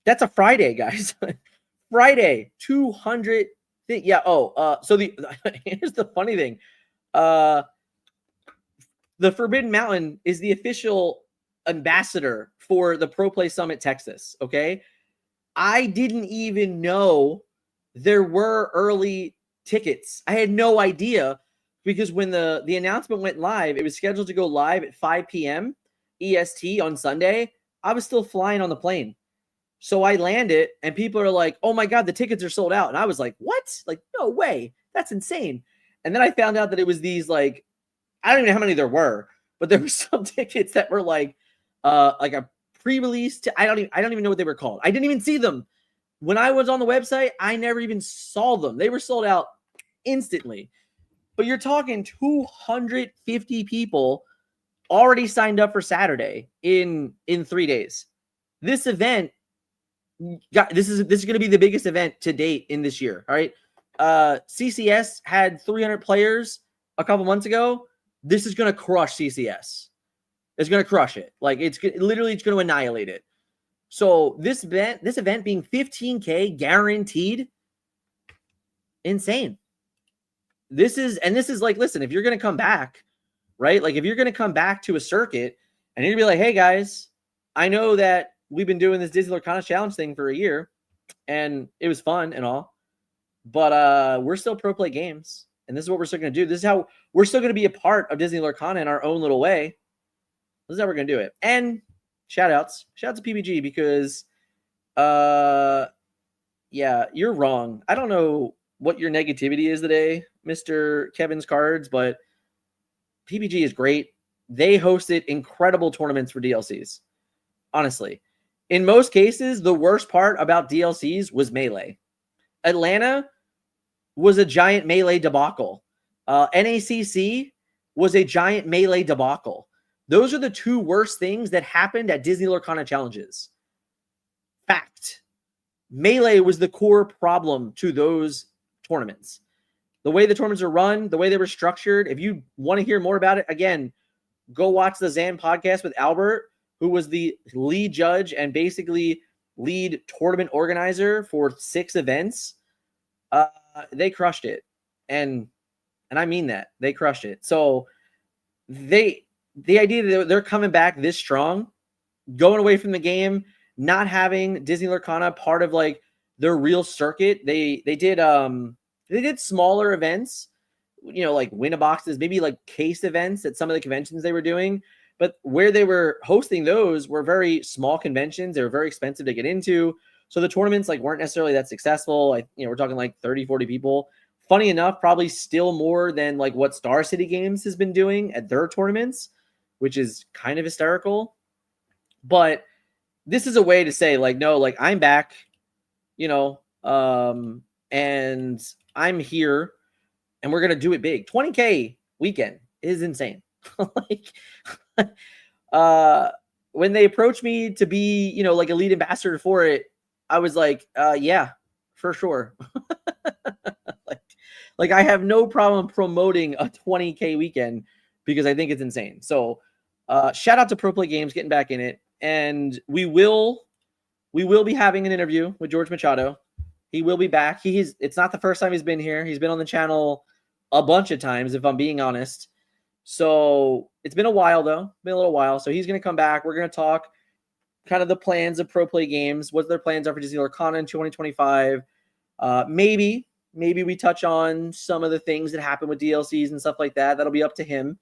That's a Friday, guys. Friday, 200. Yeah. Oh, so here's the funny thing. The Forbidden Mountain is the official ambassador for the Pro Play Summit Texas. Okay. I didn't even know there were early tickets. I had no idea because when the announcement went live, it was scheduled to go live at 5 p.m. EST on Sunday. I was still flying on the plane. So I landed and people are like, oh my God, the tickets are sold out. And I was like, what? Like, no way. That's insane. And then I found out that it was these like, I don't even know how many there were, but there were some tickets that were like a pre-release. I don't even know what they were called. I didn't even see them. When I was on the website, I never even saw them. They were sold out instantly. But you're talking 250 people already signed up for Saturday in 3 days. This event, this is going to be the biggest event to date in this year. All right. CCS had 300 players a couple months ago. This is going to crush CCS. It's going to crush it. Like it's going to annihilate it. So this event being 15K guaranteed, insane. This is like, listen, if you're going to come back, right? Like if you're going to come back to a circuit and you're going to be like, hey guys, I know that we've been doing this Disney Lorcana challenge thing for a year and it was fun and all, but we're still Pro Play Games. And this is what we're still going to do. This is how we're still going to be a part of Disney Lorcana in our own little way. This is how we're going to do it. And shout outs to PBG because, yeah, you're wrong. I don't know what your negativity is today, Mr. Kevin's Cards, but PBG is great. They hosted incredible tournaments for DLCs. Honestly, in most cases, the worst part about DLCs was Melee. Atlanta was a giant Melee debacle. NACC was a giant Melee debacle. Those are the two worst things that happened at Disney Lorcana challenges. Fact. Melee was the core problem to those tournaments. The way the tournaments are run, the way they were structured. If you want to hear more about it, again, go watch the Zan podcast with Albert, who was the lead judge and basically lead tournament organizer for 6 events. They crushed it. And I mean that. They crushed it. So the idea that they're coming back this strong, going away from the game, not having Disney Lorcana part of like their real circuit. They did smaller events like win a boxes, maybe like case events at some of the conventions they were doing. But where they were hosting those were very small conventions. They were very expensive to get into. So the tournaments like weren't necessarily that successful. We're talking like 30, 40 people. Funny enough, probably still more than like what Star City Games has been doing at their tournaments, which is kind of hysterical. But this is a way to say like, no, like I'm back, and I'm here and we're going to do it big. 20K weekend is insane. Like, when they approached me to be, like a lead ambassador for it, I was like, yeah, for sure. like I have no problem promoting a 20K weekend because I think it's insane. So, shout out to Pro Play Games getting back in it. And we will be having an interview with George Machado. He will be back. It's not the first time he's been here. He's been on the channel a bunch of times, if I'm being honest. So it's been a while, though. Been a little while. So he's going to come back. We're going to talk kind of the plans of Pro Play Games, what their plans are for Disney Lorcana in 2025. Maybe we touch on some of the things that happen with DLCs and stuff like that. That'll be up to him.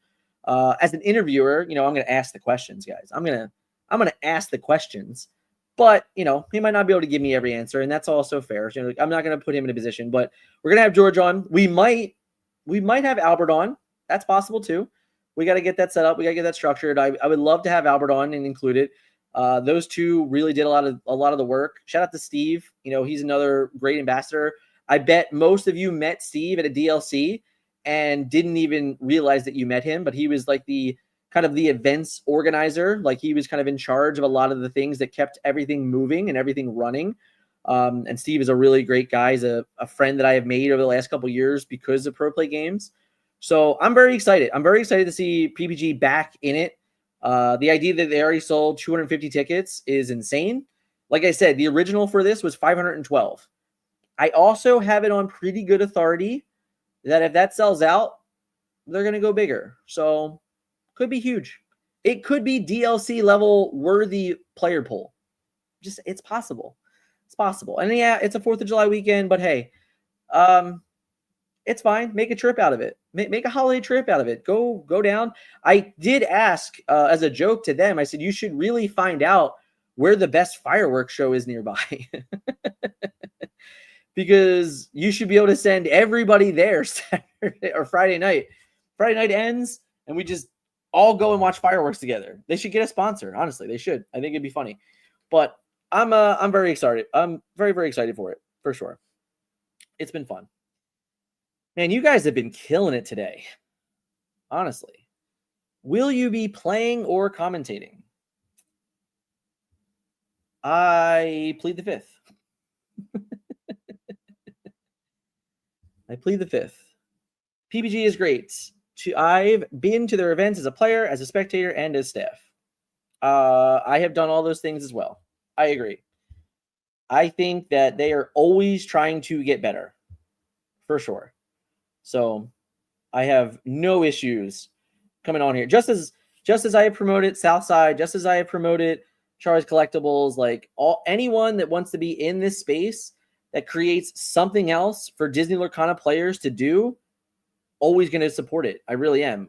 As an interviewer, I'm going to ask the questions, guys. I'm going to ask the questions. But, he might not be able to give me every answer, and that's also fair. I'm not going to put him in a position, but we're going to have George on. We might have Albert on. That's possible too. We got to get that set up. We got to get that structured. I would love to have Albert on and include it. Those two really did a lot of the work. Shout out to Steve. He's another great ambassador. I bet most of you met Steve at a DLC and didn't even realize that you met him, but he was like the kind of the events organizer. Like he was kind of in charge of a lot of the things that kept everything moving and everything running. And Steve is a really great guy. He's a friend that I have made over the last couple of years because of Pro Play Games. So I'm very excited. I'm very excited to see PPG back in it. The idea that they already sold 250 tickets is insane. Like I said, the original for this was 512. I also have it on pretty good authority that if that sells out, they're going to go bigger. So could be huge. It could be DLC level worthy player pool. It's possible. It's possible. And yeah, it's a 4th of July weekend, but hey, it's fine. Make a trip out of it. Make a holiday trip out of it. Go down. I did ask as a joke to them. I said, you should really find out where the best fireworks show is nearby. Because you should be able to send everybody there Saturday or Friday night. Friday night ends and we just all go and watch fireworks together. They should get a sponsor. Honestly, they should. I think it'd be funny. But I'm very excited. I'm very, very excited for it, for sure. It's been fun. Man, you guys have been killing it today. Honestly. Will you be playing or commentating? I plead the fifth. I plead the fifth. PPG is great. I've been to their events as a player, as a spectator, and as staff. I have done all those things as well. I agree. I think that they are always trying to get better, for sure. So I have no issues coming on here. Just as I have promoted Southside, just as I have promoted Charlie's Collectibles, like anyone that wants to be in this space that creates something else for Disney Lorcana players to do, always going to support it. I really am.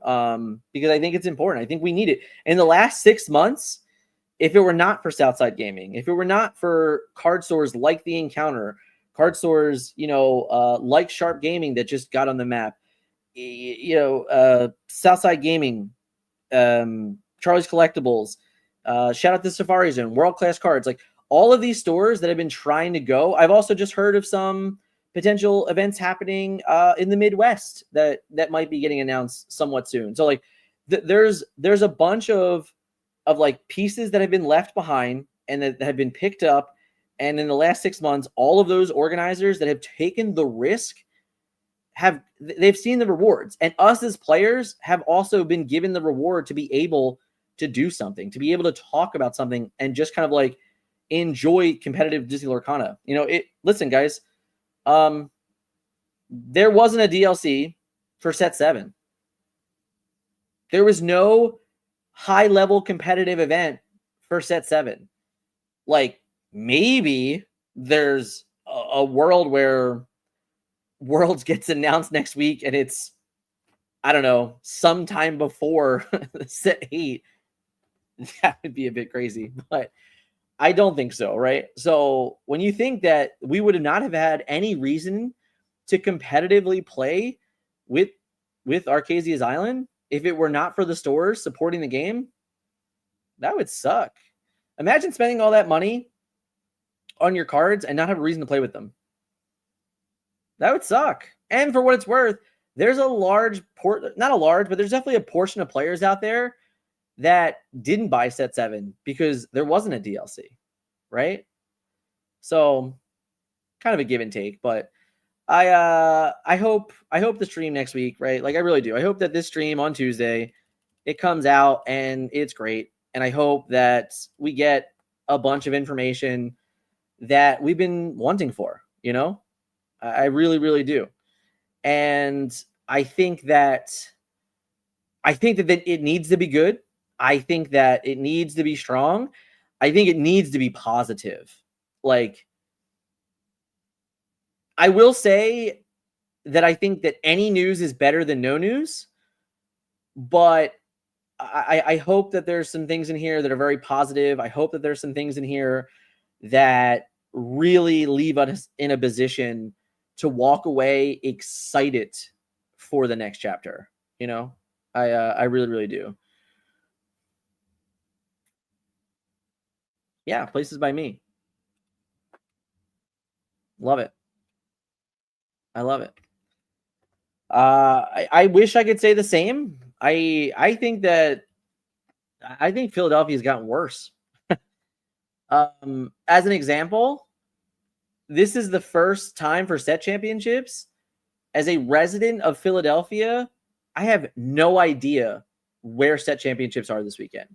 Because I think it's important. I think we need it. In the last 6 months, if it were not for Southside Gaming, if it were not for card stores like The Encounter, card stores, like Sharp Gaming that just got on the map, Southside Gaming, Charlie's Collectibles, shout out to Safari Zone, World Class Cards, like all of these stores that have been trying to go. I've also just heard of some potential events happening in the Midwest that might be getting announced somewhat soon. So like there's a bunch of like pieces that have been left behind and that have been picked up. And in the last 6 months, all of those organizers that have taken the risk they've seen the rewards, and us as players have also been given the reward to be able to do something, to be able to talk about something and just kind of like enjoy competitive Disney Lorcana. Listen, guys, there wasn't a DLC for set 7. There was no high level competitive event for set 7. Like maybe there's a world where Worlds gets announced next week and it's I don't know, sometime before set 8, that would be a bit crazy, but I don't think so, right? So when you think that we would not have had any reason to competitively play with Arcasia's Island if it were not for the stores supporting the game, that would suck. Imagine spending all that money on your cards and not have a reason to play with them. That would suck. And for what it's worth, there's a large not a large, but there's definitely a portion of players out there that didn't buy set 7 because there wasn't a DLC, right? So kind of a give and take, but I hope the stream next week, right? Like I really do. I hope that this stream on Tuesday, it comes out and it's great. And I hope that we get a bunch of information that we've been wanting for, you know? I really, really do. And I think that it needs to be good. I think that it needs to be strong. I think it needs to be positive. Like, I will say that I think that any news is better than no news, but I hope that there's some things in here that are very positive. I hope that there's some things in here that really leave us in a position to walk away excited for the next chapter. You know, I really, really do. Yeah, Places by Me. Love it. I love it. I wish I could say the same. I think Philadelphia's gotten worse. As an example, this is the first time for set championships. As a resident of Philadelphia, I have no idea where set championships are this weekend.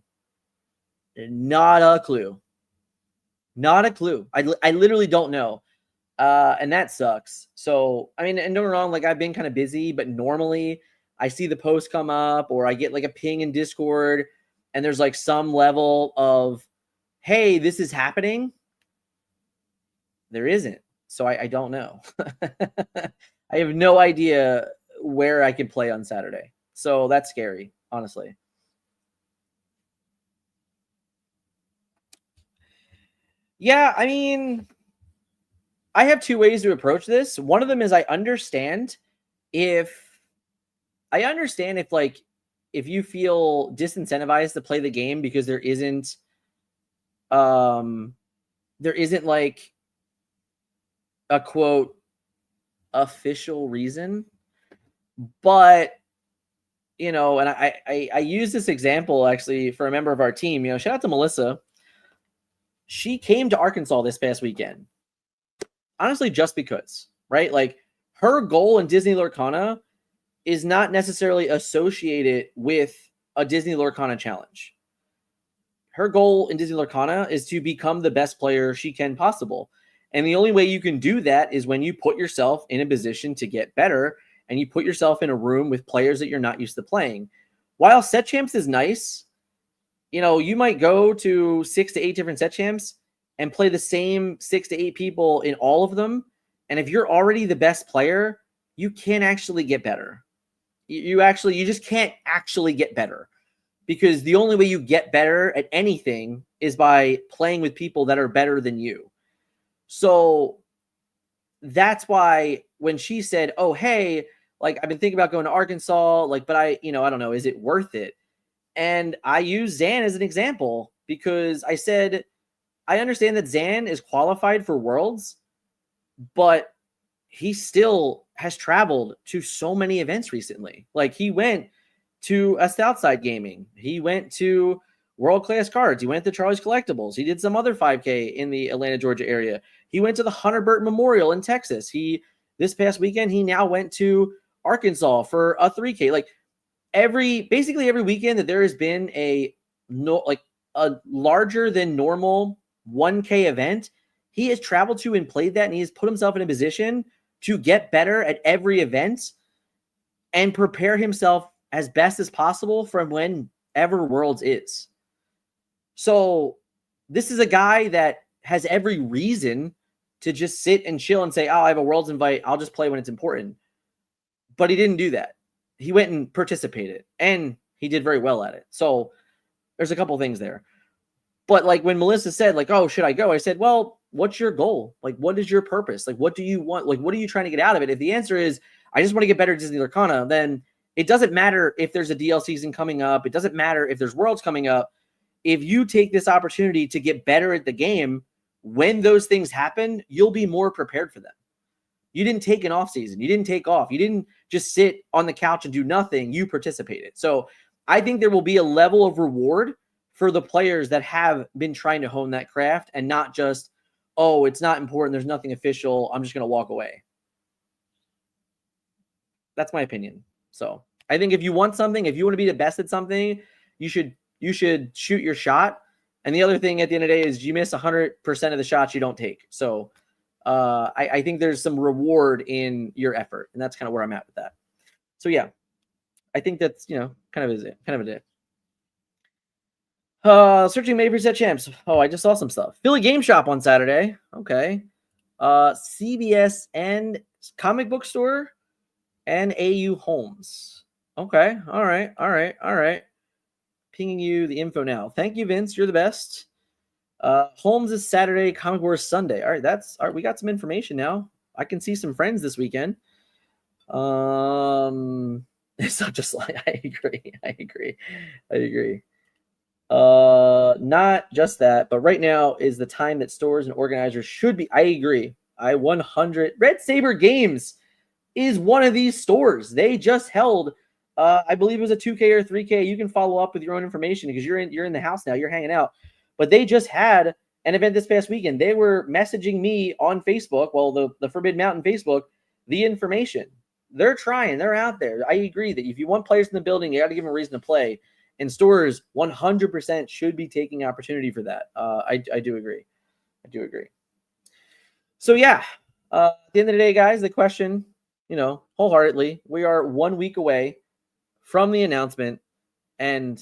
Not a clue. Not a clue. I literally don't know. And that sucks. So, I mean, and don't get me wrong, like I've been kind of busy, but normally I see the post come up or I get like a ping in Discord and there's like some level of, hey, this is happening. There isn't. So I don't know. I have no idea where I can play on Saturday. So that's scary, honestly. Yeah, I mean, I have two ways to approach this. One of them is I understand if like if you feel disincentivized to play the game because there isn't like a quote official reason. But you know, and I use this example actually for a member of our team. You know, shout out to Melissa. She came to Arkansas this past weekend. Honestly, just because, right? Like her goal in Disney Lorcana is not necessarily associated with a Disney Lorcana challenge. Her goal in Disney Lorcana is to become the best player she can possible. And the only way you can do that is when you put yourself in a position to get better and you put yourself in a room with players that you're not used to playing. While set champs is nice, you know, you might go to 6 to 8 different set champs and play the same 6 to 8 people in all of them. And if you're already the best player, you can't actually get better. You just can't actually get better, because the only way you get better at anything is by playing with people that are better than you. So that's why when she said, oh, hey, like I've been thinking about going to Arkansas, like, but I don't know, is it worth it? And I use Zan as an example because I said, I understand that Zan is qualified for Worlds, but he still has traveled to so many events recently. Like he went to a Southside Gaming. He went to World Class Cards. He went to Charlie's Collectibles. He did some other 5K in the Atlanta, Georgia area. He went to the Hunter Burton Memorial in Texas. This past weekend, he now went to Arkansas for a 3K. Like basically every weekend that there has been a larger than normal 1K event, he has traveled to and played that, and he has put himself in a position to get better at every event and prepare himself as best as possible from whenever Worlds is. So this is a guy that has every reason to just sit and chill and say, oh, I have a Worlds invite. I'll just play when it's important. But he didn't do that. he went and participated, and he did very well at it. So there's a couple things there. But like when Melissa said, like, oh, should I go? I said, well, what's your goal? Like, what is your purpose? Like, what do you want? Like, what are you trying to get out of it? If the answer is, I just want to get better at Disney Lorcana, then it doesn't matter if there's a DLC season coming up. It doesn't matter if there's worlds coming up. If you take this opportunity to get better at the game, when those things happen, you'll be more prepared for them. You didn't take an off season. You didn't take off. You didn't just sit on the couch and do nothing. You participated. So I think there will be a level of reward for the players that have been trying to hone that craft and not just, oh, it's not important. There's nothing official. I'm just going to walk away. That's my opinion. So I think if you want something, if you want to be the best at something, you should shoot your shot. And the other thing at the end of the day is you miss 100% of the shots you don't take. So I think there's some reward in your effort, and that's kind of where I'm at with that. So yeah, I think that's kind of it. Searching May preset champs. Oh, I just saw some stuff. Philly Game Shop on Saturday. Okay. CBS and Comic Book Store and AU Homes. Okay. All right. Pinging you the info now. Thank you, Vince. You're the best. Holmes is Saturday, Comic Wars Sunday. All right, we got some information now. I can see some friends this weekend. It's not just like I agree. Not just that, but right now is the time that stores and organizers should be. I agree. I 100. Red Saber Games is one of these stores. They just held. I believe it was a 2K or 3K. You can follow up with your own information because you're in the house now. You're hanging out. But they just had an event this past weekend. They were messaging me on Facebook, well, the Forbidden Mountain Facebook, the information. They're trying. They're out there. I agree that if you want players in the building, you got to give them a reason to play. And stores 100% should be taking opportunity for that. I do agree. So, yeah, at the end of the day, guys, the question, wholeheartedly, we are 1 week away from the announcement. And,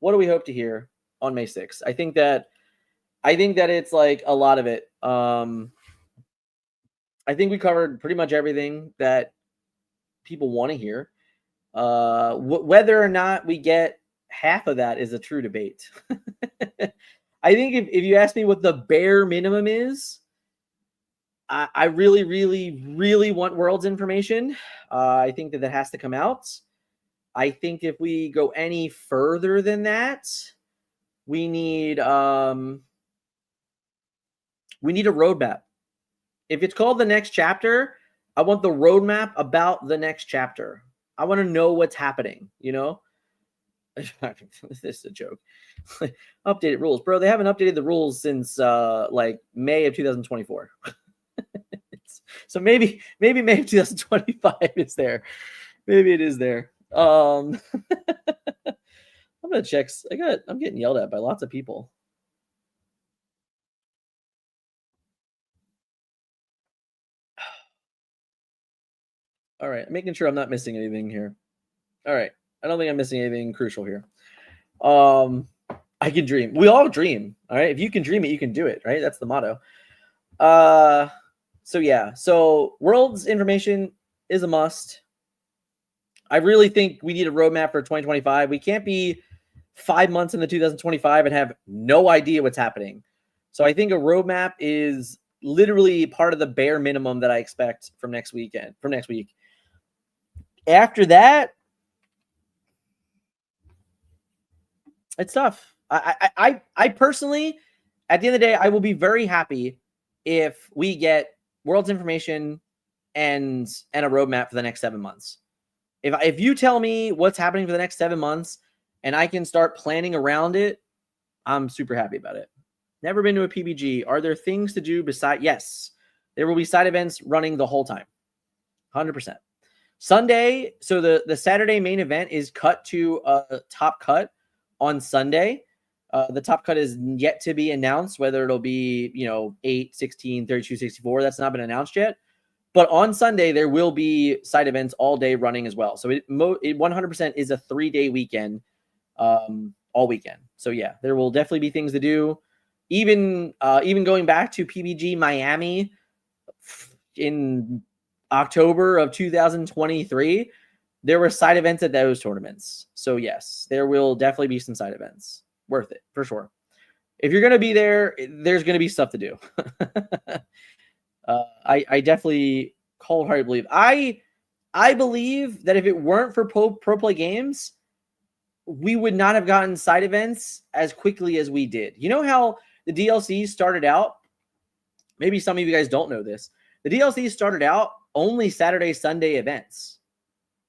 what do we hope to hear on May 6th? I think that it's like a lot of it. I think we covered pretty much everything that people want to hear. Whether or not we get half of that is a true debate. I think if you ask me what the bare minimum is, I really, really, really want Worlds information. I think that has to come out. I think if we go any further than that, we need a roadmap. If it's called the next chapter, I want the roadmap about the next chapter. I want to know what's happening, This is a joke. Updated rules. Bro, they haven't updated the rules since like May of 2024. So maybe May of 2025 is there. Maybe it is there. I'm gonna check. I'm getting yelled at by lots of people. All right, making sure I'm not missing anything here. All right, I don't think I'm missing anything crucial here. I can dream. We all dream. All right, if you can dream it, you can do it. Right, that's the motto. So yeah, so Worlds information is a must. I really think we need a roadmap for 2025. We can't be 5 months into 2025 and have no idea what's happening. So I think a roadmap is literally part of the bare minimum that I expect from next week. After that, it's tough. I personally, at the end of the day, I will be very happy if we get Worlds information and a roadmap for the next 7 months. If you tell me what's happening for the next 7 months and I can start planning around it, I'm super happy about it. Never been to a PBG. Are there things to do beside? Yes, there will be side events running the whole time. 100%. Sunday, so the Saturday main event is cut to a top cut on Sunday. The top cut is yet to be announced, whether it'll be, 8, 16, 32, 64. That's not been announced yet. But on Sunday, there will be side events all day running as well. So it 100% is a 3-day weekend, all weekend. So yeah, there will definitely be things to do. Even going back to PBG Miami in October of 2023, there were side events at those tournaments. So yes, there will definitely be some side events. Worth it for sure. If you're going to be there, there's going to be stuff to do. I definitely cold-heartedly believe. I believe that if it weren't for pro play games, we would not have gotten side events as quickly as we did. You know how the DLCs started out? Maybe some of you guys don't know this. The DLCs started out only Saturday, Sunday events.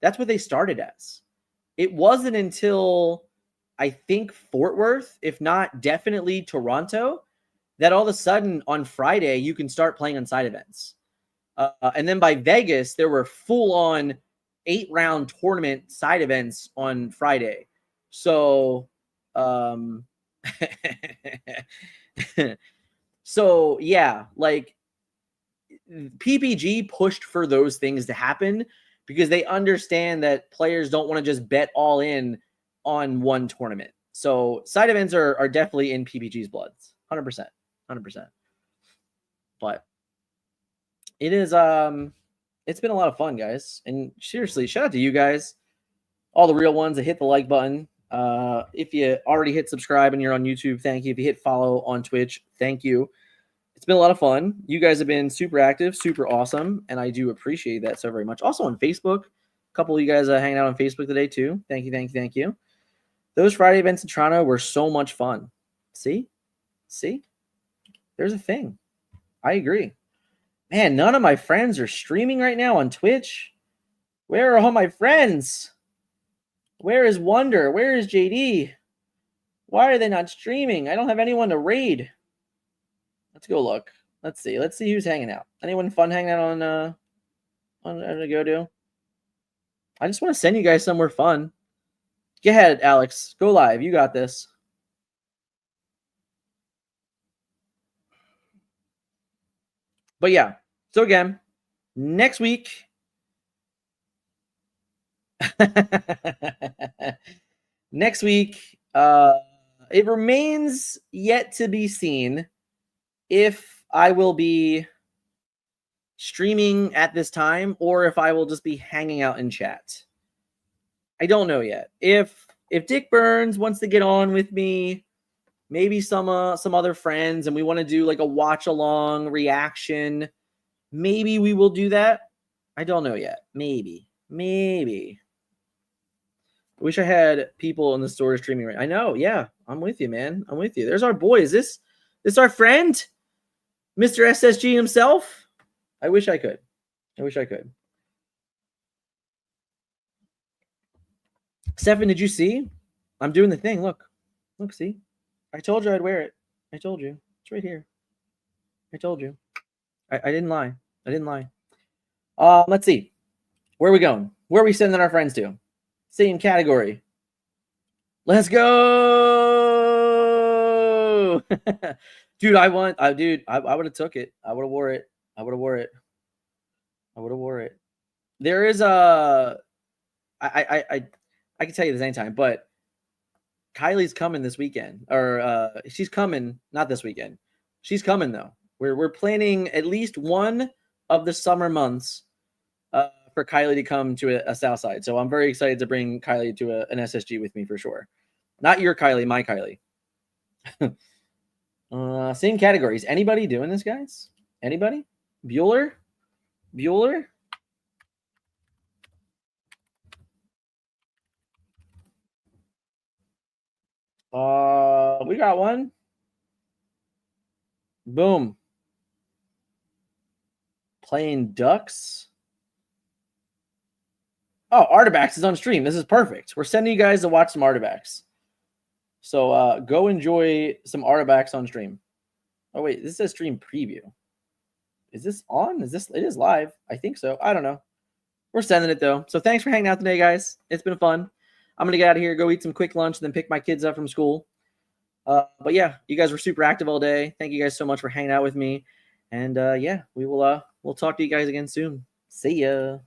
That's what they started as. It wasn't until, I think, Fort Worth, if not definitely Toronto, that all of a sudden on Friday you can start playing on side events. And then by Vegas, there were full-on 8-round tournament side events on Friday. So, so yeah, like PPG pushed for those things to happen because they understand that players don't want to just bet all in on one tournament. So side events are definitely in PPG's bloods, 100%, 100%. But it is, it's been a lot of fun, guys. And seriously, shout out to you guys, all the real ones that hit the like button. If you already hit subscribe and you're on YouTube, thank you. If you hit follow on Twitch, thank you. It's been a lot of fun. You guys have been super active, super awesome, and I do appreciate that so very much. Also on Facebook, a couple of you guys hanging out on Facebook today too. Thank you, thank you, thank you. Those Friday events in Toronto were so much fun. See? There's a thing. I agree. Man, none of my friends are streaming right now on Twitch. Where are all my friends? Where is Wonder? Where is JD? Why are they not streaming? I don't have anyone to raid. Let's go look. Let's see. Let's see who's hanging out. Anyone fun hanging out on to go to? I just want to send you guys somewhere fun. Go ahead, Alex. Go live. You got this. But yeah. So again, next week. Next week, it remains yet to be seen if I will be streaming at this time or if I will just be hanging out in chat. I don't know yet. If Dick Burns wants to get on with me, maybe some other friends, and we want to do like a watch along reaction, maybe we will do that. I don't know yet. Maybe. I wish I had people in the store streaming right. I know. Yeah, I'm with you, man. I'm with you. There's our boy. Is this our friend, Mr. SSG himself? I wish I could. Stefan, did you see? I'm doing the thing. Look, see? I told you I'd wear it. I told you. It's right here. I told you. I didn't lie. Let's see. Where are we going? Where are we sending our friends to? Same category. Let's go. Dude, I would have took it. I would have wore it. There is I can tell you this anytime, but Kylie's coming this weekend, or she's coming, not this weekend. She's coming though. We're planning at least one of the summer months for Kylie to come to a South Side. So I'm very excited to bring Kylie to an SSG with me for sure. Not your Kylie, my Kylie. Same categories. Anybody doing this, guys? Anybody? Bueller? We got one. Boom. Playing ducks. Oh, Artifacts is on stream. This is perfect. We're sending you guys to watch some Artifacts. So go enjoy some Artifacts on stream. Oh, wait. This says stream preview. Is this on? It is live. I think so. I don't know. We're sending it, though. So thanks for hanging out today, guys. It's been fun. I'm going to get out of here, go eat some quick lunch, and then pick my kids up from school. But yeah, you guys were super active all day. Thank you guys so much for hanging out with me. And yeah, we'll talk to you guys again soon. See ya.